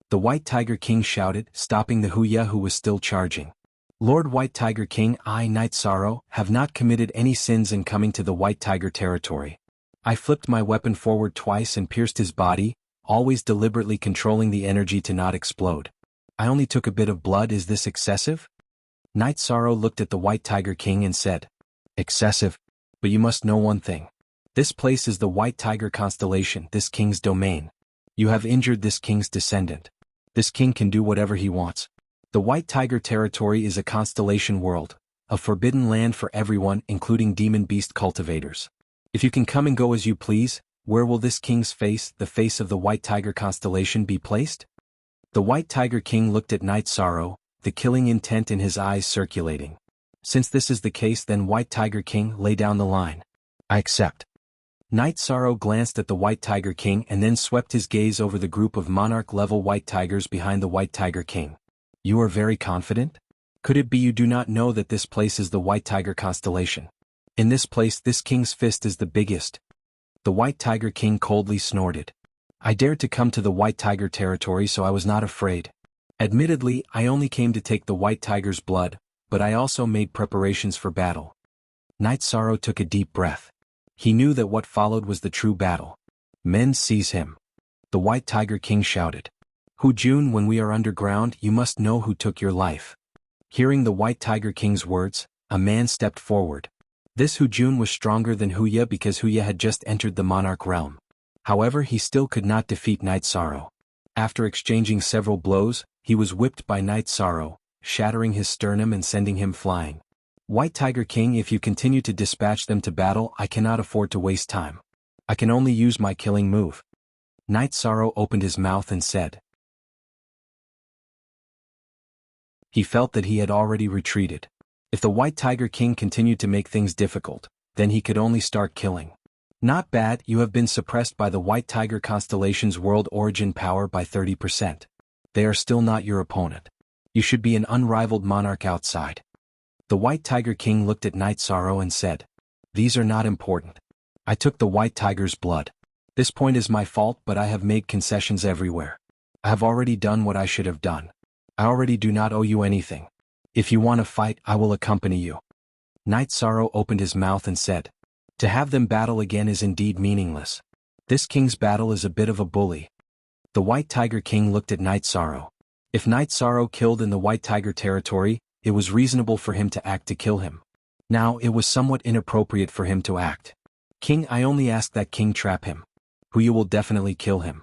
The White Tiger King shouted, stopping the Huya who was still charging. Lord White Tiger King, I, Night Sorrow, have not committed any sins in coming to the White Tiger territory. I flipped my weapon forward twice and pierced his body, always deliberately controlling the energy to not explode. I only took a bit of blood. Is this excessive? Night Sorrow looked at the White Tiger King and said, Excessive. But you must know one thing. This place is the White Tiger constellation, this king's domain. You have injured this king's descendant. This king can do whatever he wants. The White Tiger territory is a constellation world, a forbidden land for everyone, including demon beast cultivators. If you can come and go as you please, where will this king's face, the face of the White Tiger constellation, be placed? The White Tiger King looked at Night Sorrow, the killing intent in his eyes circulating. Since this is the case, then White Tiger King, lay down the line. I accept. Night Sorrow glanced at the White Tiger King and then swept his gaze over the group of monarch-level white tigers behind the White Tiger King. You are very confident? Could it be you do not know that this place is the White Tiger constellation? In this place, this king's fist is the biggest. The White Tiger King coldly snorted. I dared to come to the White Tiger territory, so I was not afraid. Admittedly, I only came to take the White Tiger's blood, but I also made preparations for battle. Night Sorrow took a deep breath. He knew that what followed was the true battle. Men, seize him. The White Tiger King shouted. Hu Jun, when we are underground, you must know who took your life. Hearing the White Tiger King's words, a man stepped forward. This Hu Jun was stronger than Huya because Huya had just entered the monarch realm. However, he still could not defeat Night Sorrow. After exchanging several blows, he was whipped by Night Sorrow, shattering his sternum and sending him flying. White Tiger King, if you continue to dispatch them to battle, I cannot afford to waste time. I can only use my killing move. Night Sorrow opened his mouth and said. He felt that he had already retreated. If the White Tiger King continued to make things difficult, then he could only start killing. Not bad, you have been suppressed by the White Tiger constellation's world origin power by 30%. They are still not your opponent. You should be an unrivaled monarch outside. The White Tiger King looked at Night Sorrow and said, These are not important. I took the White Tiger's blood. This point is my fault, but I have made concessions everywhere. I have already done what I should have done. I already do not owe you anything. If you want to fight, I will accompany you. Night Sorrow opened his mouth and said, To have them battle again is indeed meaningless. This king's battle is a bit of a bully. The White Tiger King looked at Night Sorrow. If Night Sorrow killed in the White Tiger territory, it was reasonable for him to act to kill him. Now it was somewhat inappropriate for him to act. King, I only ask that king trap him. Huya will definitely kill him.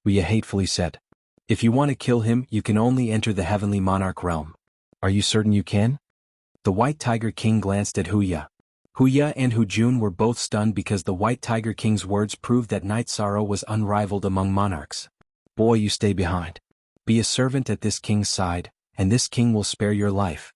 Huya hatefully said. If you want to kill him, you can only enter the heavenly monarch realm. Are you certain you can? The White Tiger King glanced at Huya. Huya and Hu Jun were both stunned because the White Tiger King's words proved that Night Sorrow was unrivaled among monarchs. Boy, you stay behind. Be a servant at this king's side, and this king will spare your life.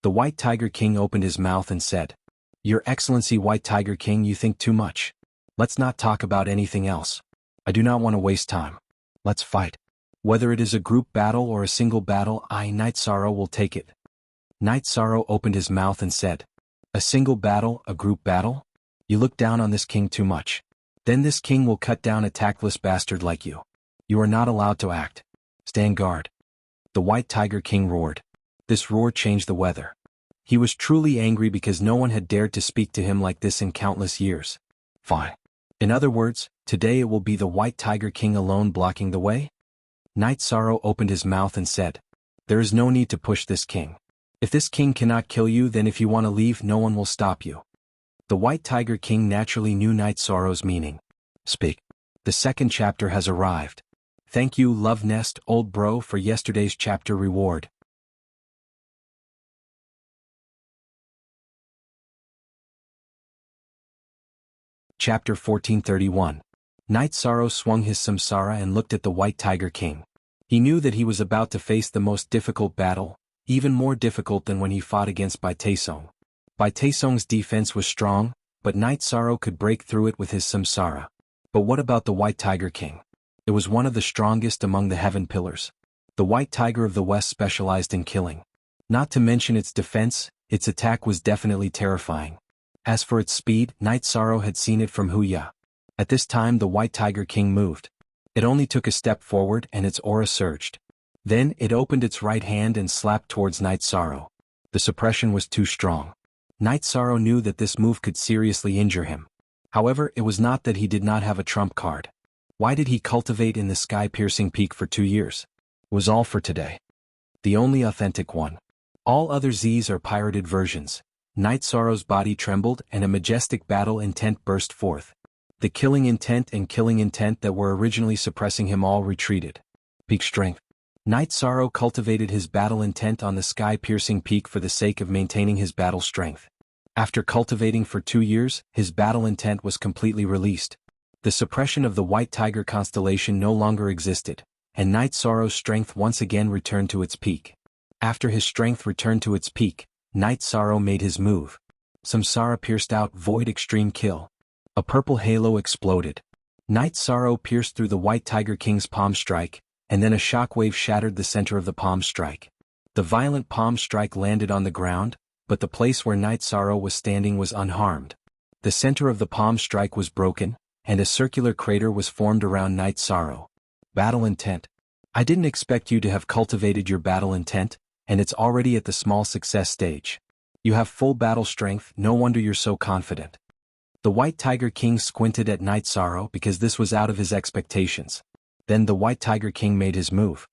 The White Tiger King opened his mouth and said, Your Excellency White Tiger King, you think too much. Let's not talk about anything else. I do not want to waste time. Let's fight. Whether it is a group battle or a single battle, I, Night Sorrow, will take it. Night Sorrow opened his mouth and said, A single battle, a group battle? You look down on this king too much. Then this king will cut down a tactless bastard like you. You are not allowed to act. Stand guard. The White Tiger King roared. This roar changed the weather. He was truly angry because no one had dared to speak to him like this in countless years. Fine. In other words, today it will be the White Tiger King alone blocking the way? Night Sorrow opened his mouth and said, "There is no need to push this king. If this king cannot kill you, then if you want to leave, no one will stop you." The White Tiger King naturally knew Night Sorrow's meaning. Speak. The second chapter has arrived. Thank you, Love Nest, old bro, for yesterday's chapter reward. Chapter 1431. Night Sorrow swung his samsara and looked at the White Tiger King. He knew that he was about to face the most difficult battle, even more difficult than when he fought against Bai Taesong. Bai Taesong's defense was strong, but Night Sorrow could break through it with his samsara. But what about the White Tiger King? It was one of the strongest among the Heaven Pillars. The White Tiger of the West specialized in killing. Not to mention its defense, its attack was definitely terrifying. As for its speed, Night Sorrow had seen it from Wuxia. At this time the White Tiger King moved. It only took a step forward and its aura surged. Then it opened its right hand and slapped towards Night Sorrow. The suppression was too strong. Night Sorrow knew that this move could seriously injure him. However, it was not that he did not have a trump card. Why did he cultivate in the sky-piercing peak for 2 years? It was all for today. The only authentic one. All other Zs are pirated versions. Night Sorrow's body trembled and a majestic battle intent burst forth. The killing intent and killing intent that were originally suppressing him all retreated. Peak strength. Night Sorrow cultivated his battle intent on the sky-piercing peak for the sake of maintaining his battle strength. After cultivating for 2 years, his battle intent was completely released. The suppression of the White Tiger constellation no longer existed, and Night Sorrow's strength once again returned to its peak. After his strength returned to its peak, Night Sorrow made his move. Samsara pierced out Void Extreme Kill. A purple halo exploded. Night Sorrow pierced through the White Tiger King's palm strike, and then a shockwave shattered the center of the palm strike. The violent palm strike landed on the ground, but the place where Night Sorrow was standing was unharmed. The center of the palm strike was broken, and a circular crater was formed around Night Sorrow. Battle intent. I didn't expect you to have cultivated your battle intent, and it's already at the small success stage. You have full battle strength, no wonder you're so confident. The White Tiger King squinted at Night Sorrow because this was out of his expectations. Then the White Tiger King made his move.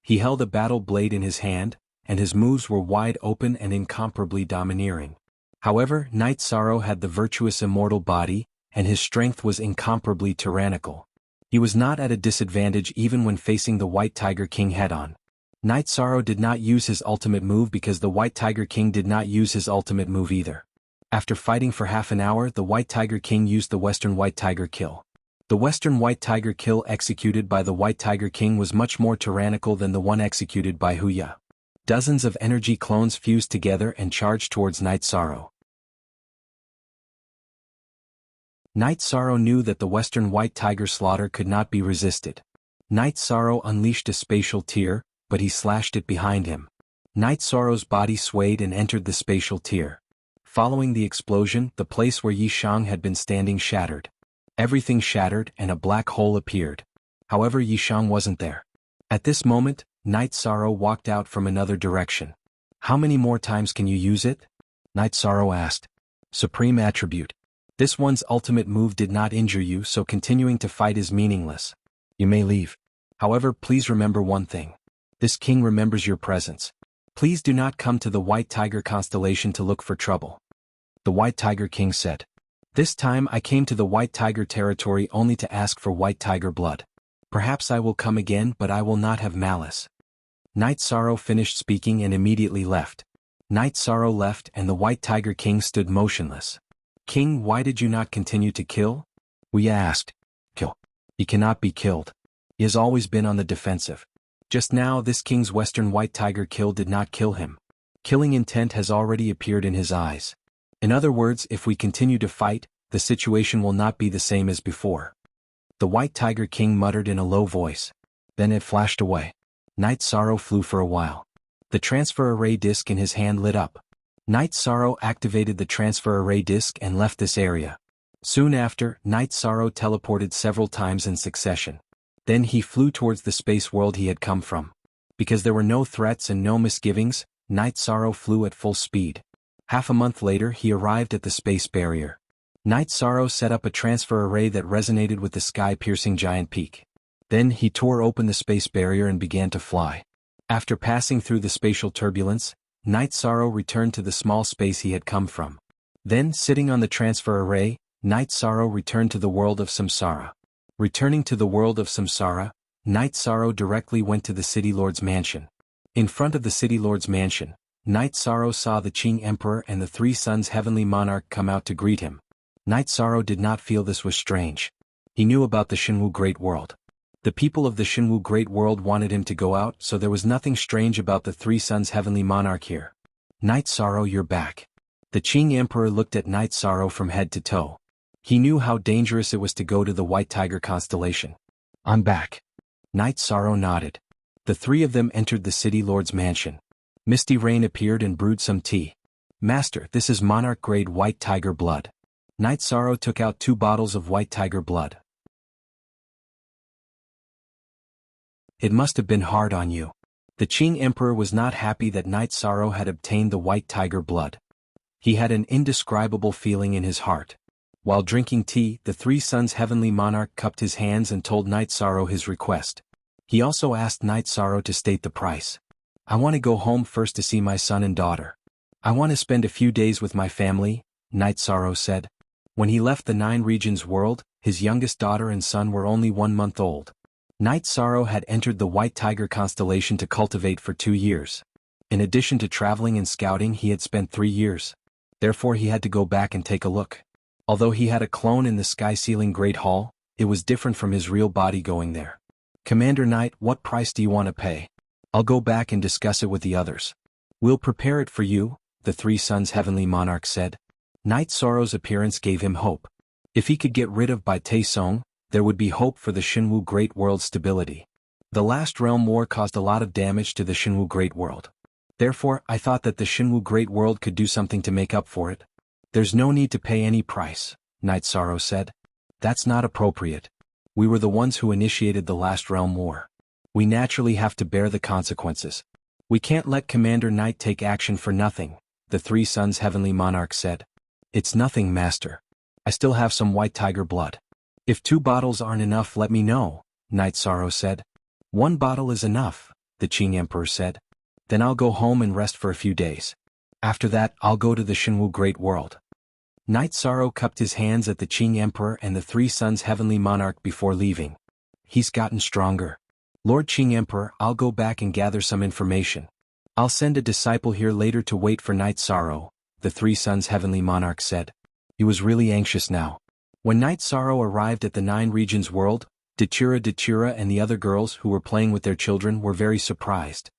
He held a battle blade in his hand, and his moves were wide open and incomparably domineering. However, Night Sorrow had the virtuous immortal body, and his strength was incomparably tyrannical. He was not at a disadvantage even when facing the White Tiger King head-on. Night Sorrow did not use his ultimate move because the White Tiger King did not use his ultimate move either. After fighting for half an hour, the White Tiger King used the Western White Tiger Kill. The Western White Tiger Kill executed by the White Tiger King was much more tyrannical than the one executed by Wuxia. Dozens of energy clones fused together and charged towards Night Sorrow. Night Sorrow knew that the Western White Tiger slaughter could not be resisted. Night Sorrow unleashed a spatial tear, but he slashed it behind him. Night Sorrow's body swayed and entered the spatial tear. Following the explosion, the place where Yi Shang had been standing shattered. Everything shattered and a black hole appeared. However, Yi Shang wasn't there. At this moment, Night Sorrow walked out from another direction. How many more times can you use it? Night Sorrow asked. Supreme Attribute. This one's ultimate move did not injure you, so continuing to fight is meaningless. You may leave. However, please remember one thing. This king remembers your presence. Please do not come to the White Tiger constellation to look for trouble. The White Tiger King said. This time I came to the White Tiger territory only to ask for White Tiger blood. Perhaps I will come again, but I will not have malice. Night Sorrow finished speaking and immediately left. Night Sorrow left and the White Tiger King stood motionless. King, why did you not continue to kill? We asked. Kill. He cannot be killed. He has always been on the defensive. Just now this king's Western White Tiger kill did not kill him. Killing intent has already appeared in his eyes. In other words, if we continue to fight, the situation will not be the same as before. The White Tiger King muttered in a low voice. Then it flashed away. Night Sorrow flew for a while. The transfer array disc in his hand lit up. Night Sorrow activated the transfer array disc and left this area. Soon after, Night Sorrow teleported several times in succession. Then he flew towards the space world he had come from. Because there were no threats and no misgivings, Night Sorrow flew at full speed. Half a month later he arrived at the space barrier. Night Sorrow set up a transfer array that resonated with the sky-piercing giant peak. Then he tore open the space barrier and began to fly. After passing through the spatial turbulence, Night Sorrow returned to the small space he had come from. Then, sitting on the transfer array, Night Sorrow returned to the world of Samsara. Returning to the world of Samsara, Night Sorrow directly went to the City Lord's mansion. In front of the City Lord's mansion, Night Sorrow saw the Qing Emperor and the three sons Heavenly Monarch come out to greet him. Night Sorrow did not feel this was strange. He knew about the Shinwu Great World. The people of the Shinwu Great World wanted him to go out, so there was nothing strange about the three sons Heavenly Monarch here. Night Sorrow, you're back. The Qing Emperor looked at Night Sorrow from head to toe. He knew how dangerous it was to go to the White Tiger constellation. I'm back. Night Sorrow nodded. The three of them entered the City Lord's mansion. Misty Rain appeared and brewed some tea. Master, this is monarch-grade White Tiger blood. Night Sorrow took out 2 bottles of White Tiger blood. It must have been hard on you. The Qing Emperor was not happy that Night Sorrow had obtained the White Tiger blood. He had an indescribable feeling in his heart. While drinking tea, the three sons Heavenly Monarch cupped his hands and told Night Sorrow his request. He also asked Night Sorrow to state the price. I want to go home first to see my son and daughter. I want to spend a few days with my family, Night Sorrow said. When he left the 9 Regions world, his youngest daughter and son were only 1 month old. Night Sorrow had entered the White Tiger constellation to cultivate for 2 years. In addition to traveling and scouting, he had spent 3 years. Therefore he had to go back and take a look. Although he had a clone in the sky-sealing Great Hall, it was different from his real body going there. Commander Knight, what price do you want to pay? I'll go back and discuss it with the others. We'll prepare it for you, the three sons Heavenly Monarch said. Night Sorrow's appearance gave him hope. If he could get rid of Bai Tai Song, there would be hope for the Shinwu Great World's stability. The last Realm War caused a lot of damage to the Shinwu Great World. Therefore, I thought that the Shinwu Great World could do something to make up for it. There's no need to pay any price, Night Sorrow said. That's not appropriate. We were the ones who initiated the last Realm War. We naturally have to bear the consequences. We can't let Commander Knight take action for nothing, the three sons Heavenly Monarch said. It's nothing, Master. I still have some White Tiger blood. If 2 bottles aren't enough, let me know, Night Sorrow said. 1 bottle is enough, the Qing Emperor said. Then I'll go home and rest for a few days. After that, I'll go to the Shinwu Great World. Night Sorrow cupped his hands at the Qing Emperor and the three sons Heavenly Monarch before leaving. He's gotten stronger. Lord Qing Emperor, I'll go back and gather some information. I'll send a disciple here later to wait for Night Sorrow, the three sons Heavenly Monarch said. He was really anxious now. When Night Sorrow arrived at the 9 Regions world, Dachira and the other girls who were playing with their children were very surprised.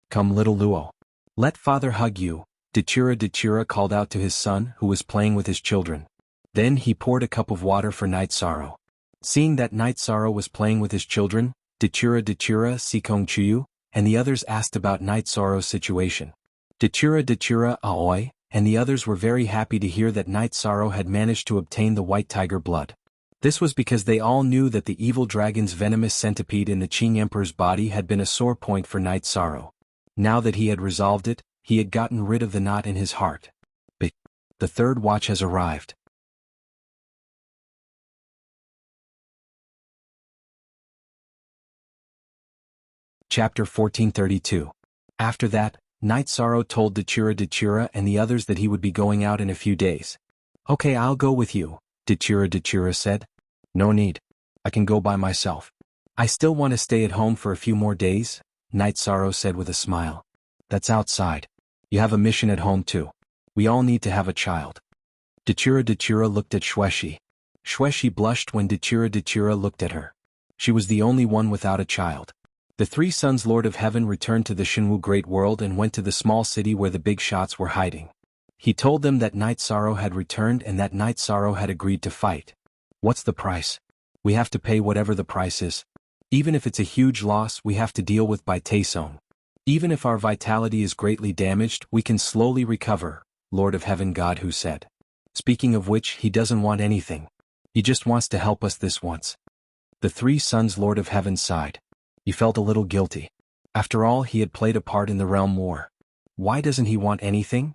Come, little Luo. Let father hug you, Dachira called out to his son who was playing with his children. Then he poured a cup of water for Night Sorrow. Seeing that Night Sorrow was playing with his children, Dachira, Sikong Chuyu, and the others asked about Night Sorrow's situation. Dachira, Aoi, and the others were very happy to hear that Night Sorrow had managed to obtain the White Tiger blood. This was because they all knew that the evil dragon's venomous centipede in the Qing Emperor's body had been a sore point for Night Sorrow. Now that he had resolved it, he had gotten rid of the knot in his heart. But the 3rd watch has arrived. Chapter 1432. After that, Night Sorrow told Dachira and the others that he would be going out in a few days. Okay, I'll go with you, Dachira said. No need. I can go by myself. I still want to stay at home for a few more days, Night Sorrow said with a smile. That's outside. You have a mission at home too. We all need to have a child. Dachira looked at Xueshi. Xueshi blushed when Dachira looked at her. She was the only one without a child. The three sons Lord of Heaven returned to the Shinwu Great World and went to the small city where the big shots were hiding. He told them that Night Sorrow had returned and that Night Sorrow had agreed to fight. What's the price? We have to pay whatever the price is. Even if it's a huge loss, we have to deal with Bai Tai Song. Even if our vitality is greatly damaged, we can slowly recover, Lord of Heaven God Hu said. Speaking of which, he doesn't want anything. He just wants to help us this once. The three sons Lord of Heaven sighed. He felt a little guilty. After all, he had played a part in the Realm War. Why doesn't he want anything?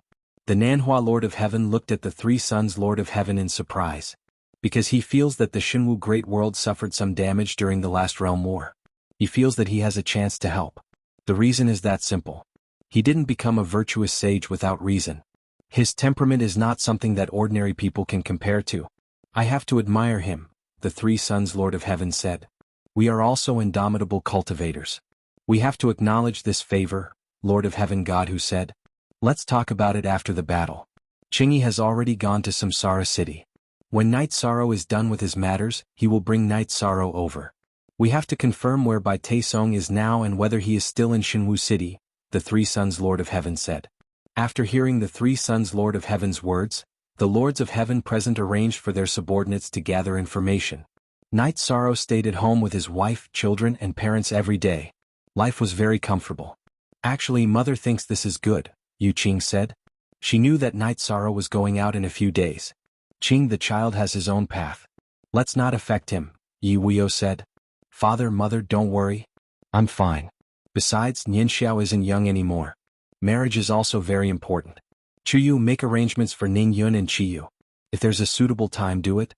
The Nanhua Lord of Heaven looked at the three sons Lord of Heaven in surprise. Because he feels that the Shinwu Great World suffered some damage during the last realm war. He feels that he has a chance to help. The reason is that simple. He didn't become a virtuous sage without reason. His temperament is not something that ordinary people can compare to. I have to admire him, the three sons Lord of Heaven said. We are also indomitable cultivators. We have to acknowledge this favor, Lord of Heaven God who said. Let's talk about it after the battle. Qingyi has already gone to Samsara City. When Night Sorrow is done with his matters, he will bring Night Sorrow over. We have to confirm where Bai Taesong is now and whether he is still in Shinwu City, the three sons Lord of Heaven said. After hearing the three sons Lord of Heaven's words, the Lords of Heaven present arranged for their subordinates to gather information. Night Sorrow stayed at home with his wife, children and parents every day. Life was very comfortable. Actually, Mother thinks this is good, Yu Qing said. She knew that Night Sorrow was going out in a few days. Qing the child has his own path. Let's not affect him, Yi Wuyo said. Father, Mother, don't worry. I'm fine. Besides, Nianxiao isn't young anymore. Marriage is also very important. Chuyu, make arrangements for Ning Yun and Chiyu. If there's a suitable time, do it.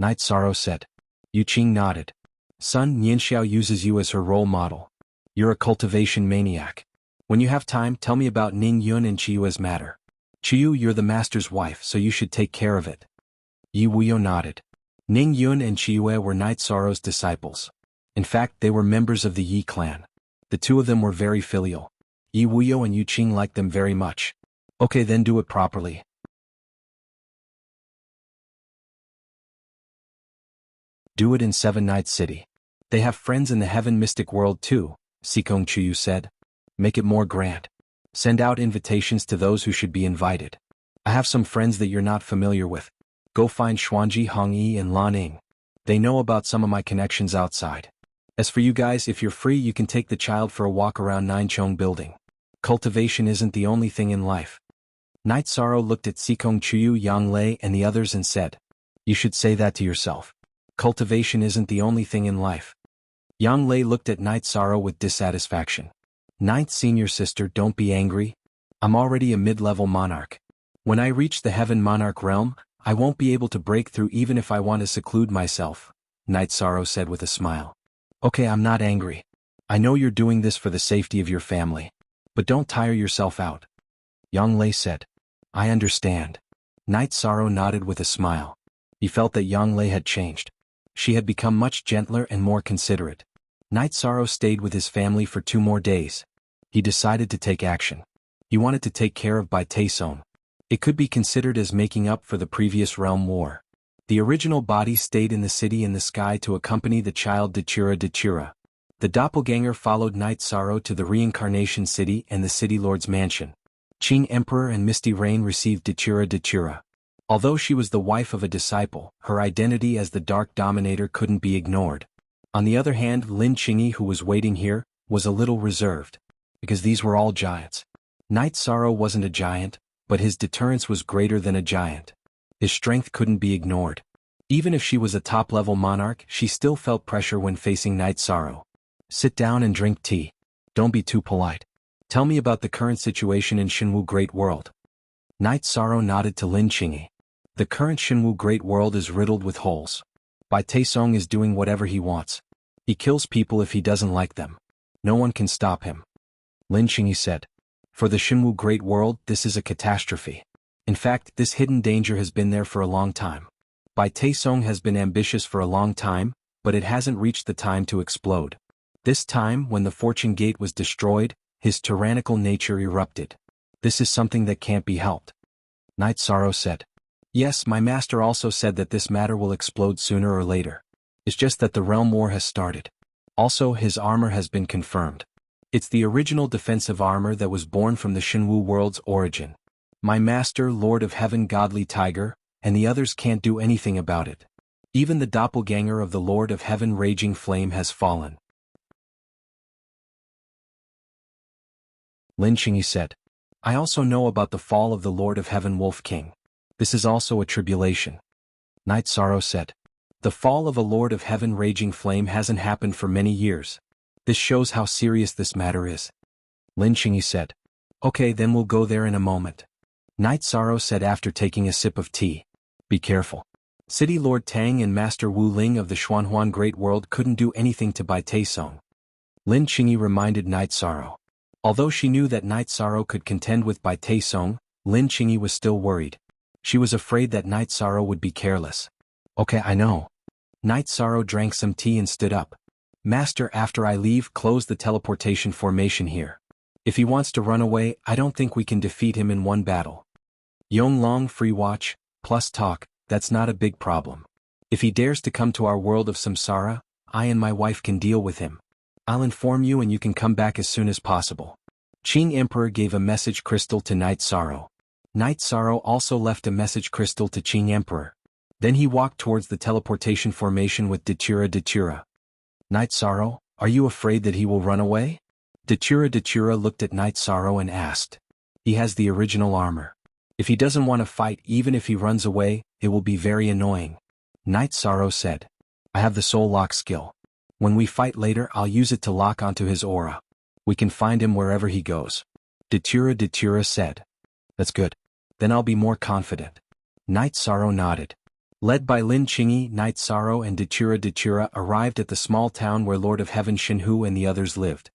Night Sorrow said. Yu Qing nodded. Son, Nianxiao uses you as her role model. You're a cultivation maniac. When you have time, tell me about Ning Yun and Chiyue's matter. Chiyu, you're the master's wife, so you should take care of it. Yi Wuyo nodded. Ning Yun and Chiyue were Night Sorrow's disciples. In fact, they were members of the Yi clan. The two of them were very filial. Yi Wuyo and Yu Qing liked them very much. Okay, then do it properly. Do it in Seven Nights City. They have friends in the Heaven Mystic World too, Sikong Chuyu said. Make it more grand. Send out invitations to those who should be invited. I have some friends that you're not familiar with. Go find Xuanji, Hongyi and Lan Ning. They know about some of my connections outside. As for you guys, if you're free, you can take the child for a walk around Ninechong building. Cultivation isn't the only thing in life. Night Sorrow looked at Sikong Chuyu, Yang Lei and the others and said, you should say that to yourself. Cultivation isn't the only thing in life. Yang Lei looked at Night Sorrow with dissatisfaction. Ninth senior sister, don't be angry. I'm already a mid-level monarch. When I reach the Heaven Monarch realm, I won't be able to break through even if I want to seclude myself, Night Sorrow said with a smile. Okay, I'm not angry. I know you're doing this for the safety of your family. But don't tire yourself out. Yang Lei said. I understand. Night Sorrow nodded with a smile. He felt that Yang Lei had changed. She had become much gentler and more considerate. Night Sorrow stayed with his family for 2 more days. He decided to take action. He wanted to take care of Bai Taesong. It could be considered as making up for the previous realm war. The original body stayed in the city in the sky to accompany the child Dachira. The doppelganger followed Night Sorrow to the reincarnation city and the city lord's mansion. Qing Emperor and Misty Rain received Dachira. Although she was the wife of a disciple, her identity as the Dark Dominator couldn't be ignored. On the other hand, Lin Qingyi, who was waiting here, was a little reserved. Because these were all giants. Night Sorrow wasn't a giant, but his deterrence was greater than a giant. His strength couldn't be ignored. Even if she was a top-level monarch, she still felt pressure when facing Night Sorrow. Sit down and drink tea. Don't be too polite. Tell me about the current situation in Shinwu Great World. Night Sorrow nodded to Lin Qingyi. The current Shinwu Great World is riddled with holes. Bai Taesong is doing whatever he wants. He kills people if he doesn't like them. No one can stop him. Lin Qingyi said. For the Shinwu Great World, this is a catastrophe. In fact, this hidden danger has been there for a long time. Bai Taesong has been ambitious for a long time, but it hasn't reached the time to explode. This time, when the Fortune Gate was destroyed, his tyrannical nature erupted. This is something that can't be helped. Night Sorrow said. Yes, my master also said that this matter will explode sooner or later. It's just that the realm war has started. Also, his armor has been confirmed. It's the original defensive armor that was born from the Shinwu world's origin. My master, Lord of Heaven Godly Tiger, and the others can't do anything about it. Even the doppelganger of the Lord of Heaven Raging Flame has fallen. Lin Qingyi said. I also know about the fall of the Lord of Heaven Wolf King. This is also a tribulation. Night Sorrow said. The fall of a Lord of Heaven Raging Flame hasn't happened for many years. This shows how serious this matter is. Lin Qingyi said. Okay, then we'll go there in a moment. Night Sorrow said after taking a sip of tea. Be careful. City Lord Tang and Master Wu Ling of the Xuanhuan Great World couldn't do anything to Bai Taisong. Lin Qingyi reminded Night Sorrow. Although she knew that Night Sorrow could contend with Bai Taisong, Lin Qingyi was still worried. She was afraid that Night Sorrow would be careless. Okay, I know. Night Sorrow drank some tea and stood up. Master, after I leave, close the teleportation formation here. If he wants to run away, I don't think we can defeat him in one battle. Yong Long free watch, plus talk, that's not a big problem. If he dares to come to our world of samsara, I and my wife can deal with him. I'll inform you and you can come back as soon as possible. Qing Emperor gave a message crystal to Night Sorrow. Night Sorrow also left a message crystal to Qing Emperor. Then he walked towards the teleportation formation with Datura. Night Sorrow, are you afraid that he will run away? Datura looked at Night Sorrow and asked. He has the original armor. If he doesn't want to fight, even if he runs away, it will be very annoying. Night Sorrow said. I have the soul lock skill. When we fight later, I'll use it to lock onto his aura. We can find him wherever he goes. Datura said. That's good. Then I'll be more confident. Night Sorrow nodded. Led by Lin Qingyi, Night Sorrow and Datura arrived at the small town where Lord of Heaven Shenhu and the others lived.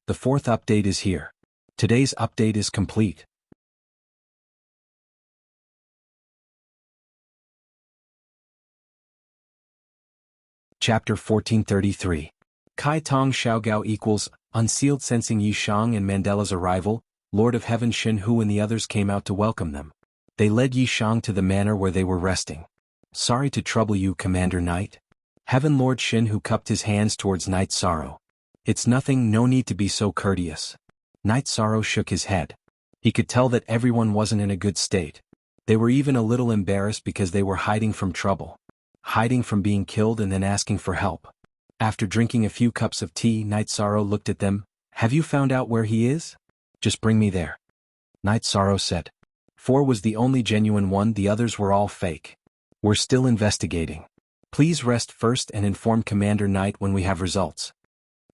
The fourth update is here. Today's update is complete. Chapter 1433. Kai Tong Xiaogao equals, unsealed sensing Yishang and Mandela's arrival, Lord of Heaven Shenhu and the others came out to welcome them. They led Yishang to the manor where they were resting. Sorry to trouble you, Commander Knight. Heaven Lord Shenhu cupped his hands towards Night Sorrow. It's nothing, no need to be so courteous. Night Sorrow shook his head. He could tell that everyone wasn't in a good state. They were even a little embarrassed because they were hiding from trouble. Hiding from being killed and then asking for help. After drinking a few cups of tea, Night Sorrow looked at them. Have you found out where he is? Just bring me there. Night Sorrow said. 4 was the only genuine one, the others were all fake. We're still investigating. Please rest first and inform Commander Knight when we have results.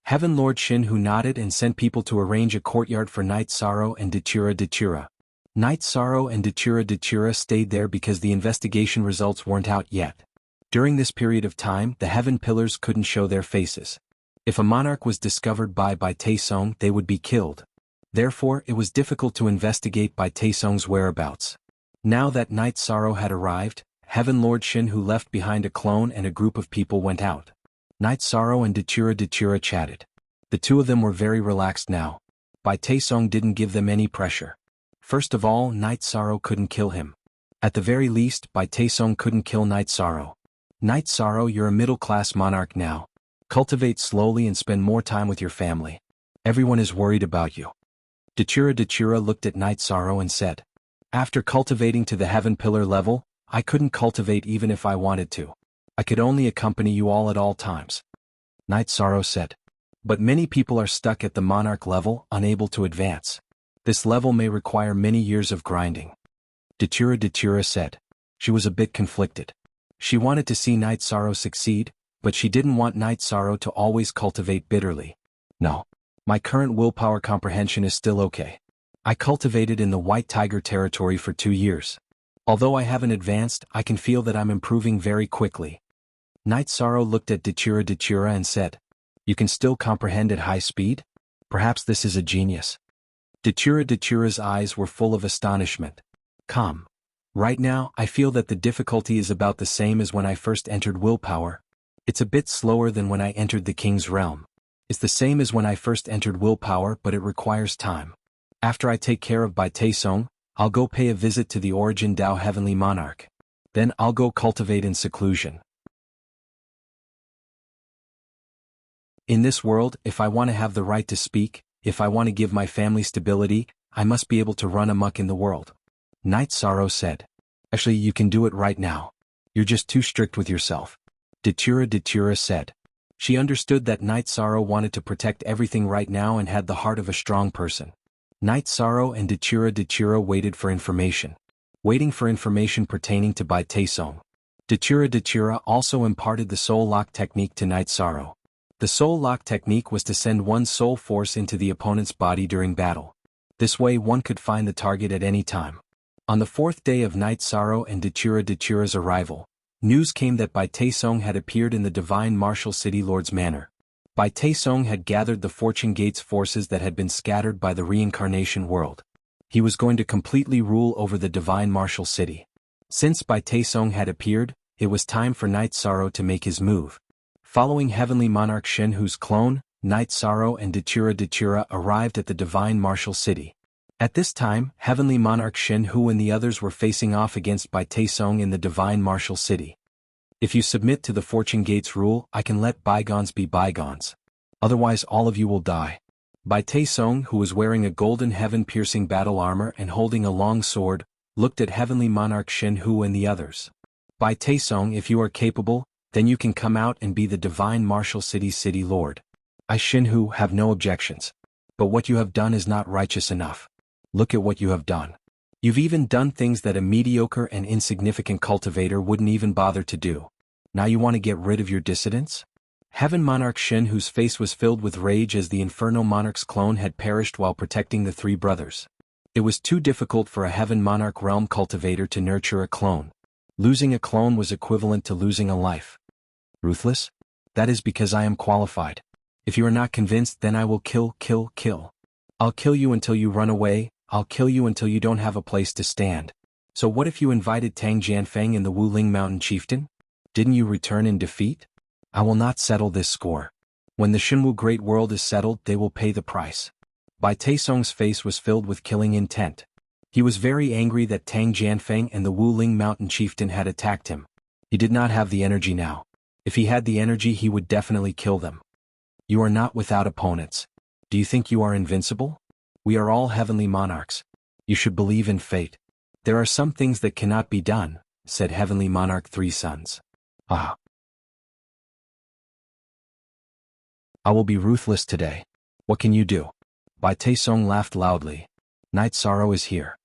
Heaven Lord Shenhu nodded and sent people to arrange a courtyard for Night Sorrow and Datura. Night Sorrow and Datura stayed there because the investigation results weren't out yet. During this period of time, the Heaven Pillars couldn't show their faces. If a monarch was discovered by Taisong, they would be killed. Therefore, it was difficult to investigate Bai Taisong's whereabouts. Now that Night Sorrow had arrived, Heaven Lord Shenhu left behind a clone and a group of people went out. Night Sorrow and Datura chatted. The two of them were very relaxed now. Bai Taisong didn't give them any pressure. First of all, Night Sorrow couldn't kill him. At the very least, Bai Taisong couldn't kill Night Sorrow. Night Sorrow, you're a middle-class monarch now. Cultivate slowly and spend more time with your family. Everyone is worried about you. Datura looked at Night Sorrow and said. After cultivating to the Heaven Pillar level, I couldn't cultivate even if I wanted to. I could only accompany you all at all times. Night Sorrow said. But many people are stuck at the monarch level, unable to advance. This level may require many years of grinding. Datura said. She was a bit conflicted. She wanted to see Night Sorrow succeed, but she didn't want Night Sorrow to always cultivate bitterly. No. My current willpower comprehension is still okay. I cultivated in the White Tiger territory for 2 years. Although I haven't advanced, I can feel that I'm improving very quickly. Night Sorrow looked at Datura and said, You can still comprehend at high speed? Perhaps this is a genius. Datura's eyes were full of astonishment. Calm. Right now, I feel that the difficulty is about the same as when I first entered willpower. It's a bit slower than when I entered the King's realm. It's the same as when I first entered willpower, but it requires time. After I take care of Bai Taisong, I'll go pay a visit to the Origin Dao Heavenly Monarch. Then I'll go cultivate in seclusion. In this world, if I want to have the right to speak, if I want to give my family stability, I must be able to run amok in the world. Night Sorrow said. Actually, you can do it right now. You're just too strict with yourself. Datura said. She understood that Night Sorrow wanted to protect everything right now and had the heart of a strong person. Night Sorrow and Datura waited for information. Waiting for information pertaining to Bai Taisong. Datura also imparted the soul lock technique to Night Sorrow. The soul lock technique was to send one soul force into the opponent's body during battle. This way one could find the target at any time. On the fourth day of Night Sorrow and Dachira's arrival, news came that Bai Taesong had appeared in the divine martial city Lord's manor. Bai Taesong had gathered the Fortune Gate's forces that had been scattered by the reincarnation world. He was going to completely rule over the divine martial city. Since Bai Taesong had appeared, it was time for Night Sorrow to make his move. Following Heavenly Monarch Shenhu's clone, Night Sorrow and Dachira arrived at the divine martial city. At this time, Heavenly Monarch Shenhu and the others were facing off against Bai Taesong in the divine martial city. If you submit to the Fortune Gate's rule, I can let bygones be bygones. Otherwise all of you will die. Bai Taesong, who was wearing a golden heaven-piercing battle armor and holding a long sword, looked at Heavenly Monarch Shenhu and the others. Bai Taesong, if you are capable, then you can come out and be the divine martial city's city lord. I Shenhu have no objections. But what you have done is not righteous enough. Look at what you have done. You've even done things that a mediocre and insignificant cultivator wouldn't even bother to do. Now you want to get rid of your dissidents? Heaven Monarch Shen, whose face was filled with rage as the Inferno Monarch's clone had perished while protecting the three brothers. It was too difficult for a Heaven Monarch realm cultivator to nurture a clone. Losing a clone was equivalent to losing a life. Ruthless? That is because I am qualified. If you are not convinced, then I will kill. I'll kill you until you run away, I'll kill you until you don't have a place to stand. So what if you invited Tang Jianfeng and the Wuling Mountain Chieftain? Didn't you return in defeat? I will not settle this score. When the Shenwu Great World is settled, they will pay the price. Bai Taesong's face was filled with killing intent. He was very angry that Tang Jianfeng and the Wuling Mountain Chieftain had attacked him. He did not have the energy now. If he had the energy, he would definitely kill them. You are not without opponents. Do you think you are invincible? We are all heavenly monarchs. You should believe in fate. There are some things that cannot be done, said Heavenly Monarch Three Sons. Ah. I will be ruthless today. What can you do? Bai Taesong laughed loudly. Night Sorrow is here.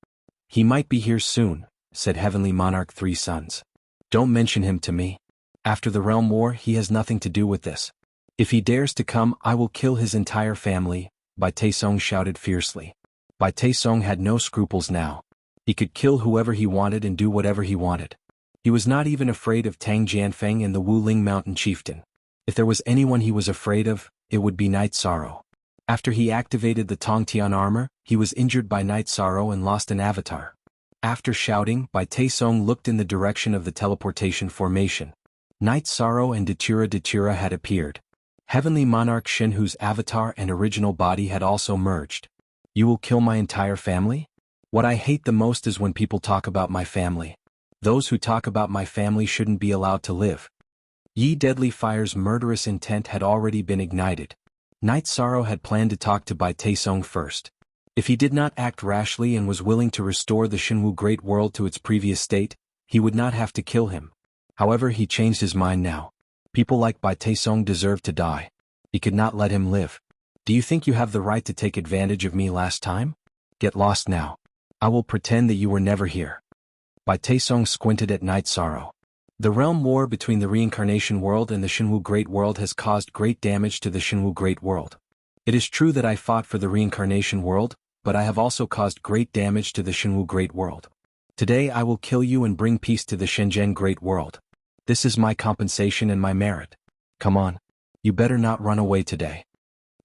He might be here soon, said Heavenly Monarch Three Sons. Don't mention him to me. After the Realm War, he has nothing to do with this. If he dares to come, I will kill his entire family, Bai Taesong shouted fiercely. Bai Taesong had no scruples now. He could kill whoever he wanted and do whatever he wanted. He was not even afraid of Tang Jianfeng and the Wuling Mountain Chieftain. If there was anyone he was afraid of, it would be Night Sorrow. After he activated the Tongtian armor, he was injured by Night Sorrow and lost an avatar. After shouting, Bai Taesong looked in the direction of the teleportation formation. Night Sorrow and Dachira had appeared. Heavenly Monarch Shenhu's avatar and original body had also merged. You will kill my entire family? What I hate the most is when people talk about my family. Those who talk about my family shouldn't be allowed to live. Yi Deadly Fire's murderous intent had already been ignited. Night Sorrow had planned to talk to Bai Taesong first. If he did not act rashly and was willing to restore the Shenwu Great World to its previous state, he would not have to kill him. However, he changed his mind now. People like Bai Taesong deserve to die. He could not let him live. Do you think you have the right to take advantage of me last time? Get lost now. I will pretend that you were never here. Bai Taesong squinted at Night Sorrow. The realm war between the reincarnation world and the Shenwu Great World has caused great damage to the Shenwu Great World. It is true that I fought for the reincarnation world, but I have also caused great damage to the Shenwu Great World. Today I will kill you and bring peace to the Shenzhen Great World. This is my compensation and my merit. Come on. You better not run away today.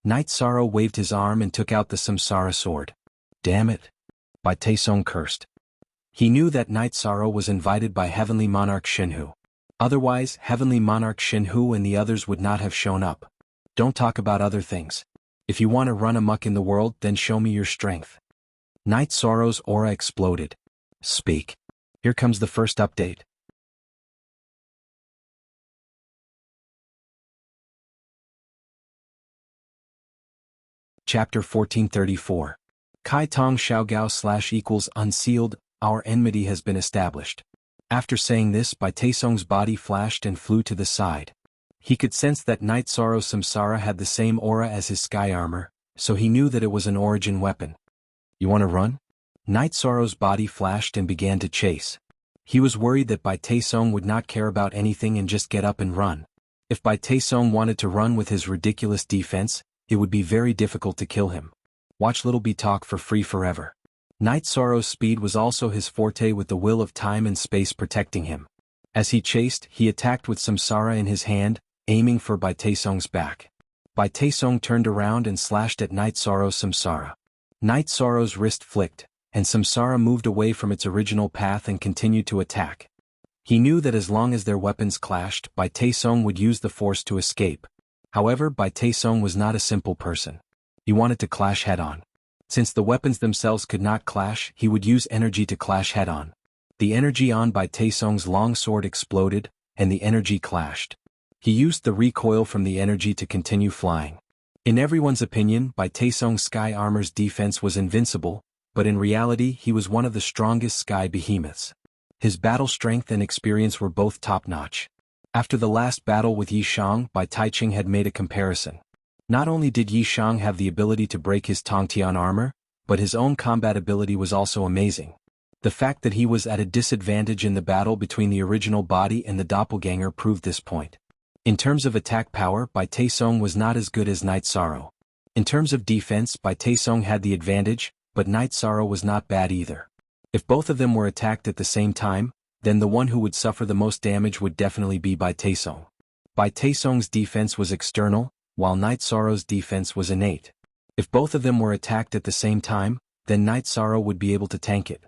Night Sorrow waved his arm and took out the Samsara sword. Damn it. Bai Taesong cursed. He knew that Night Sorrow was invited by Heavenly Monarch Shenhu. Otherwise, Heavenly Monarch Shenhu and the others would not have shown up. Don't talk about other things. If you want to run amok in the world, then show me your strength. Night Sorrow's aura exploded. Speak. Here comes the first update. Chapter 1434. Kai Tong Xiaogao / unsealed, our enmity has been established. After saying this, Bai Taesong's body flashed and flew to the side. He could sense that Night Sorrow's Samsara had the same aura as his sky armor, so he knew that it was an origin weapon. You want to run? Night Sorrow's body flashed and began to chase. He was worried that Bai Taesong would not care about anything and just get up and run. If Bai Taesong wanted to run with his ridiculous defense, it would be very difficult to kill him. Watch Little B talk for free forever. Night Sorrow's speed was also his forte, with the will of time and space protecting him. As he chased, he attacked with Samsara in his hand, aiming for Bai Taesong's back. Bai Taesong turned around and slashed at Night Sorrow's Samsara. Night Sorrow's wrist flicked, and Samsara moved away from its original path and continued to attack. He knew that as long as their weapons clashed, Bai Taesong would use the force to escape. However, Bai Taesong was not a simple person. He wanted to clash head-on. Since the weapons themselves could not clash, he would use energy to clash head-on. The energy on Bai Taesong's long sword exploded, and the energy clashed. He used the recoil from the energy to continue flying. In everyone's opinion, Bai Taesong's sky armor's defense was invincible, but in reality he was one of the strongest sky behemoths. His battle strength and experience were both top-notch. After the last battle with Yi Shang, Bai Taiching had made a comparison. Not only did Yi Shang have the ability to break his Tongtian armor, but his own combat ability was also amazing. The fact that he was at a disadvantage in the battle between the original body and the doppelganger proved this point. In terms of attack power, Bai Taesong was not as good as Night Sorrow. In terms of defense, Bai Taesong had the advantage, but Night Sorrow was not bad either. If both of them were attacked at the same time, then the one who would suffer the most damage would definitely be Bai Taesong. Bai Taesong's defense was external, while Night Sorrow's defense was innate. If both of them were attacked at the same time, then Night Sorrow would be able to tank it.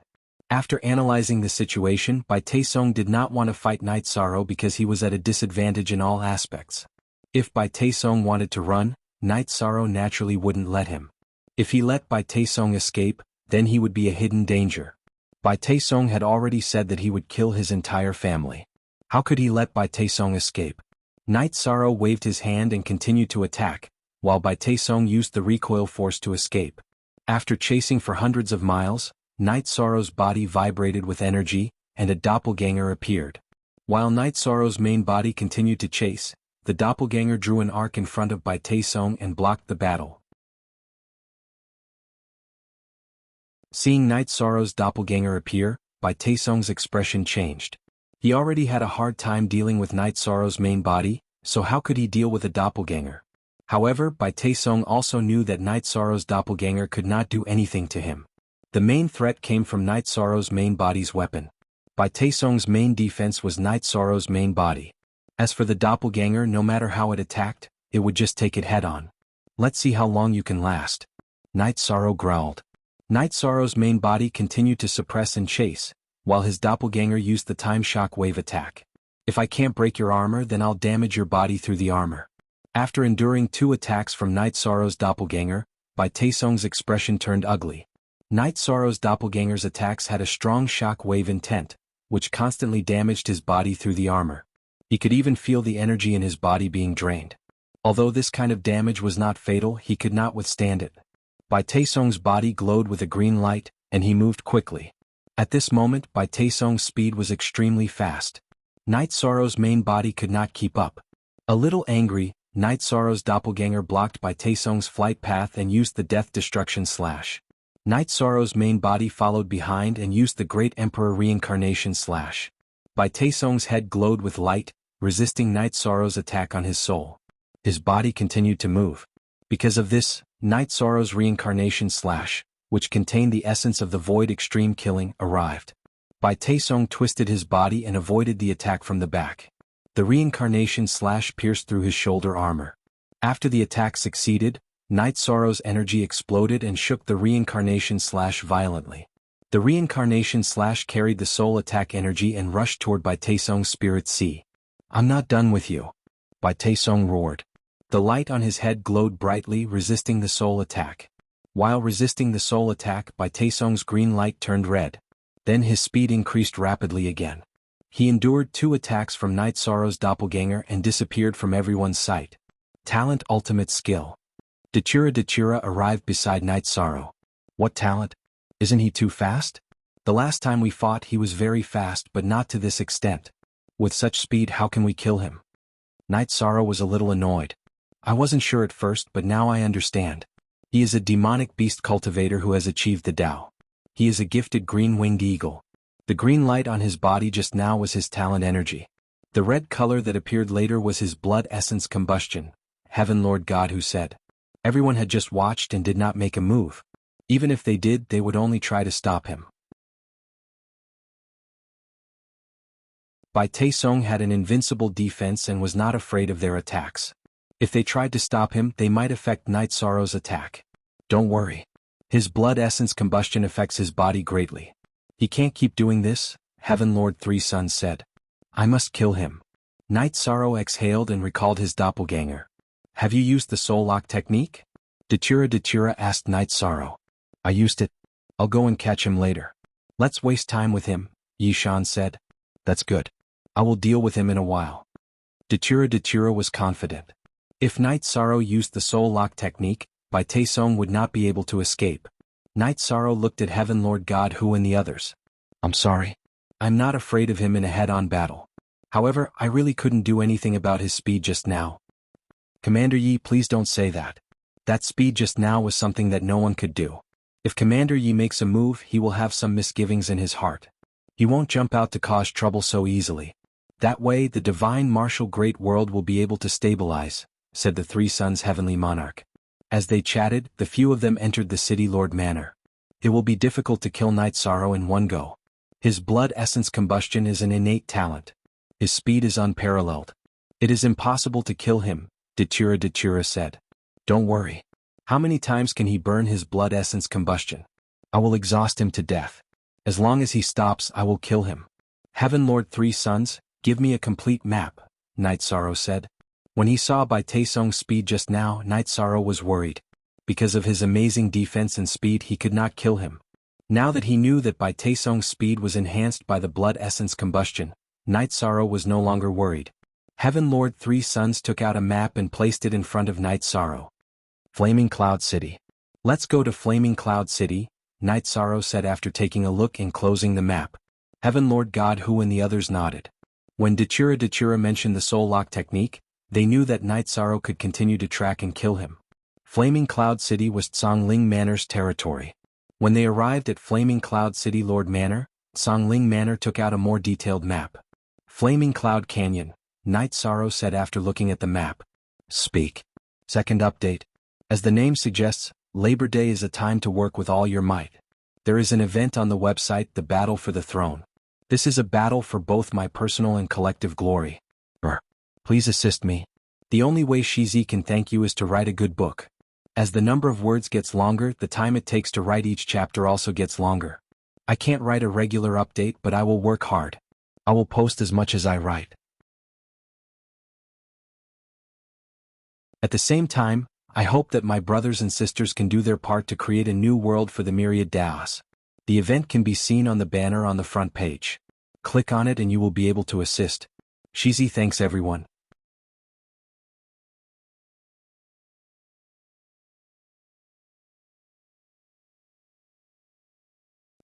After analyzing the situation, Bai Taesong did not want to fight Night Sorrow because he was at a disadvantage in all aspects. If Bai Taesong wanted to run, Night Sorrow naturally wouldn't let him. If he let Bai Taesong escape, then he would be a hidden danger. Bai Taesong had already said that he would kill his entire family. How could he let Bai Taesong escape? Night Sorrow waved his hand and continued to attack, while Bai Taesong used the recoil force to escape. After chasing for hundreds of miles, Night Sorrow's body vibrated with energy, and a doppelganger appeared. While Night Sorrow's main body continued to chase, the doppelganger drew an arc in front of Bai Taesong and blocked the battle. Seeing Night Sorrow's doppelganger appear, Bai Taesong's expression changed. He already had a hard time dealing with Night Sorrow's main body, so how could he deal with a doppelganger? However, Bai Taesong also knew that Night Sorrow's doppelganger could not do anything to him. The main threat came from Night Sorrow's main body's weapon. Bai Taesong's main defense was Night Sorrow's main body. As for the doppelganger, no matter how it attacked, it would just take it head-on. Let's see how long you can last. Night Sorrow growled. Night Sorrow's main body continued to suppress and chase, while his doppelganger used the time shock wave attack. If I can't break your armor, then I'll damage your body through the armor. After enduring 2 attacks from Night Sorrow's doppelganger, Bai Taesong's expression turned ugly. Night Sorrow's doppelganger's attacks had a strong shock wave intent, which constantly damaged his body through the armor. He could even feel the energy in his body being drained. Although this kind of damage was not fatal, he could not withstand it. Bai Taesong's body glowed with a green light, and he moved quickly. At this moment, Bai Taesong's speed was extremely fast. Night Sorrow's main body could not keep up. A little angry, Night Sorrow's doppelganger blocked Bai Taesong's flight path and used the Death Destruction Slash. Night Sorrow's main body followed behind and used the Great Emperor Reincarnation Slash. Bai Taesong's head glowed with light, resisting Night Sorrow's attack on his soul. His body continued to move. Because of this, Night Sorrow's Reincarnation Slash, which contained the essence of the Void Extreme Killing, arrived. Bai Taesong twisted his body and avoided the attack from the back. The Reincarnation Slash pierced through his shoulder armor. After the attack succeeded, Night Sorrow's energy exploded and shook the Reincarnation Slash violently. The Reincarnation Slash carried the soul attack energy and rushed toward Bai Taesong's spirit sea. I'm not done with you. Bai Taesong roared. The light on his head glowed brightly, resisting the soul attack. While resisting the soul attack, Bai Taesong's green light turned red. Then his speed increased rapidly again. He endured 2 attacks from Night Sorrow's doppelganger and disappeared from everyone's sight. Talent Ultimate Skill. Dachura arrived beside Night Sorrow. What talent? Isn't he too fast? The last time we fought he was very fast, but not to this extent. With such speed, how can we kill him? Night Sorrow was a little annoyed. I wasn't sure at first, but now I understand. He is a demonic beast cultivator who has achieved the Tao. He is a gifted green-winged eagle. The green light on his body just now was his talent energy. The red color that appeared later was his blood essence combustion. Heaven Lord God who said. Everyone had just watched and did not make a move. Even if they did, they would only try to stop him. Bai Taesong had an invincible defense and was not afraid of their attacks. If they tried to stop him, they might affect Night Sorrow's attack. Don't worry. His blood essence combustion affects his body greatly. He can't keep doing this, Heaven Lord Three Suns said. I must kill him. Night Sorrow exhaled and recalled his doppelganger. Have you used the soul lock technique? Datura asked Night Sorrow. I used it. I'll go and catch him later. Let's waste time with him, Yishan said. That's good. I will deal with him in a while. Datura was confident. If Night Sorrow used the soul lock technique, Bai Taesong would not be able to escape. Night Sorrow looked at Heaven Lord God Hu and the others. I'm sorry. I'm not afraid of him in a head-on battle. However, I really couldn't do anything about his speed just now. Commander Yi, please don't say that. That speed just now was something that no one could do. If Commander Yi makes a move, he will have some misgivings in his heart. He won't jump out to cause trouble so easily. That way, the divine martial great world will be able to stabilize, said the Three Suns' heavenly monarch. As they chatted, the few of them entered the city lord manor. It will be difficult to kill Night Sorrow in one go. His blood essence combustion is an innate talent. His speed is unparalleled. It is impossible to kill him, Datura said. Don't worry. How many times can he burn his blood essence combustion? I will exhaust him to death. As long as he stops, I will kill him. Heaven Lord Three Suns, give me a complete map, Night Sorrow said. When he saw Bai Taesong's speed just now, Night Sorrow was worried. Because of his amazing defense and speed, he could not kill him. Now that he knew that Bai Taesong's speed was enhanced by the blood essence combustion, Night Sorrow was no longer worried. Heaven Lord Three Suns took out a map and placed it in front of Night Sorrow. Flaming Cloud City. Let's go to Flaming Cloud City, Night Sorrow said after taking a look and closing the map. Heaven Lord God Hu and the others nodded. When Datura mentioned the soul lock technique, they knew that Night Sorrow could continue to track and kill him. Flaming Cloud City was Tsongling Manor's territory. When they arrived at Flaming Cloud City Lord Manor, Tsongling Manor took out a more detailed map. Flaming Cloud Canyon, Night Sorrow said after looking at the map. Speak. Second update. As the name suggests, Labor Day is a time to work with all your might. There is an event on the website, The Battle for the Throne. This is a battle for both my personal and collective glory. Please assist me. The only way Shizi can thank you is to write a good book. As the number of words gets longer, the time it takes to write each chapter also gets longer. I can't write a regular update, but I will work hard. I will post as much as I write. At the same time, I hope that my brothers and sisters can do their part to create a new world for the myriad Daos. The event can be seen on the banner on the front page. Click on it and you will be able to assist. Shizi thanks everyone.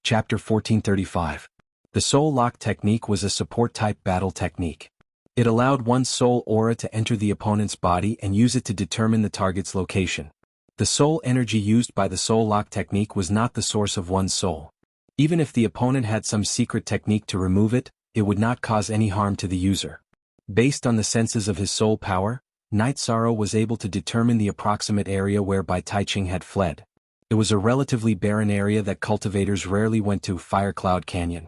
Chapter 1435. The Soul Lock Technique was a support-type battle technique. It allowed one's soul aura to enter the opponent's body and use it to determine the target's location. The soul energy used by the Soul Lock Technique was not the source of one's soul. Even if the opponent had some secret technique to remove it, it would not cause any harm to the user. Based on the senses of his soul power, Night Sorrow was able to determine the approximate area where Bai Taiching had fled. It was a relatively barren area that cultivators rarely went to. Fire Cloud Canyon.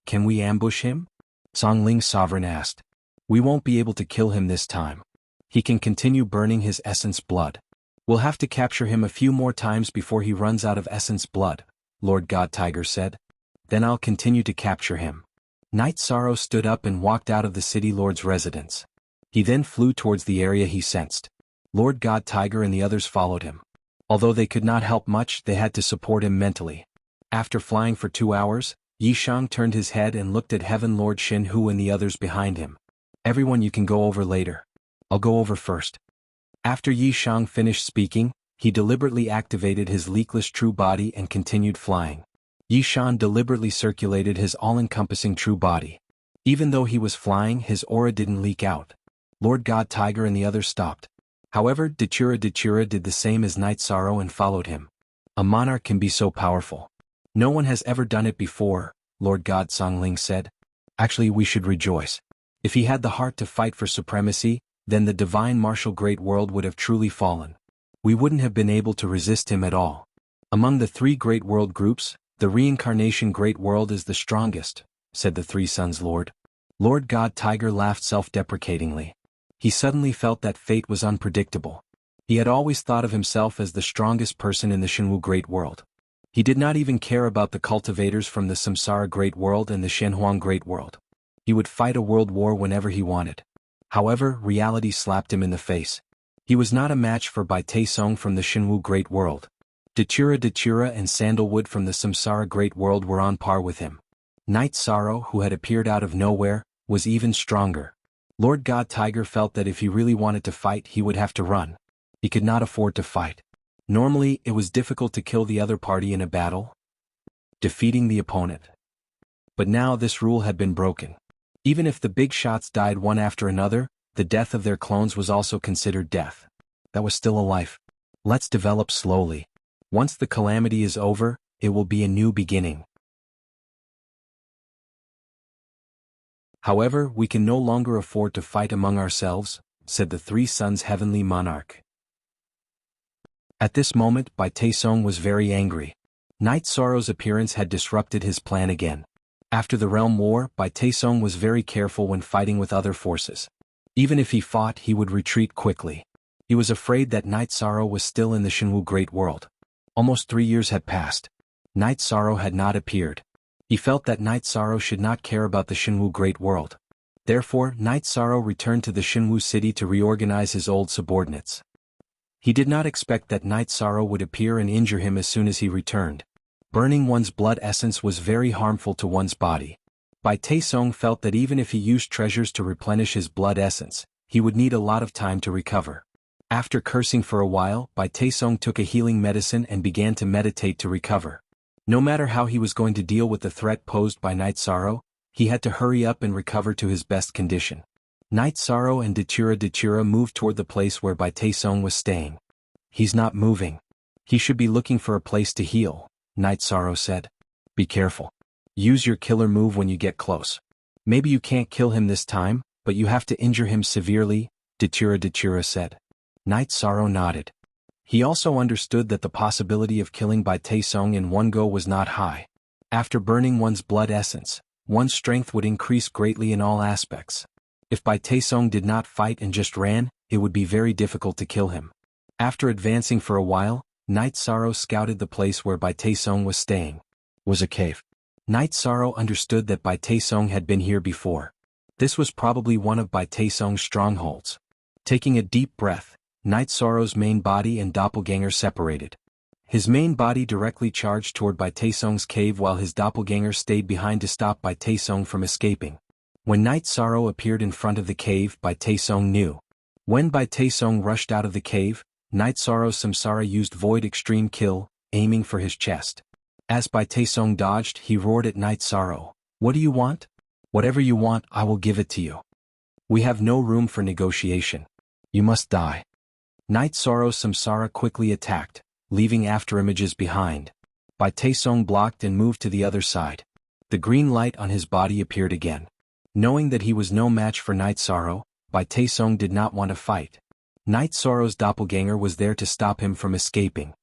Can we ambush him? Tsongling Sovereign asked. We won't be able to kill him this time. He can continue burning his essence blood. We'll have to capture him a few more times before he runs out of essence blood, Lord God Tiger said. Then I'll continue to capture him. Night Sorrow stood up and walked out of the city lord's residence. He then flew towards the area he sensed. Lord God Tiger and the others followed him. Although they could not help much, they had to support him mentally. After flying for 2 hours, Yishang turned his head and looked at Heaven Lord Shin Hu and the others behind him. Everyone, you can go over later. I'll go over first. After Yishang finished speaking, he deliberately activated his leakless true body and continued flying. Yishan deliberately circulated his all-encompassing true body. Even though he was flying, his aura didn't leak out. Lord God Tiger and the others stopped. However, Datura did the same as Night Sorrow and followed him. A monarch can be so powerful. No one has ever done it before, Lord God Tsongling said. Actually, we should rejoice. If he had the heart to fight for supremacy, then the divine martial great world would have truly fallen. We wouldn't have been able to resist him at all. Among the three great world groups, the reincarnation great world is the strongest, said the three sons Lord. Lord God Tiger laughed self-deprecatingly. He suddenly felt that fate was unpredictable. He had always thought of himself as the strongest person in the Shenwu great world. He did not even care about the cultivators from the Samsara great world and the Shenhuang great world. He would fight a world war whenever he wanted. However, reality slapped him in the face. He was not a match for Bai Taesong from the Shenwu great world. Datura and Sandalwood from the Samsara great world were on par with him. Night Sorrow, who had appeared out of nowhere, was even stronger. Lord God Tiger felt that if he really wanted to fight he would have to run. He could not afford to fight. Normally, it was difficult to kill the other party in a battle, defeating the opponent. But now this rule had been broken. Even if the big shots died one after another, the death of their clones was also considered death. That was still a life. Let's develop slowly. Once the calamity is over, it will be a new beginning. However, we can no longer afford to fight among ourselves, said the three sons Heavenly Monarch. At this moment, Bai Taesong was very angry. Night Sorrow's appearance had disrupted his plan again. After the Realm War, Bai Taesong was very careful when fighting with other forces. Even if he fought, he would retreat quickly. He was afraid that Night Sorrow was still in the Shenwu Great World. Almost 3 years had passed. Night Sorrow had not appeared. He felt that Night Sorrow should not care about the Shenwu Great World. Therefore, Night Sorrow returned to the Shenwu city to reorganize his old subordinates. He did not expect that Night Sorrow would appear and injure him as soon as he returned. Burning one's blood essence was very harmful to one's body. Bai Taesong felt that even if he used treasures to replenish his blood essence, he would need a lot of time to recover. After cursing for a while, Bai Taesong took a healing medicine and began to meditate to recover. No matter how he was going to deal with the threat posed by Night Sorrow, he had to hurry up and recover to his best condition. Night Sorrow and Datura moved toward the place where Bai Taesong was staying. He's not moving. He should be looking for a place to heal, Night Sorrow said. Be careful. Use your killer move when you get close. Maybe you can't kill him this time, but you have to injure him severely, Datura said. Night Sorrow nodded. He also understood that the possibility of killing Bai Taesong in one go was not high. After burning one's blood essence, one's strength would increase greatly in all aspects. If Bai Taesong did not fight and just ran, it would be very difficult to kill him. After advancing for a while, Night Sorrow scouted the place where Bai Taesong was staying. It was a cave. Night Sorrow understood that Bai Taesong had been here before. This was probably one of Bai Taesong's strongholds. Taking a deep breath, Night Sorrow's main body and doppelganger separated. His main body directly charged toward Bai Taesong's cave while his doppelganger stayed behind to stop Bai Taesong from escaping. When Night Sorrow appeared in front of the cave, Bai Taesong knew. When Bai Taesong rushed out of the cave, Night Sorrow's Samsara used Void Extreme Kill, aiming for his chest. As Bai Taesong dodged, he roared at Night Sorrow, "What do you want? Whatever you want, I will give it to you. We have no room for negotiation. You must die." Night Sorrow's Samsara quickly attacked, leaving afterimages behind. Bai Taesong blocked and moved to the other side. The green light on his body appeared again. Knowing that he was no match for Night Sorrow, Bai Taesong did not want to fight. Night Sorrow's doppelganger was there to stop him from escaping.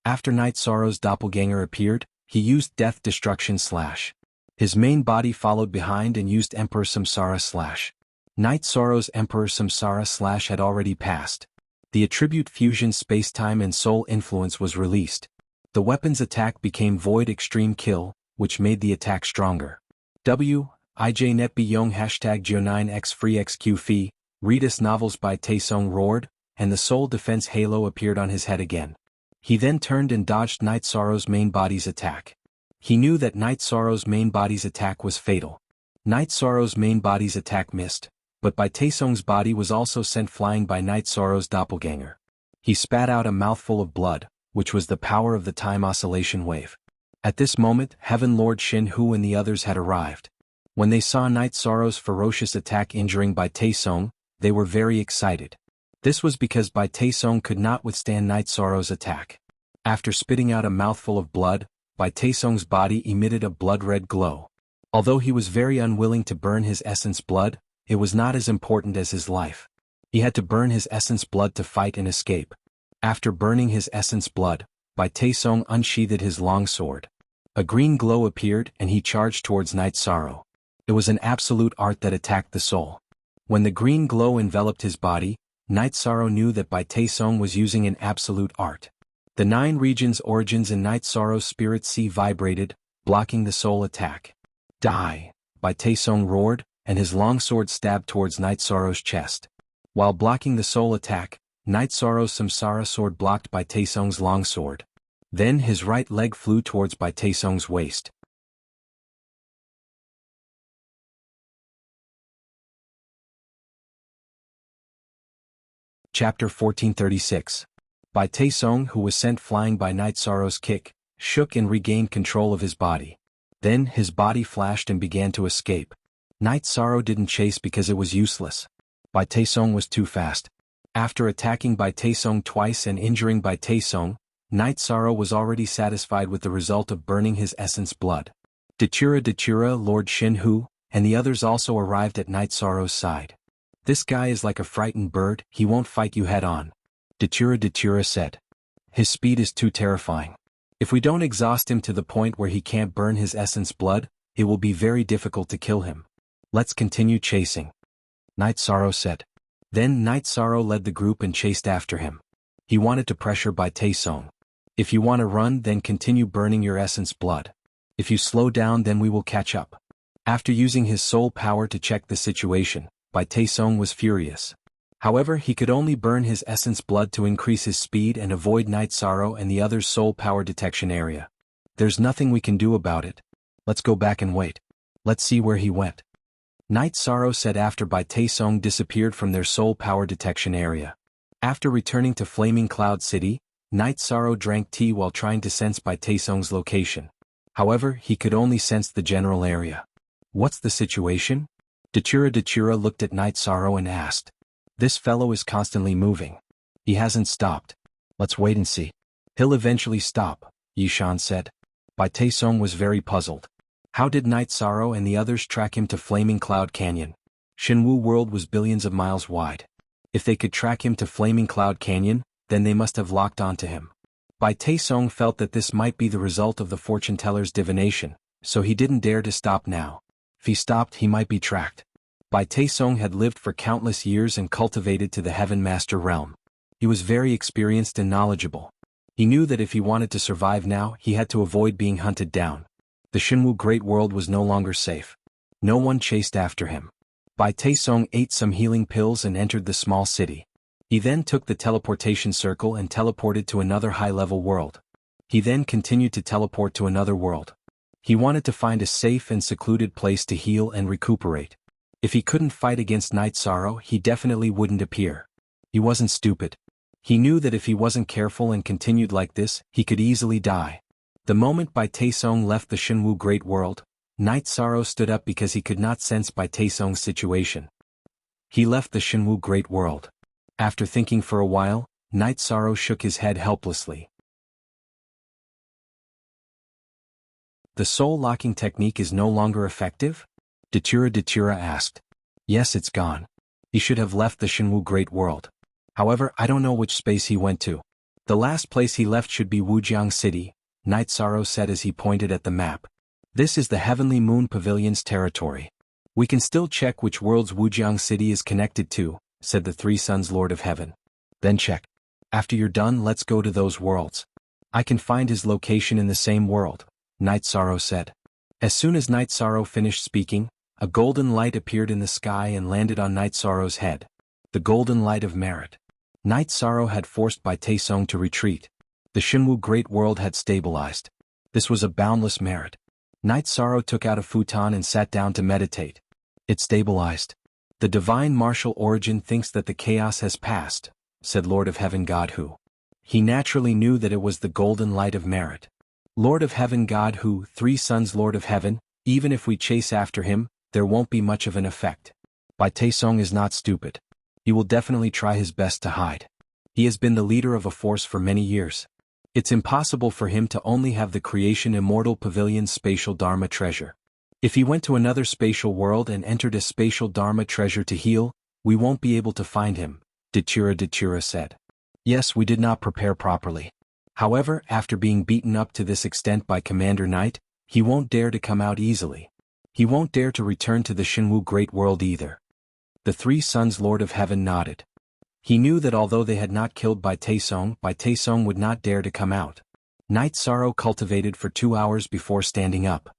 After Night Sorrow's doppelganger appeared, he used Death Destruction Slash. His main body followed behind and used Emperor Samsara Slash. Night Sorrow's Emperor Samsara Slash had already passed. The attribute Fusion Space-Time and Soul Influence was released. The weapon's attack became Void Extreme Kill, which made the attack stronger. IJNetByong #Geo9XFreeXQFi, read us novels Bai Taesong roared, and the Soul Defense Halo appeared on his head again. He then turned and dodged Night Sorrow's main body's attack. He knew that Night Sorrow's main body's attack was fatal. Night Sorrow's main body's attack missed, but Bai Taesong's body was also sent flying by Night Sorrow's doppelganger. He spat out a mouthful of blood, which was the power of the time oscillation wave. At this moment, Heaven Lord Shin Hu and the others had arrived. When they saw Night Sorrow's ferocious attack injuring Bai Taesong, they were very excited. This was because Bai Taesong could not withstand Night Sorrow's attack. After spitting out a mouthful of blood, Bai Taesong's body emitted a blood-red glow. Although he was very unwilling to burn his essence blood, it was not as important as his life. He had to burn his essence blood to fight and escape. After burning his essence blood, Bai Taesong unsheathed his long sword. A green glow appeared and he charged towards Night Sorrow. It was an absolute art that attacked the soul. When the green glow enveloped his body, Night Sorrow knew that Bai Taesong was using an absolute art. The 9 regions origins in Night Sorrow's spirit sea vibrated, blocking the soul attack. Die! Bai Taesong roared, and his long sword stabbed towards Night Sorrow's chest. While blocking the soul attack, Night Sorrow's Samsara sword blocked Bai Taesong's long sword. Then his right leg flew towards Bai Taesong's waist. Chapter 1436. Bai Taesong, who was sent flying by Night Sorrow's kick, shook and regained control of his body. Then his body flashed and began to escape. Night Sorrow didn't chase because it was useless. Bai Taesong was too fast. After attacking Bai Taesong twice and injuring Bai Taesong, Night Sorrow was already satisfied with the result of burning his essence blood. Datura, Lord Shinhu, and the others also arrived at Night Sorrow's side. This guy is like a frightened bird, he won't fight you head on. Datura said. His speed is too terrifying. If we don't exhaust him to the point where he can't burn his essence blood, it will be very difficult to kill him. Let's continue chasing. Night Sorrow said. Then Night Sorrow led the group and chased after him. He wanted to pressure Bai Taesong. If you want to run, then continue burning your essence blood. If you slow down, then we will catch up. After using his soul power to check the situation, Bai Taesong was furious. However, he could only burn his essence blood to increase his speed and avoid Night Sorrow and the others' soul power detection area. There's nothing we can do about it. Let's go back and wait. Let's see where he went. Night Sorrow said after Bai Taesong disappeared from their soul power detection area. After returning to Flaming Cloud City, Night Sorrow drank tea while trying to sense Bai Taesong's location. However, he could only sense the general area. What's the situation? Datura looked at Night Sorrow and asked. This fellow is constantly moving. He hasn't stopped. Let's wait and see. He'll eventually stop, Yishan said. Bai Taesong was very puzzled. How did Night Sorrow and the others track him to Flaming Cloud Canyon? Shinwu World was billions of miles wide. If they could track him to Flaming Cloud Canyon, then they must have locked onto him. Bai Taesong felt that this might be the result of the fortune teller's divination, so he didn't dare to stop now. If he stopped, he might be tracked. Bai Taesong had lived for countless years and cultivated to the Heaven Master realm. He was very experienced and knowledgeable. He knew that if he wanted to survive now, he had to avoid being hunted down. The Shinwu Great World was no longer safe. No one chased after him. Bai Taesong ate some healing pills and entered the small city. He then took the teleportation circle and teleported to another high-level world. He then continued to teleport to another world. He wanted to find a safe and secluded place to heal and recuperate. If he couldn't fight against Night Sorrow, he definitely wouldn't appear. He wasn't stupid. He knew that if he wasn't careful and continued like this, he could easily die. The moment Bai Taesong left the Shinwu Great World, Night Sorrow stood up because he could not sense Bai Taesong's situation. He left the Shinwu Great World. After thinking for a while, Night Sorrow shook his head helplessly. The soul-locking technique is no longer effective? Datura asked. Yes, it's gone. He should have left the Shinwu Great World. However, I don't know which space he went to. The last place he left should be Wujiang City, Night Sorrow said as he pointed at the map. This is the Heavenly Moon Pavilion's territory. We can still check which worlds Wujiang City is connected to, said the Three Sons Lord of Heaven. Then check. After you're done, let's go to those worlds. I can find his location in the same world, Night Sorrow said. As soon as Night Sorrow finished speaking, a golden light appeared in the sky and landed on Night Sorrow's head. The golden light of merit. Night Sorrow had forced Bai Taesong to retreat. The Shinwu Great World had stabilized. This was a boundless merit. Night Sorrow took out a futon and sat down to meditate. It stabilized. The divine martial origin thinks that the chaos has passed, said Lord of Heaven God Hu. He naturally knew that it was the golden light of merit. Lord of Heaven God Hu, Three Sons Lord of Heaven, even if we chase after him, there won't be much of an effect. Bai Taesong is not stupid. He will definitely try his best to hide. He has been the leader of a force for many years. It's impossible for him to only have the creation immortal pavilion's spatial dharma treasure. If he went to another spatial world and entered a spatial dharma treasure to heal, we won't be able to find him, Datura said. Yes, we did not prepare properly. However, after being beaten up to this extent by Commander Knight, he won't dare to come out easily. He won't dare to return to the Shinwu Great World either. The three sons Lord of Heaven nodded. He knew that although they had not killed Bai Taesong would not dare to come out. Night Sorrow cultivated for 2 hours before standing up.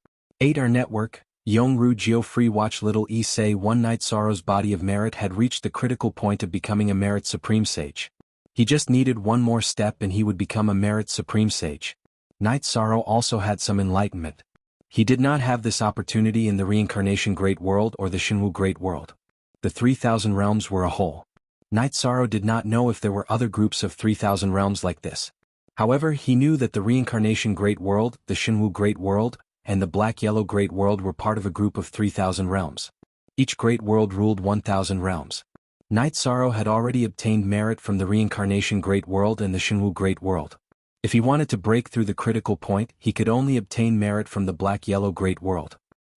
8. Our network, Yongru Geo Free Watch Little E say one Night Sorrow's body of merit had reached the critical point of becoming a Merit Supreme Sage. He just needed one more step and he would become a Merit Supreme Sage. Night Sorrow also had some enlightenment. He did not have this opportunity in the Reincarnation Great World or the Shinwu Great World. The 3,000 realms were a whole. Night Sorrow did not know if there were other groups of 3,000 realms like this. However, he knew that the Reincarnation Great World, the Shinwu Great World, and the Black-Yellow Great World were part of a group of 3,000 realms. Each Great World ruled 1,000 realms. Night Sorrow had already obtained merit from the Reincarnation Great World and the Shinwu Great World. If he wanted to break through the critical point, he could only obtain merit from the Black-Yellow Great World.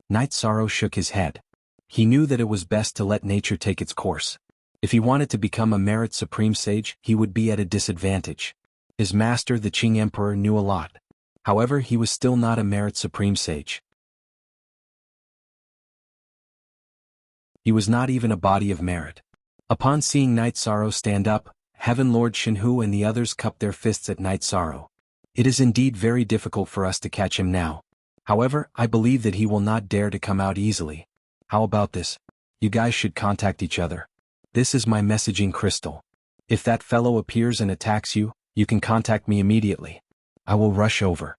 Night Sorrow shook his head. He knew that it was best to let nature take its course. If he wanted to become a Merit Supreme Sage, he would be at a disadvantage. His master, the Qing Emperor, knew a lot. However, he was still not a Merit Supreme Sage. He was not even a body of merit. Upon seeing Night Sorrow stand up, Heaven Lord Shinhu and the others cupped their fists at Night Sorrow. It is indeed very difficult for us to catch him now. However, I believe that he will not dare to come out easily. How about this? You guys should contact each other. This is my messaging crystal. If that fellow appears and attacks you, you can contact me immediately. I will rush over.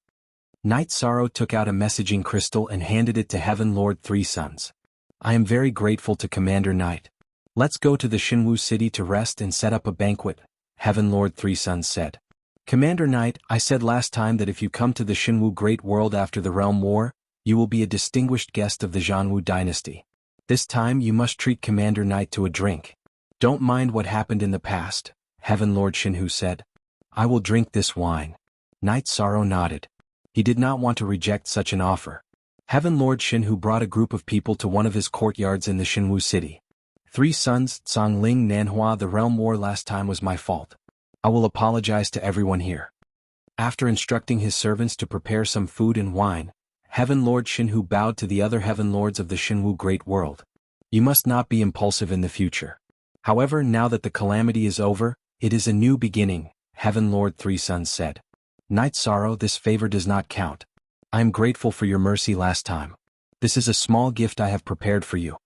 Night Sorrow took out a messaging crystal and handed it to Heaven Lord Three Sons. I am very grateful to Commander Knight. Let's go to the Shinwu city to rest and set up a banquet, Heaven Lord Three Sons said. Commander Knight, I said last time that if you come to the Shinwu Great World after the Realm War, you will be a distinguished guest of the Zhanwu dynasty. This time you must treat Commander Knight to a drink. Don't mind what happened in the past, Heaven Lord Shinhu said. I will drink this wine. Night Sorrow nodded. He did not want to reject such an offer. Heaven Lord Shinhu brought a group of people to one of his courtyards in the Shinwu city. Three Sons, Tsangling Nanhua, the Realm War last time was my fault. I will apologize to everyone here. After instructing his servants to prepare some food and wine, Heaven Lord Shinhu bowed to the other Heaven Lords of the Shinwu Great World. You must not be impulsive in the future. However, now that the calamity is over, it is a new beginning, Heaven Lord Three Sons said. Night Sorrow, this favor does not count. I am grateful for your mercy last time. This is a small gift I have prepared for you.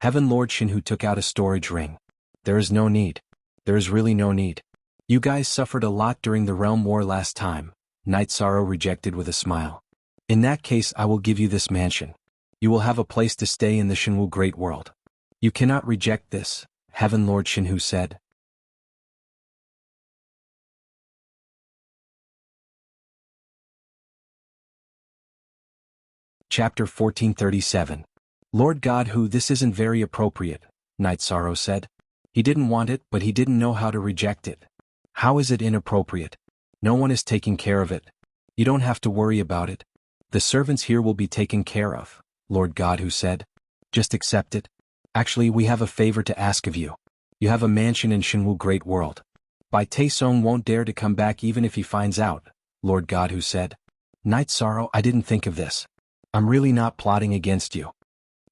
Heaven Lord Shinhu took out a storage ring. There is no need. There is really no need. You guys suffered a lot during the Realm War last time, Night Sorrow rejected with a smile. In that case I will give you this mansion. You will have a place to stay in the Shinwu Great World. You cannot reject this, Heaven Lord Shinhu said. Chapter 1437. Lord God who this isn't very appropriate, Night Sorrow said. He didn't want it but he didn't know how to reject it. How is it inappropriate? No one is taking care of it. You don't have to worry about it. The servants here will be taken care of, Lord God who said. Just accept it. Actually we have a favor to ask of you. You have a mansion in Shinwu Great World. Bai Taesong won't dare to come back even if he finds out, Lord God who said. Night Sorrow, I didn't think of this. I'm really not plotting against you.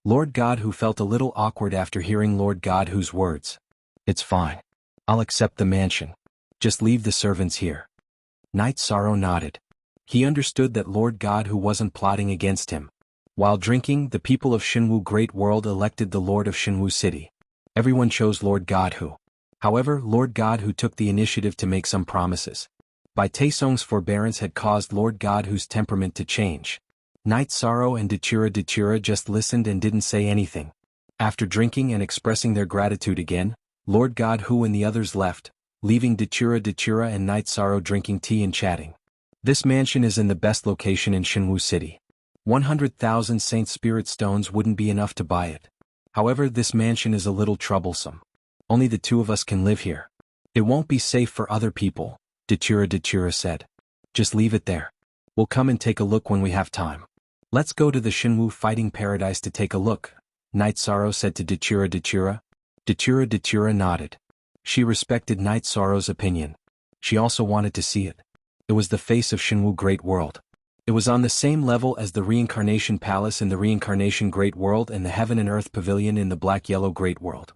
Lord God who felt a little awkward after hearing Lord God who's words. It's fine. I'll accept the mansion. Just leave the servants here. Night Sorrow nodded. He understood that Lord God who wasn't plotting against him. While drinking, the people of Shinwu Great World elected the Lord of Shinwu City. Everyone chose Lord God who. However, Lord God who took the initiative to make some promises. Bai Taesong's forbearance had caused Lord God who's temperament to change. Night Sorrow and Datura just listened and didn't say anything. After drinking and expressing their gratitude again, Lord God who and the others left, leaving Datura and Night Sorrow drinking tea and chatting. This mansion is in the best location in Shinwu City. 100,000 Saint Spirit Stones wouldn't be enough to buy it. However, this mansion is a little troublesome. Only the two of us can live here. It won't be safe for other people, Datura said. Just leave it there. We'll come and take a look when we have time. Let's go to the Shinwu Fighting Paradise to take a look, Night Sorrow said to Datura. Datura nodded. She respected Night Sorrow's opinion. She also wanted to see it. It was the face of Shinwu Great World. It was on the same level as the Reincarnation Palace in the Reincarnation Great World and the Heaven and Earth Pavilion in the Black-Yellow Great World.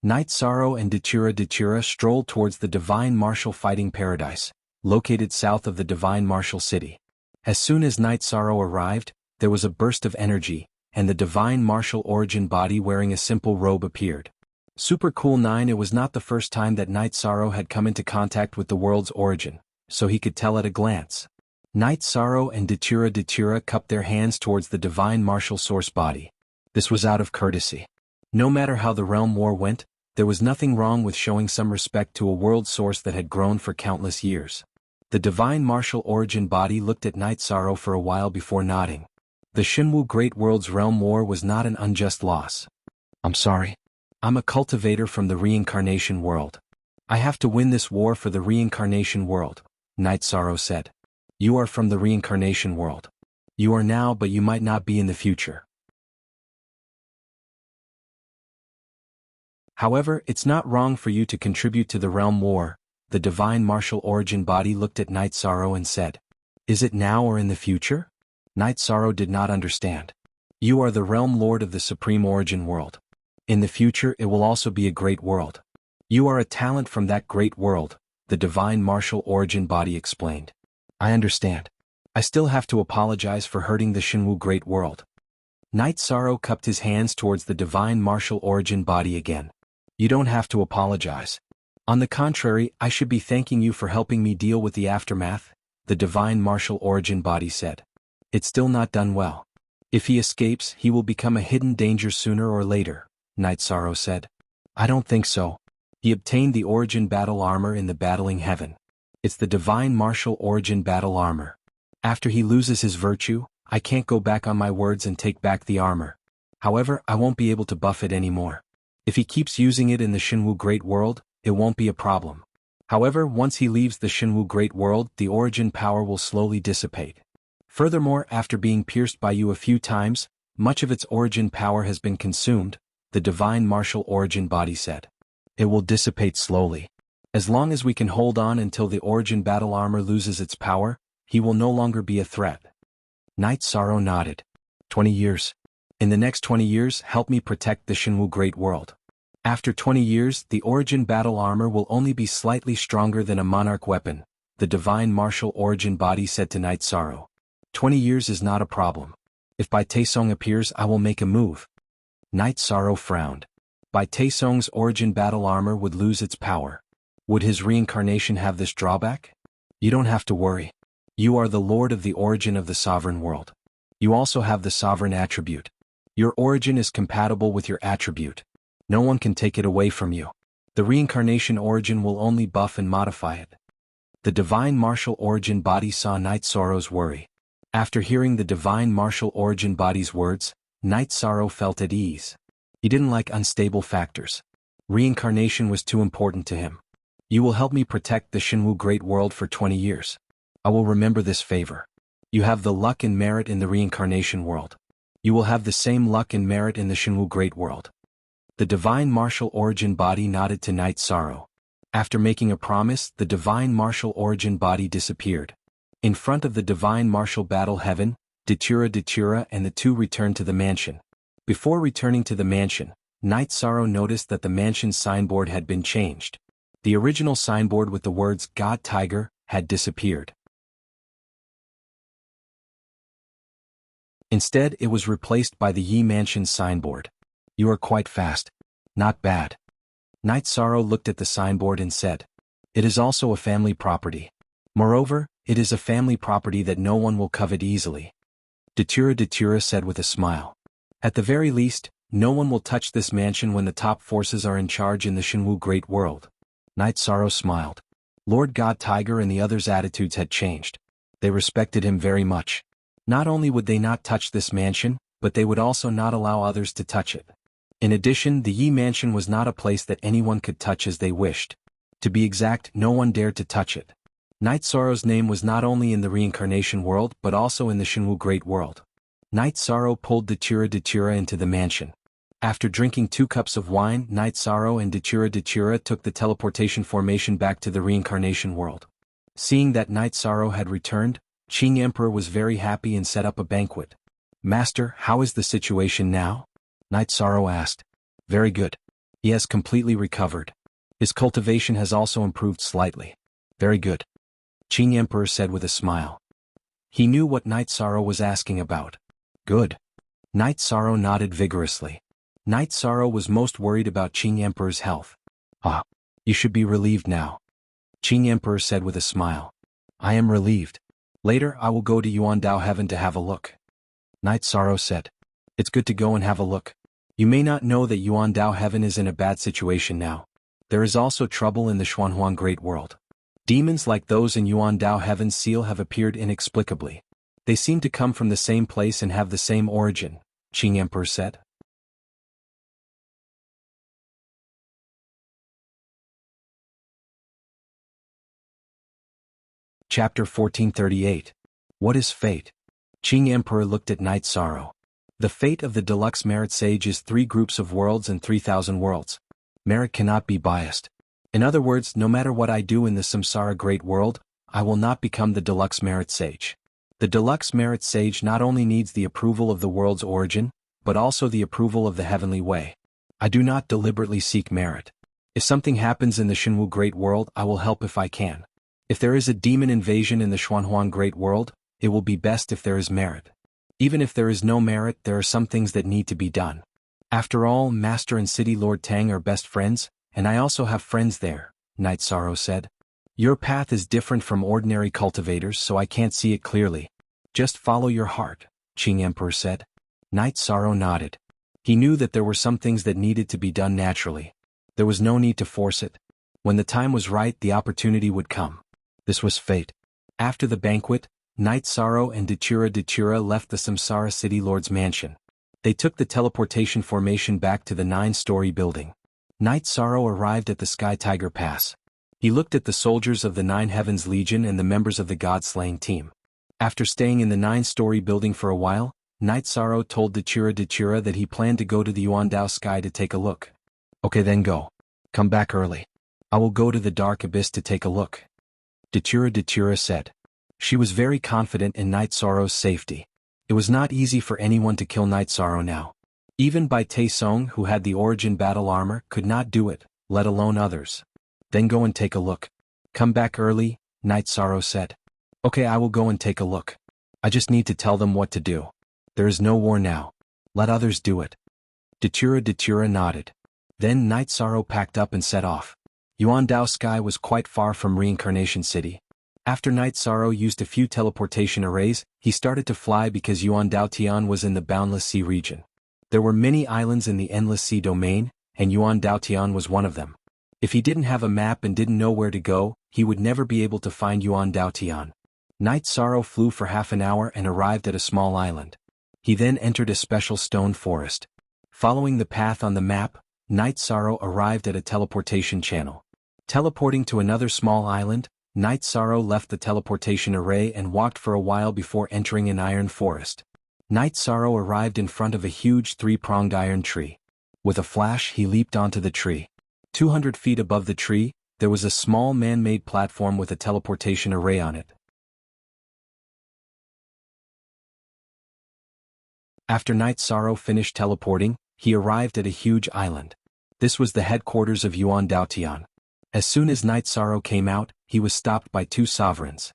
Night Sorrow and Datura strolled towards the Divine Martial Fighting Paradise, located south of the Divine Martial City. As soon as Night Sorrow arrived, there was a burst of energy, and the Divine Martial Origin body wearing a simple robe appeared. Super cool 9. It was not the first time that Night Sorrow had come into contact with the world's origin, so he could tell at a glance. Night Sorrow and Datura cupped their hands towards the Divine Martial Source body. This was out of courtesy. No matter how the realm war went, there was nothing wrong with showing some respect to a world source that had grown for countless years. The Divine Martial Origin body looked at Night Sorrow for a while before nodding. The Shinwu Great World's realm war was not an unjust loss. I'm sorry. I'm a cultivator from the Reincarnation World. I have to win this war for the Reincarnation World, Night Sorrow said. You are from the Reincarnation World. You are now, but you might not be in the future. However, it's not wrong for you to contribute to the realm war. The Divine Martial Origin body looked at Night Sorrow and said, Is it now or in the future? Night Sorrow did not understand. You are the realm lord of the Supreme Origin World. In the future it will also be a great world. You are a talent from that great world, the Divine Martial Origin body explained. I understand. I still have to apologize for hurting the Shinwu Great World. Night Sorrow cupped his hands towards the Divine Martial Origin body again. You don't have to apologize. On the contrary, I should be thanking you for helping me deal with the aftermath, the Divine Martial Origin body said. It's still not done well. If he escapes, he will become a hidden danger sooner or later, Night Sorrow said. I don't think so. He obtained the Origin Battle Armor in the Battling Heaven. It's the Divine Martial Origin Battle Armor. After he loses his virtue, I can't go back on my words and take back the armor. However, I won't be able to buff it anymore. If he keeps using it in the Shinwu Great World, it won't be a problem. However, once he leaves the Shinwu Great World, the origin power will slowly dissipate. Furthermore, after being pierced by you a few times, much of its origin power has been consumed, the Divine Martial Origin body said. It will dissipate slowly. As long as we can hold on until the Origin Battle Armor loses its power, he will no longer be a threat. Night Sorrow nodded. 20 years. In the next 20 years, help me protect the Shinwu Great World. After 20 years, the Origin Battle Armor will only be slightly stronger than a monarch weapon, the Divine Martial Origin body said to Night Sorrow. 20 years is not a problem. If Bai Taesong appears, I will make a move. Night Sorrow frowned. Bai Taesong's Origin Battle Armor would lose its power. Would his reincarnation have this drawback? You don't have to worry. You are the Lord of the Origin of the Sovereign World. You also have the Sovereign Attribute. Your origin is compatible with your attribute. No one can take it away from you. The Reincarnation Origin will only buff and modify it. The Divine Martial Origin body saw Night Sorrow's worry. After hearing the Divine Martial Origin body's words, Night Sorrow felt at ease. He didn't like unstable factors. Reincarnation was too important to him. You will help me protect the Shinwu Great World for 20 years. I will remember this favor. You have the luck and merit in the Reincarnation World. You will have the same luck and merit in the Shinwu Great World. The Divine Martial Origin body nodded to Night Sorrow. After making a promise, the Divine Martial Origin body disappeared. In front of the Divine Martial Battle Heaven, Datura and the two returned to the mansion. Before returning to the mansion, Night Sorrow noticed that the mansion's signboard had been changed. The original signboard with the words God Tiger had disappeared. Instead, it was replaced by the Yi Mansion's signboard. You are quite fast. Not bad. Night Sorrow looked at the signboard and said, It is also a family property. Moreover, it is a family property that no one will covet easily. Datura said with a smile. At the very least, no one will touch this mansion when the top forces are in charge in the Shinwu Great World. Night Sorrow smiled. Lord God Tiger and the others' attitudes had changed. They respected him very much. Not only would they not touch this mansion, but they would also not allow others to touch it. In addition, the Yi Mansion was not a place that anyone could touch as they wished. To be exact, no one dared to touch it. Night Sorrow's name was not only in the Reincarnation World but also in the Shinwu Great World. Night Sorrow pulled Datura into the mansion. After drinking 2 cups of wine, Night Sorrow and Datura took the teleportation formation back to the reincarnation world. Seeing that Night Sorrow had returned, Qing Emperor was very happy and set up a banquet. "Master, how is the situation now?" Night Sorrow asked. "Very good. He has completely recovered. His cultivation has also improved slightly." "Very good," Qing Emperor said with a smile. He knew what Night Sorrow was asking about. "Good." Night Sorrow nodded vigorously. Night Sorrow was most worried about Qing Emperor's health. "Ah, you should be relieved now," Qing Emperor said with a smile. "I am relieved. Later I will go to Yuandao Heaven to have a look." Night Sorrow said. "It's good to go and have a look. You may not know that Yuandao Heaven is in a bad situation now. There is also trouble in the Xuanhuang Great World. Demons like those in Yuandao Heaven's seal have appeared inexplicably. They seem to come from the same place and have the same origin," Qing Emperor said. Chapter 1438. What is fate? Qing Emperor looked at Night Sorrow. The fate of the deluxe merit sage is 3 groups of worlds and 3,000 worlds. Merit cannot be biased. In other words, no matter what I do in the Samsara Great World, I will not become the deluxe merit sage. The deluxe merit sage not only needs the approval of the world's origin, but also the approval of the heavenly way. I do not deliberately seek merit. If something happens in the Shenwu Great World, I will help if I can. If there is a demon invasion in the Xuanhuang Great World, it will be best if there is merit. Even if there is no merit, there are some things that need to be done. After all, Master and City Lord Tang are best friends, and I also have friends there," Night Sorrow said. "Your path is different from ordinary cultivators, so I can't see it clearly. Just follow your heart," Qing Emperor said. Night Sorrow nodded. He knew that there were some things that needed to be done naturally. There was no need to force it. When the time was right, the opportunity would come. This was fate. After the banquet, Night Sorrow and Datura left the Samsara City Lord's mansion. They took the teleportation formation back to the 9-story building. Night Sorrow arrived at the Sky Tiger Pass. He looked at the soldiers of the 9 Heavens Legion and the members of the God-slaying team. After staying in the 9-story building for a while, Night Sorrow told Datura that he planned to go to the Yuandao sky to take a look. "Okay, then go. Come back early. I will go to the Dark Abyss to take a look," Datura said. She was very confident in Night Sorrow's safety. It was not easy for anyone to kill Night Sorrow now. Even Bai Taesong, who had the origin battle armor, could not do it, let alone others. "Then go and take a look. Come back early," Night Sorrow said. "Okay, I will go and take a look. I just need to tell them what to do. There is no war now. Let others do it." Datura nodded. Then Night Sorrow packed up and set off. Yuandao Sky was quite far from Reincarnation City. After Night Sorrow used a few teleportation arrays, he started to fly because Yuandao Tian was in the Boundless Sea region. There were many islands in the Endless Sea domain, and Yuandao Tian was one of them. If he didn't have a map and didn't know where to go, he would never be able to find Yuandao Tian. Night Sorrow flew for half an hour and arrived at a small island. He then entered a special stone forest. Following the path on the map, Night Sorrow arrived at a teleportation channel. Teleporting to another small island, Night Sorrow left the teleportation array and walked for a while before entering an iron forest. Night Sorrow arrived in front of a huge 3-pronged iron tree. With a flash, he leaped onto the tree. 200 feet above the tree, there was a small man-made platform with a teleportation array on it. After Night Sorrow finished teleporting, he arrived at a huge island. This was the headquarters of Yuandao Tian. As soon as Night Sorrow came out, he was stopped by 2 sovereigns.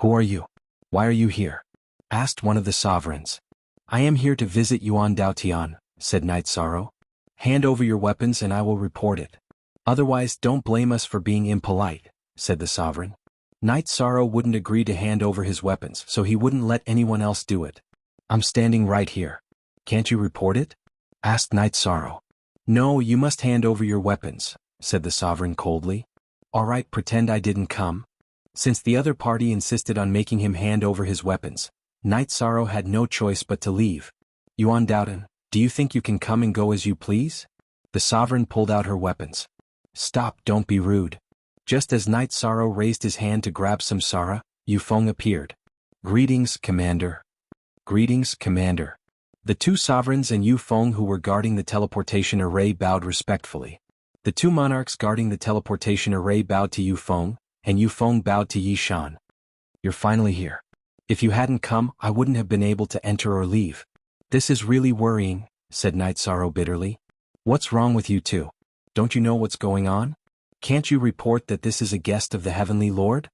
"Who are you? Why are you here?" asked one of the sovereigns. "I am here to visit Yuandao Tian," said Night Sorrow. "Hand over your weapons and I will report it. Otherwise, don't blame us for being impolite," said the sovereign. Night Sorrow wouldn't agree to hand over his weapons, so he wouldn't let anyone else do it. "I'm standing right here. Can't you report it?" asked Night Sorrow. "No, you must hand over your weapons," said the sovereign coldly. "All right, pretend I didn't come." Since the other party insisted on making him hand over his weapons, Night Sorrow had no choice but to leave. "Yuandao, do you think you can come and go as you please?" The sovereign pulled out her weapons. "Stop, don't be rude." Just as Night Sorrow raised his hand to grab Samsara, Yufeng appeared. "Greetings, Commander." "Greetings, Commander." The two sovereigns and Yu Feng who were guarding the teleportation array bowed respectfully. The two monarchs guarding the teleportation array bowed to Yu Feng, and Yu Feng bowed to Yi Shan. You're finally here. If you hadn't come, I wouldn't have been able to enter or leave. This is really worrying, said Night Sorrow bitterly. What's wrong with you two? Don't you know what's going on? Can't you report that this is a guest of the Heavenly Lord?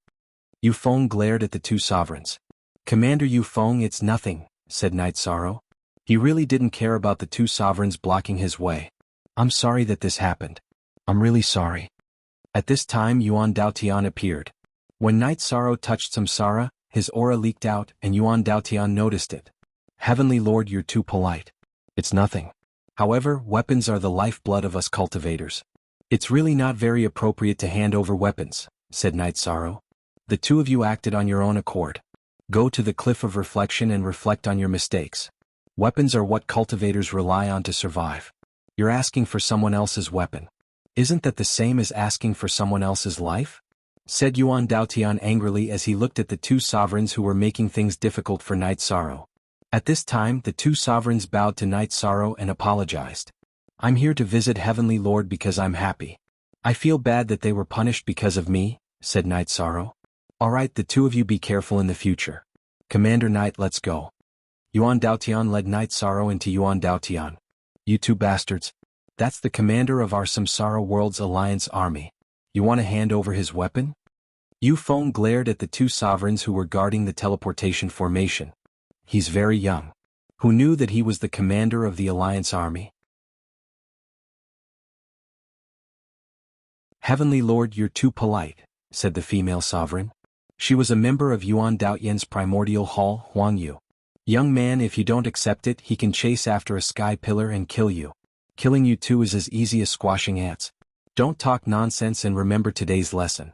Yu Feng glared at the two sovereigns. Commander Yu Feng, it's nothing, said Night Sorrow. He really didn't care about the two sovereigns blocking his way. I'm sorry that this happened. I'm really sorry. At this time Yuan Daotian appeared. When Night Sorrow touched Samsara, his aura leaked out and Yuan Daotian noticed it. Heavenly Lord, you're too polite. It's nothing. However, weapons are the lifeblood of us cultivators. It's really not very appropriate to hand over weapons, said Night Sorrow. The two of you acted on your own accord. Go to the cliff of reflection and reflect on your mistakes. Weapons are what cultivators rely on to survive. You're asking for someone else's weapon. Isn't that the same as asking for someone else's life? Said Yuan Daotian angrily as he looked at the two sovereigns who were making things difficult for Night Sorrow. At this time the two sovereigns bowed to Night Sorrow and apologized. I'm here to visit Heavenly Lord because I'm happy. I feel bad that they were punished because of me, said Night Sorrow. Alright, the two of you be careful in the future. Commander Night, let's go. Yuan Daotian led Night Sorrow into Yuan Daotian. You two bastards. That's the commander of our Samsara World's Alliance army. You want to hand over his weapon? Yu Feng glared at the two sovereigns who were guarding the teleportation formation. He's very young. Who knew that he was the commander of the Alliance army? Heavenly Lord, you're too polite, said the female sovereign. She was a member of Yuan Daotian's primordial hall, Huang Yu. Young man, if you don't accept it, he can chase after a sky pillar and kill you. Killing you two is as easy as squashing ants. Don't talk nonsense and remember today's lesson.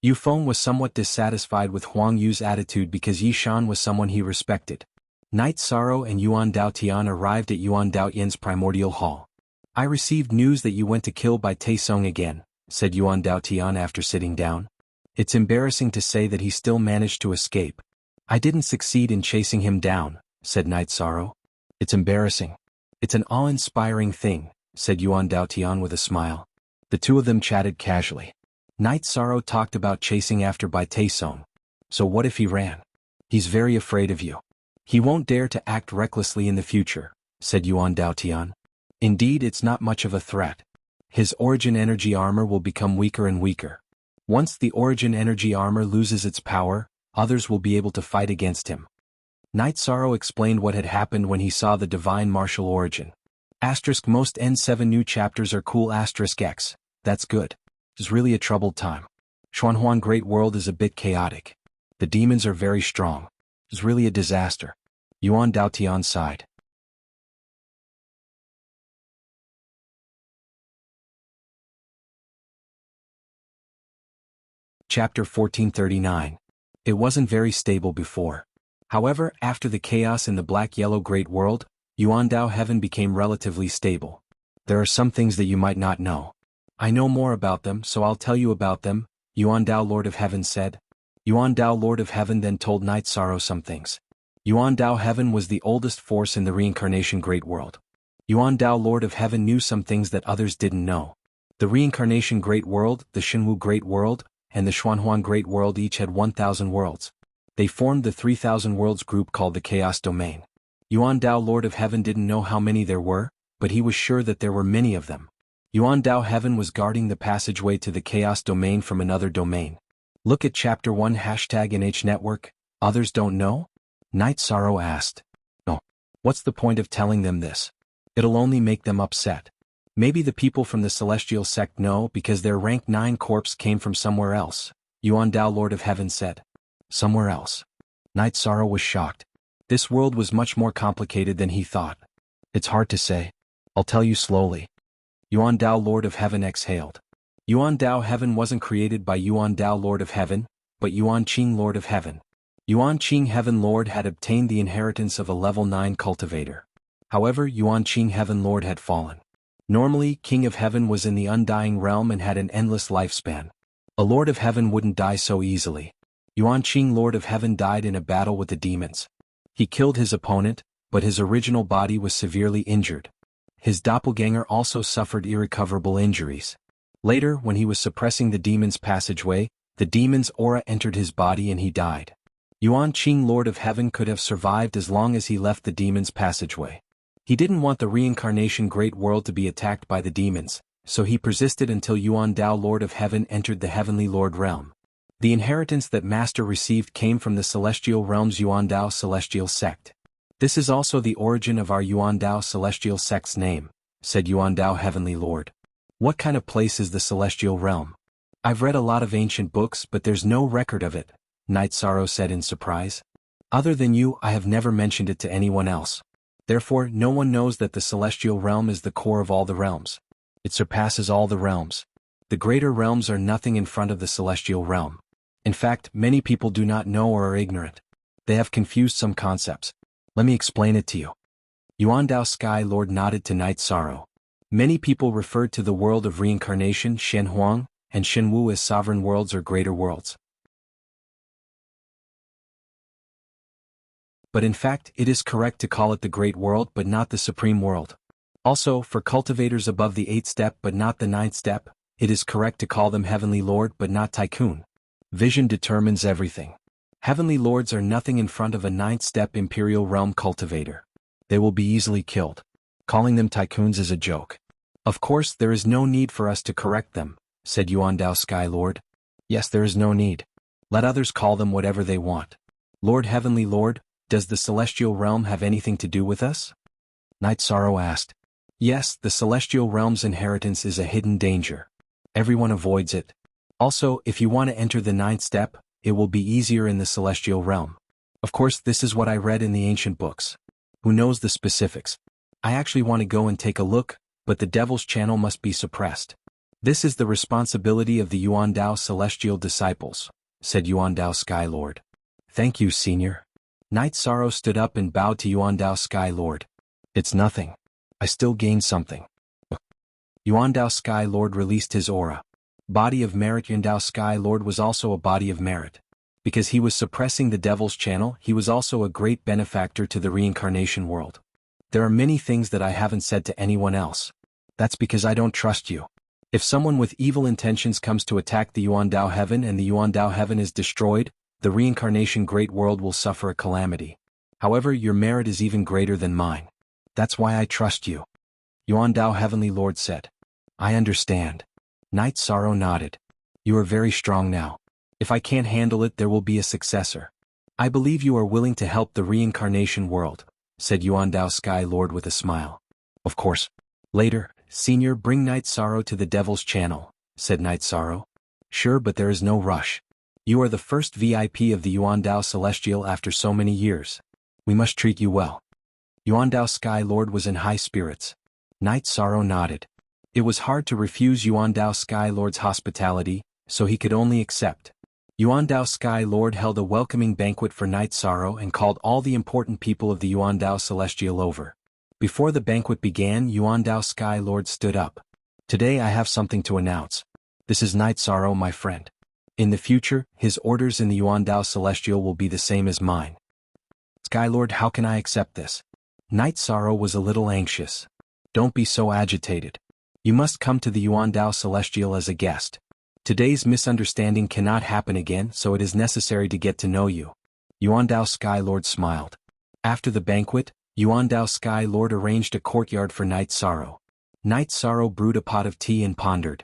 Yu Feng was somewhat dissatisfied with Huang Yu's attitude because Yi Shan was someone he respected. Night Sorrow and Yuan Daotian arrived at Yuan Daotian's primordial hall. I received news that you went to kill by Taesong again, said Yuan Daotian after sitting down. It's embarrassing to say that he still managed to escape. I didn't succeed in chasing him down, said Night Sorrow. It's embarrassing. It's an awe-inspiring thing, said Yuan Daotian with a smile. The two of them chatted casually. Night Sorrow talked about chasing after Bai Taesong. So what if he ran? He's very afraid of you. He won't dare to act recklessly in the future, said Yuan Daotian. Indeed, it's not much of a threat. His origin energy armor will become weaker and weaker. Once the origin energy armor loses its power, others will be able to fight against him. Night Sorrow explained what had happened when he saw the divine martial origin. Most N7 new chapters are cool X. That's good. It's really a troubled time. Xuanhuan Great World is a bit chaotic. The demons are very strong. It's really a disaster. Yuan Daotian sighed. Chapter 1439. It wasn't very stable before. However, after the chaos in the Black-Yellow Great World, Yuandao Heaven became relatively stable. There are some things that you might not know. I know more about them, so I'll tell you about them, Yuandao Lord of Heaven said. Yuandao Lord of Heaven then told Night Sorrow some things. Yuandao Heaven was the oldest force in the Reincarnation Great World. Yuandao Lord of Heaven knew some things that others didn't know. The Reincarnation Great World, the Shenwu Great World, and the Xuanhuan Great World each had 1,000 worlds. They formed the 3,000 worlds group called the Chaos Domain. Yuandao Lord of Heaven didn't know how many there were, but he was sure that there were many of them. Yuandao Heaven was guarding the passageway to the Chaos Domain from another domain. Look at Chapter 1 #NH Network, others don't know? Night Sorrow asked. No. What's the point of telling them this? It'll only make them upset. Maybe the people from the Celestial Sect know because their rank 9 corpse came from somewhere else, Yuandao Lord of Heaven said. Somewhere else. Night Sorrow was shocked. This world was much more complicated than he thought. It's hard to say. I'll tell you slowly. Yuandao Lord of Heaven exhaled. Yuandao Heaven wasn't created by Yuandao Lord of Heaven, but Yuan Qing Lord of Heaven. Yuan Qing Heaven Lord had obtained the inheritance of a level 9 cultivator. However, Yuan Qing Heaven Lord had fallen. Normally, King of Heaven was in the undying realm and had an endless lifespan. A Lord of Heaven wouldn't die so easily. Yuan Qing Lord of Heaven died in a battle with the demons. He killed his opponent, but his original body was severely injured. His doppelganger also suffered irrecoverable injuries. Later, when he was suppressing the demon's passageway, the demon's aura entered his body and he died. Yuan Qing, Lord of Heaven, could have survived as long as he left the demon's passageway. He didn't want the reincarnation great world to be attacked by the demons, so he persisted until Yuan Dao, Lord of Heaven, entered the Heavenly Lord realm. The inheritance that Master received came from the Celestial Realm's Yuan Dao Celestial Sect. This is also the origin of our Yuan Dao Celestial Sect's name, said Yuan Dao Heavenly Lord. What kind of place is the Celestial Realm? I've read a lot of ancient books but there's no record of it, Night Sorrow said in surprise. Other than you, I have never mentioned it to anyone else. Therefore, no one knows that the Celestial Realm is the core of all the realms. It surpasses all the realms. The greater realms are nothing in front of the Celestial Realm. In fact, many people do not know or are ignorant. They have confused some concepts. Let me explain it to you. Yuan Dao Sky Lord nodded to Night Sorrow. Many people referred to the world of reincarnation, Shen Huang, and Shen Wu as sovereign worlds or greater worlds. But in fact, it is correct to call it the Great World but not the Supreme World. Also, for cultivators above the 8th step but not the 9th step, it is correct to call them Heavenly Lord but not Tycoon. Vision determines everything. Heavenly Lords are nothing in front of a 9th step Imperial Realm cultivator. They will be easily killed. Calling them Tycoons is a joke. Of course, there is no need for us to correct them, said Yuan Dao Sky Lord. Yes, there is no need. Let others call them whatever they want. Lord Heavenly Lord, does the Celestial Realm have anything to do with us? Night Sorrow asked. Yes, the Celestial Realm's inheritance is a hidden danger. Everyone avoids it. Also, if you want to enter the 9th step, it will be easier in the Celestial Realm. Of course, this is what I read in the ancient books. Who knows the specifics? I actually want to go and take a look, but the Devil's Channel must be suppressed. This is the responsibility of the Yuan Dao Celestial Disciples, said Yuan Dao Sky Lord. Thank you, Senior. Night Sorrow stood up and bowed to Yuan Dao Sky Lord. It's nothing. I still gained something. Yuan Dao Sky Lord released his aura. Body of merit. Yuan Dao Sky Lord was also a body of merit. Because he was suppressing the Devil's Channel, he was also a great benefactor to the reincarnation world. There are many things that I haven't said to anyone else. That's because I don't trust you. If someone with evil intentions comes to attack the Yuan Dao Heaven and the Yuan Dao Heaven is destroyed, the reincarnation great world will suffer a calamity. However, your merit is even greater than mine. That's why I trust you. Yuan Dao Heavenly Lord said. I understand. Night Sorrow nodded. You are very strong now. If I can't handle it, there will be a successor. I believe you are willing to help the reincarnation world, said Yuan Dao Sky Lord with a smile. Of course. Later, Senior, bring Night Sorrow to the Devil's Channel, said Night Sorrow. Sure, but there is no rush. You are the first VIP of the Yuan Dao Celestial after so many years. We must treat you well. Yuan Dao Sky Lord was in high spirits. Night Sorrow nodded. It was hard to refuse Yuan Dao Sky Lord's hospitality, so he could only accept. Yuan Dao Sky Lord held a welcoming banquet for Night Sorrow and called all the important people of the Yuan Dao Celestial over. Before the banquet began, Yuan Dao Sky Lord stood up. Today I have something to announce. This is Night Sorrow, my friend. In the future, his orders in the Yuan Dao Celestial will be the same as mine. Sky Lord, how can I accept this? Night Sorrow was a little anxious. Don't be so agitated. You must come to the Yuan Dao Celestial as a guest. Today's misunderstanding cannot happen again, so it is necessary to get to know you. Yuan Dao Sky Lord smiled. After the banquet, Yuan Dao Sky Lord arranged a courtyard for Night Sorrow. Night Sorrow brewed a pot of tea and pondered.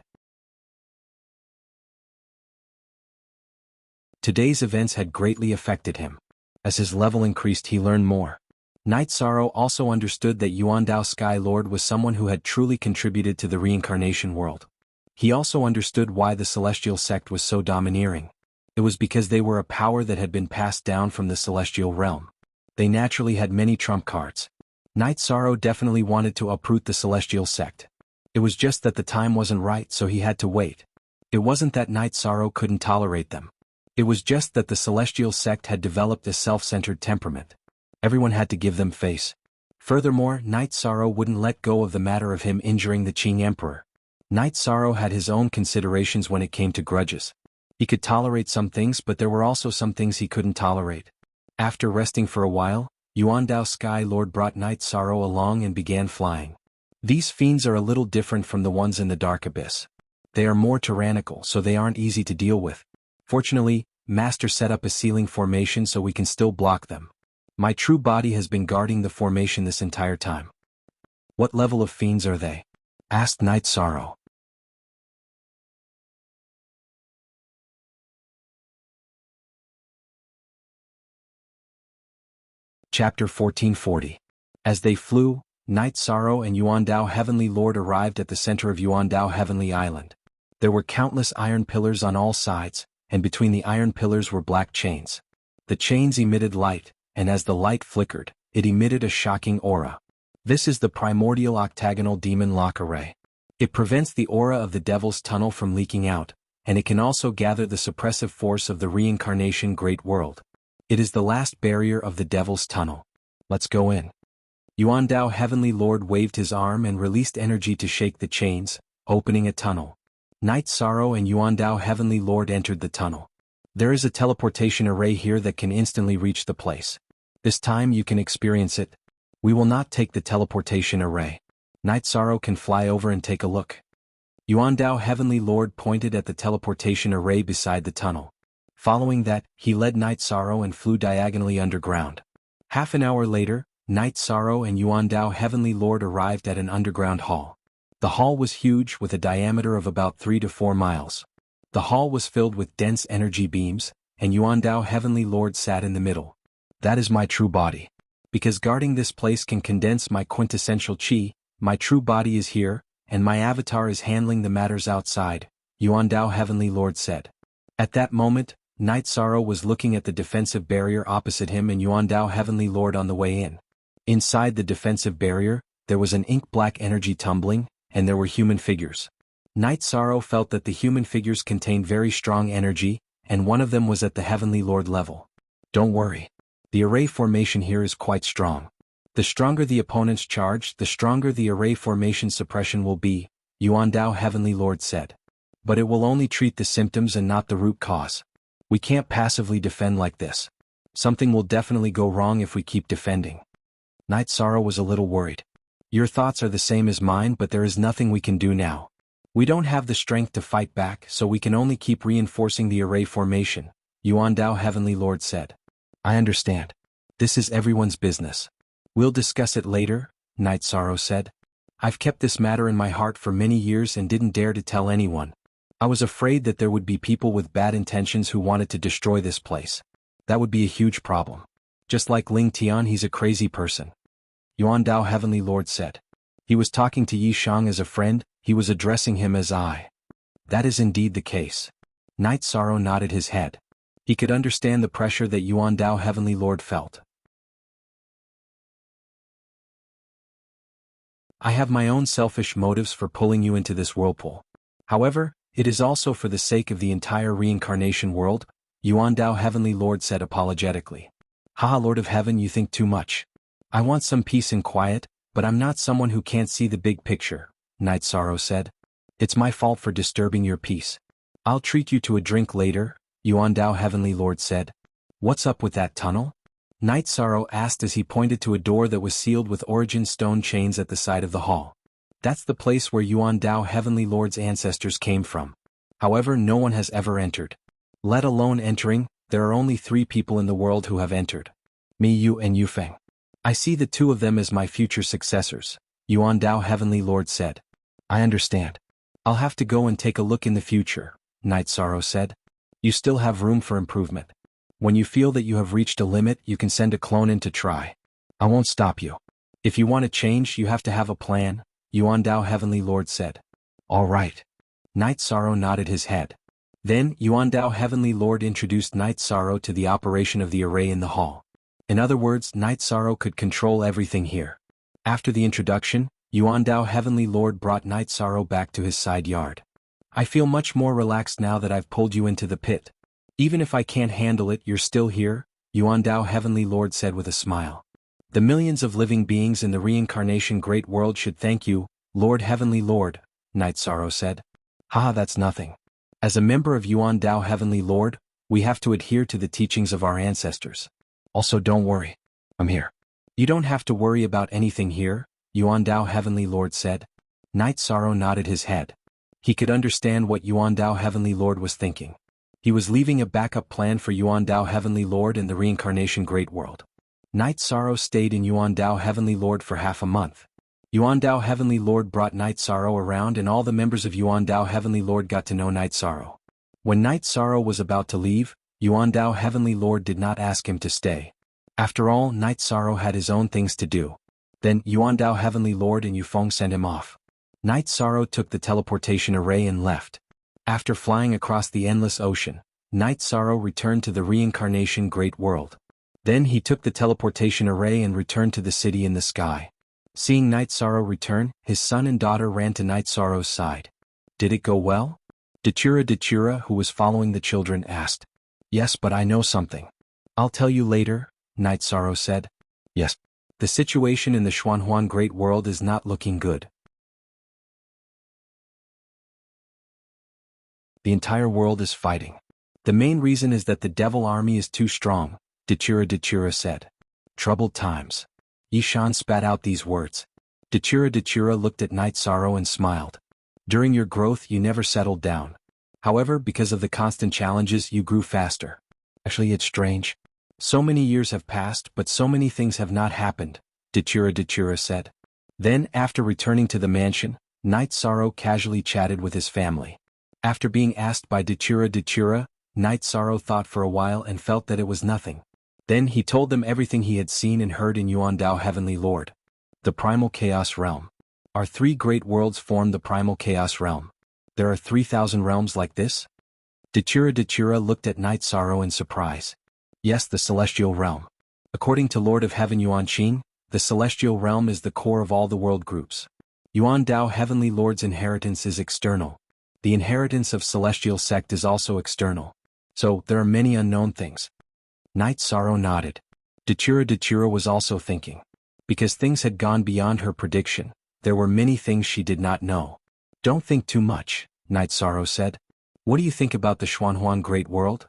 Today's events had greatly affected him. As his level increased, he learned more. Night Sorrow also understood that Yuan Dao Sky Lord was someone who had truly contributed to the reincarnation world. He also understood why the Celestial Sect was so domineering. It was because they were a power that had been passed down from the Celestial Realm. They naturally had many trump cards. Night Sorrow definitely wanted to uproot the Celestial Sect. It was just that the time wasn't right, so he had to wait. It wasn't that Night Sorrow couldn't tolerate them. It was just that the Celestial Sect had developed a self-centered temperament. Everyone had to give them face. Furthermore, Night Sorrow wouldn't let go of the matter of him injuring the Qing Emperor. Night Sorrow had his own considerations when it came to grudges. He could tolerate some things, but there were also some things he couldn't tolerate. After resting for a while, Yuan Dao Sky Lord brought Night Sorrow along and began flying. These fiends are a little different from the ones in the dark abyss. They are more tyrannical, so they aren't easy to deal with. Fortunately, Master set up a sealing formation so we can still block them. My true body has been guarding the formation this entire time. What level of fiends are they? Asked Night Sorrow. Chapter 1440. As they flew, Night Sorrow and Yuan Dao Heavenly Lord arrived at the center of Yuan Dao Heavenly Island. There were countless iron pillars on all sides, and between the iron pillars were black chains. The chains emitted light, and as the light flickered, it emitted a shocking aura. This is the primordial octagonal demon lock array. It prevents the aura of the Devil's Tunnel from leaking out, and it can also gather the suppressive force of the reincarnation great world. It is the last barrier of the Devil's Tunnel. Let's go in. Yuan Dao Heavenly Lord waved his arm and released energy to shake the chains, opening a tunnel. Night Sorrow and Yuan Dao Heavenly Lord entered the tunnel. There is a teleportation array here that can instantly reach the place. This time you can experience it. We will not take the teleportation array. Night Sorrow can fly over and take a look. Yuan Dao Heavenly Lord pointed at the teleportation array beside the tunnel. Following that, he led Night Sorrow and flew diagonally underground. Half an hour later, Night Sorrow and Yuan Dao Heavenly Lord arrived at an underground hall. The hall was huge with a diameter of about 3 to 4 miles. The hall was filled with dense energy beams, and Yuan Dao Heavenly Lord sat in the middle. That is my true body. Because guarding this place can condense my quintessential chi, my true body is here, and my avatar is handling the matters outside, Yuan Dao Heavenly Lord said. At that moment, Night Sorrow was looking at the defensive barrier opposite him and Yuan Dao Heavenly Lord on the way in. Inside the defensive barrier, there was an ink-black energy tumbling, and there were human figures. Night Sorrow felt that the human figures contained very strong energy, and one of them was at the Heavenly Lord level. Don't worry. The array formation here is quite strong. The stronger the opponent's charge, the stronger the array formation suppression will be, Yuan Dao Heavenly Lord said. But it will only treat the symptoms and not the root cause. We can't passively defend like this. Something will definitely go wrong if we keep defending. Night Sorrow was a little worried. Your thoughts are the same as mine, but there is nothing we can do now. We don't have the strength to fight back, so we can only keep reinforcing the array formation, Yuan Dao Heavenly Lord said. I understand. This is everyone's business. We'll discuss it later, Night Sorrow said. I've kept this matter in my heart for many years and didn't dare to tell anyone. I was afraid that there would be people with bad intentions who wanted to destroy this place. That would be a huge problem. Just like Ling Tian, he's a crazy person. Yuan Dao Heavenly Lord said. He was talking to Yi Shang as a friend, he was addressing him as I. That is indeed the case. Night Sorrow nodded his head. He could understand the pressure that Yuan Dao Heavenly Lord felt. I have my own selfish motives for pulling you into this whirlpool. However, it is also for the sake of the entire reincarnation world, Yuan Dao Heavenly Lord said apologetically. Haha, Lord of Heaven, you think too much. I want some peace and quiet, but I'm not someone who can't see the big picture, Night Sorrow said. It's my fault for disturbing your peace. I'll treat you to a drink later, Yuan Dao Heavenly Lord said. What's up with that tunnel? Night Sorrow asked as he pointed to a door that was sealed with origin stone chains at the side of the hall. That's the place where Yuan Dao Heavenly Lord's ancestors came from. However, no one has ever entered. Let alone entering, there are only 3 people in the world who have entered. Me, you, and Yufeng. I see the 2 of them as my future successors, Yuan Dao Heavenly Lord said. I understand. I'll have to go and take a look in the future, Night Sorrow said. You still have room for improvement. When you feel that you have reached a limit, you can send a clone in to try. I won't stop you. If you want to change, you have to have a plan, Yuan Dao Heavenly Lord said. All right. Night Sorrow nodded his head. Then, Yuan Dao Heavenly Lord introduced Night Sorrow to the operation of the array in the hall. In other words, Night Sorrow could control everything here. After the introduction, Yuan Dao Heavenly Lord brought Night Sorrow back to his side yard. I feel much more relaxed now that I've pulled you into the pit. Even if I can't handle it, you're still here, Yuan Dao Heavenly Lord said with a smile. The millions of living beings in the reincarnation great world should thank you, Lord Heavenly Lord, Night Sorrow said. Haha, that's nothing. As a member of Yuan Dao Heavenly Lord, we have to adhere to the teachings of our ancestors. Also, don't worry. I'm here. You don't have to worry about anything here, Yuan Dao Heavenly Lord said. Night Sorrow nodded his head. He could understand what Yuan Dao Heavenly Lord was thinking. He was leaving a backup plan for Yuan Dao Heavenly Lord and the Reincarnation Great World. Night Sorrow stayed in Yuan Dao Heavenly Lord for half a month. Yuan Dao Heavenly Lord brought Night Sorrow around and all the members of Yuan Dao Heavenly Lord got to know Night Sorrow. When Night Sorrow was about to leave, Yuan Dao Heavenly Lord did not ask him to stay. After all, Night Sorrow had his own things to do. Then Yuan Dao Heavenly Lord and Yufeng sent him off. Night Sorrow took the teleportation array and left. After flying across the endless ocean, Night Sorrow returned to the Reincarnation Great World. Then he took the teleportation array and returned to the city in the sky. Seeing Night Sorrow return, his son and daughter ran to Night Sorrow's side. Did it go well? Dachura, who was following the children, asked. Yes, but I know something. I'll tell you later, Night Sorrow said. Yes. The situation in the Xuanhuan Great World is not looking good. The entire world is fighting. The main reason is that the devil army is too strong, Dachura said. Troubled times. Yishan spat out these words. Dachura looked at Night Sorrow and smiled. During your growth you never settled down. However, because of the constant challenges you grew faster. Actually, it's strange. So many years have passed but so many things have not happened, Dachura said. Then, after returning to the mansion, Night Sorrow casually chatted with his family. After being asked by Dachura, Night Sorrow thought for a while and felt that it was nothing. Then he told them everything he had seen and heard in Yuan Dao Heavenly Lord. The Primal Chaos Realm. Our 3 great worlds form the Primal Chaos Realm. There are 3,000 realms like this? Dachura looked at Night Sorrow in surprise. Yes, the Celestial Realm. According to Lord of Heaven Yuan Qing, the Celestial Realm is the core of all the world groups. Yuan Dao Heavenly Lord's inheritance is external. The inheritance of Celestial Sect is also external. So, there are many unknown things. Night Sorrow nodded. Dachura was also thinking. Because things had gone beyond her prediction, there were many things she did not know. Don't think too much, Night Sorrow said. What do you think about the Xuanhuan Great World?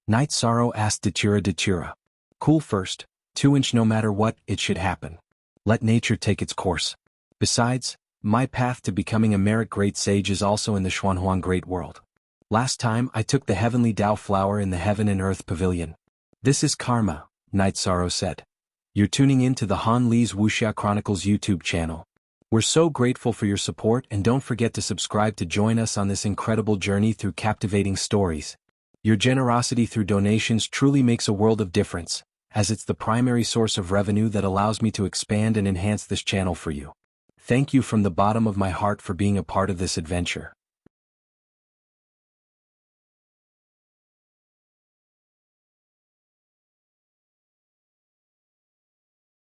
Night Sorrow asked Dachura. Cool first, 2-inch no matter what, it should happen. Let nature take its course. Besides, my path to becoming a merit great sage is also in the Xuanhuan Great World. Last time I took the Heavenly Dao Flower in the Heaven and Earth Pavilion. This is karma, Night Sorrow said. You're tuning in to the Han Li's Wuxia Chronicles YouTube channel. We're so grateful for your support and don't forget to subscribe to join us on this incredible journey through captivating stories. Your generosity through donations truly makes a world of difference, as it's the primary source of revenue that allows me to expand and enhance this channel for you. Thank you from the bottom of my heart for being a part of this adventure.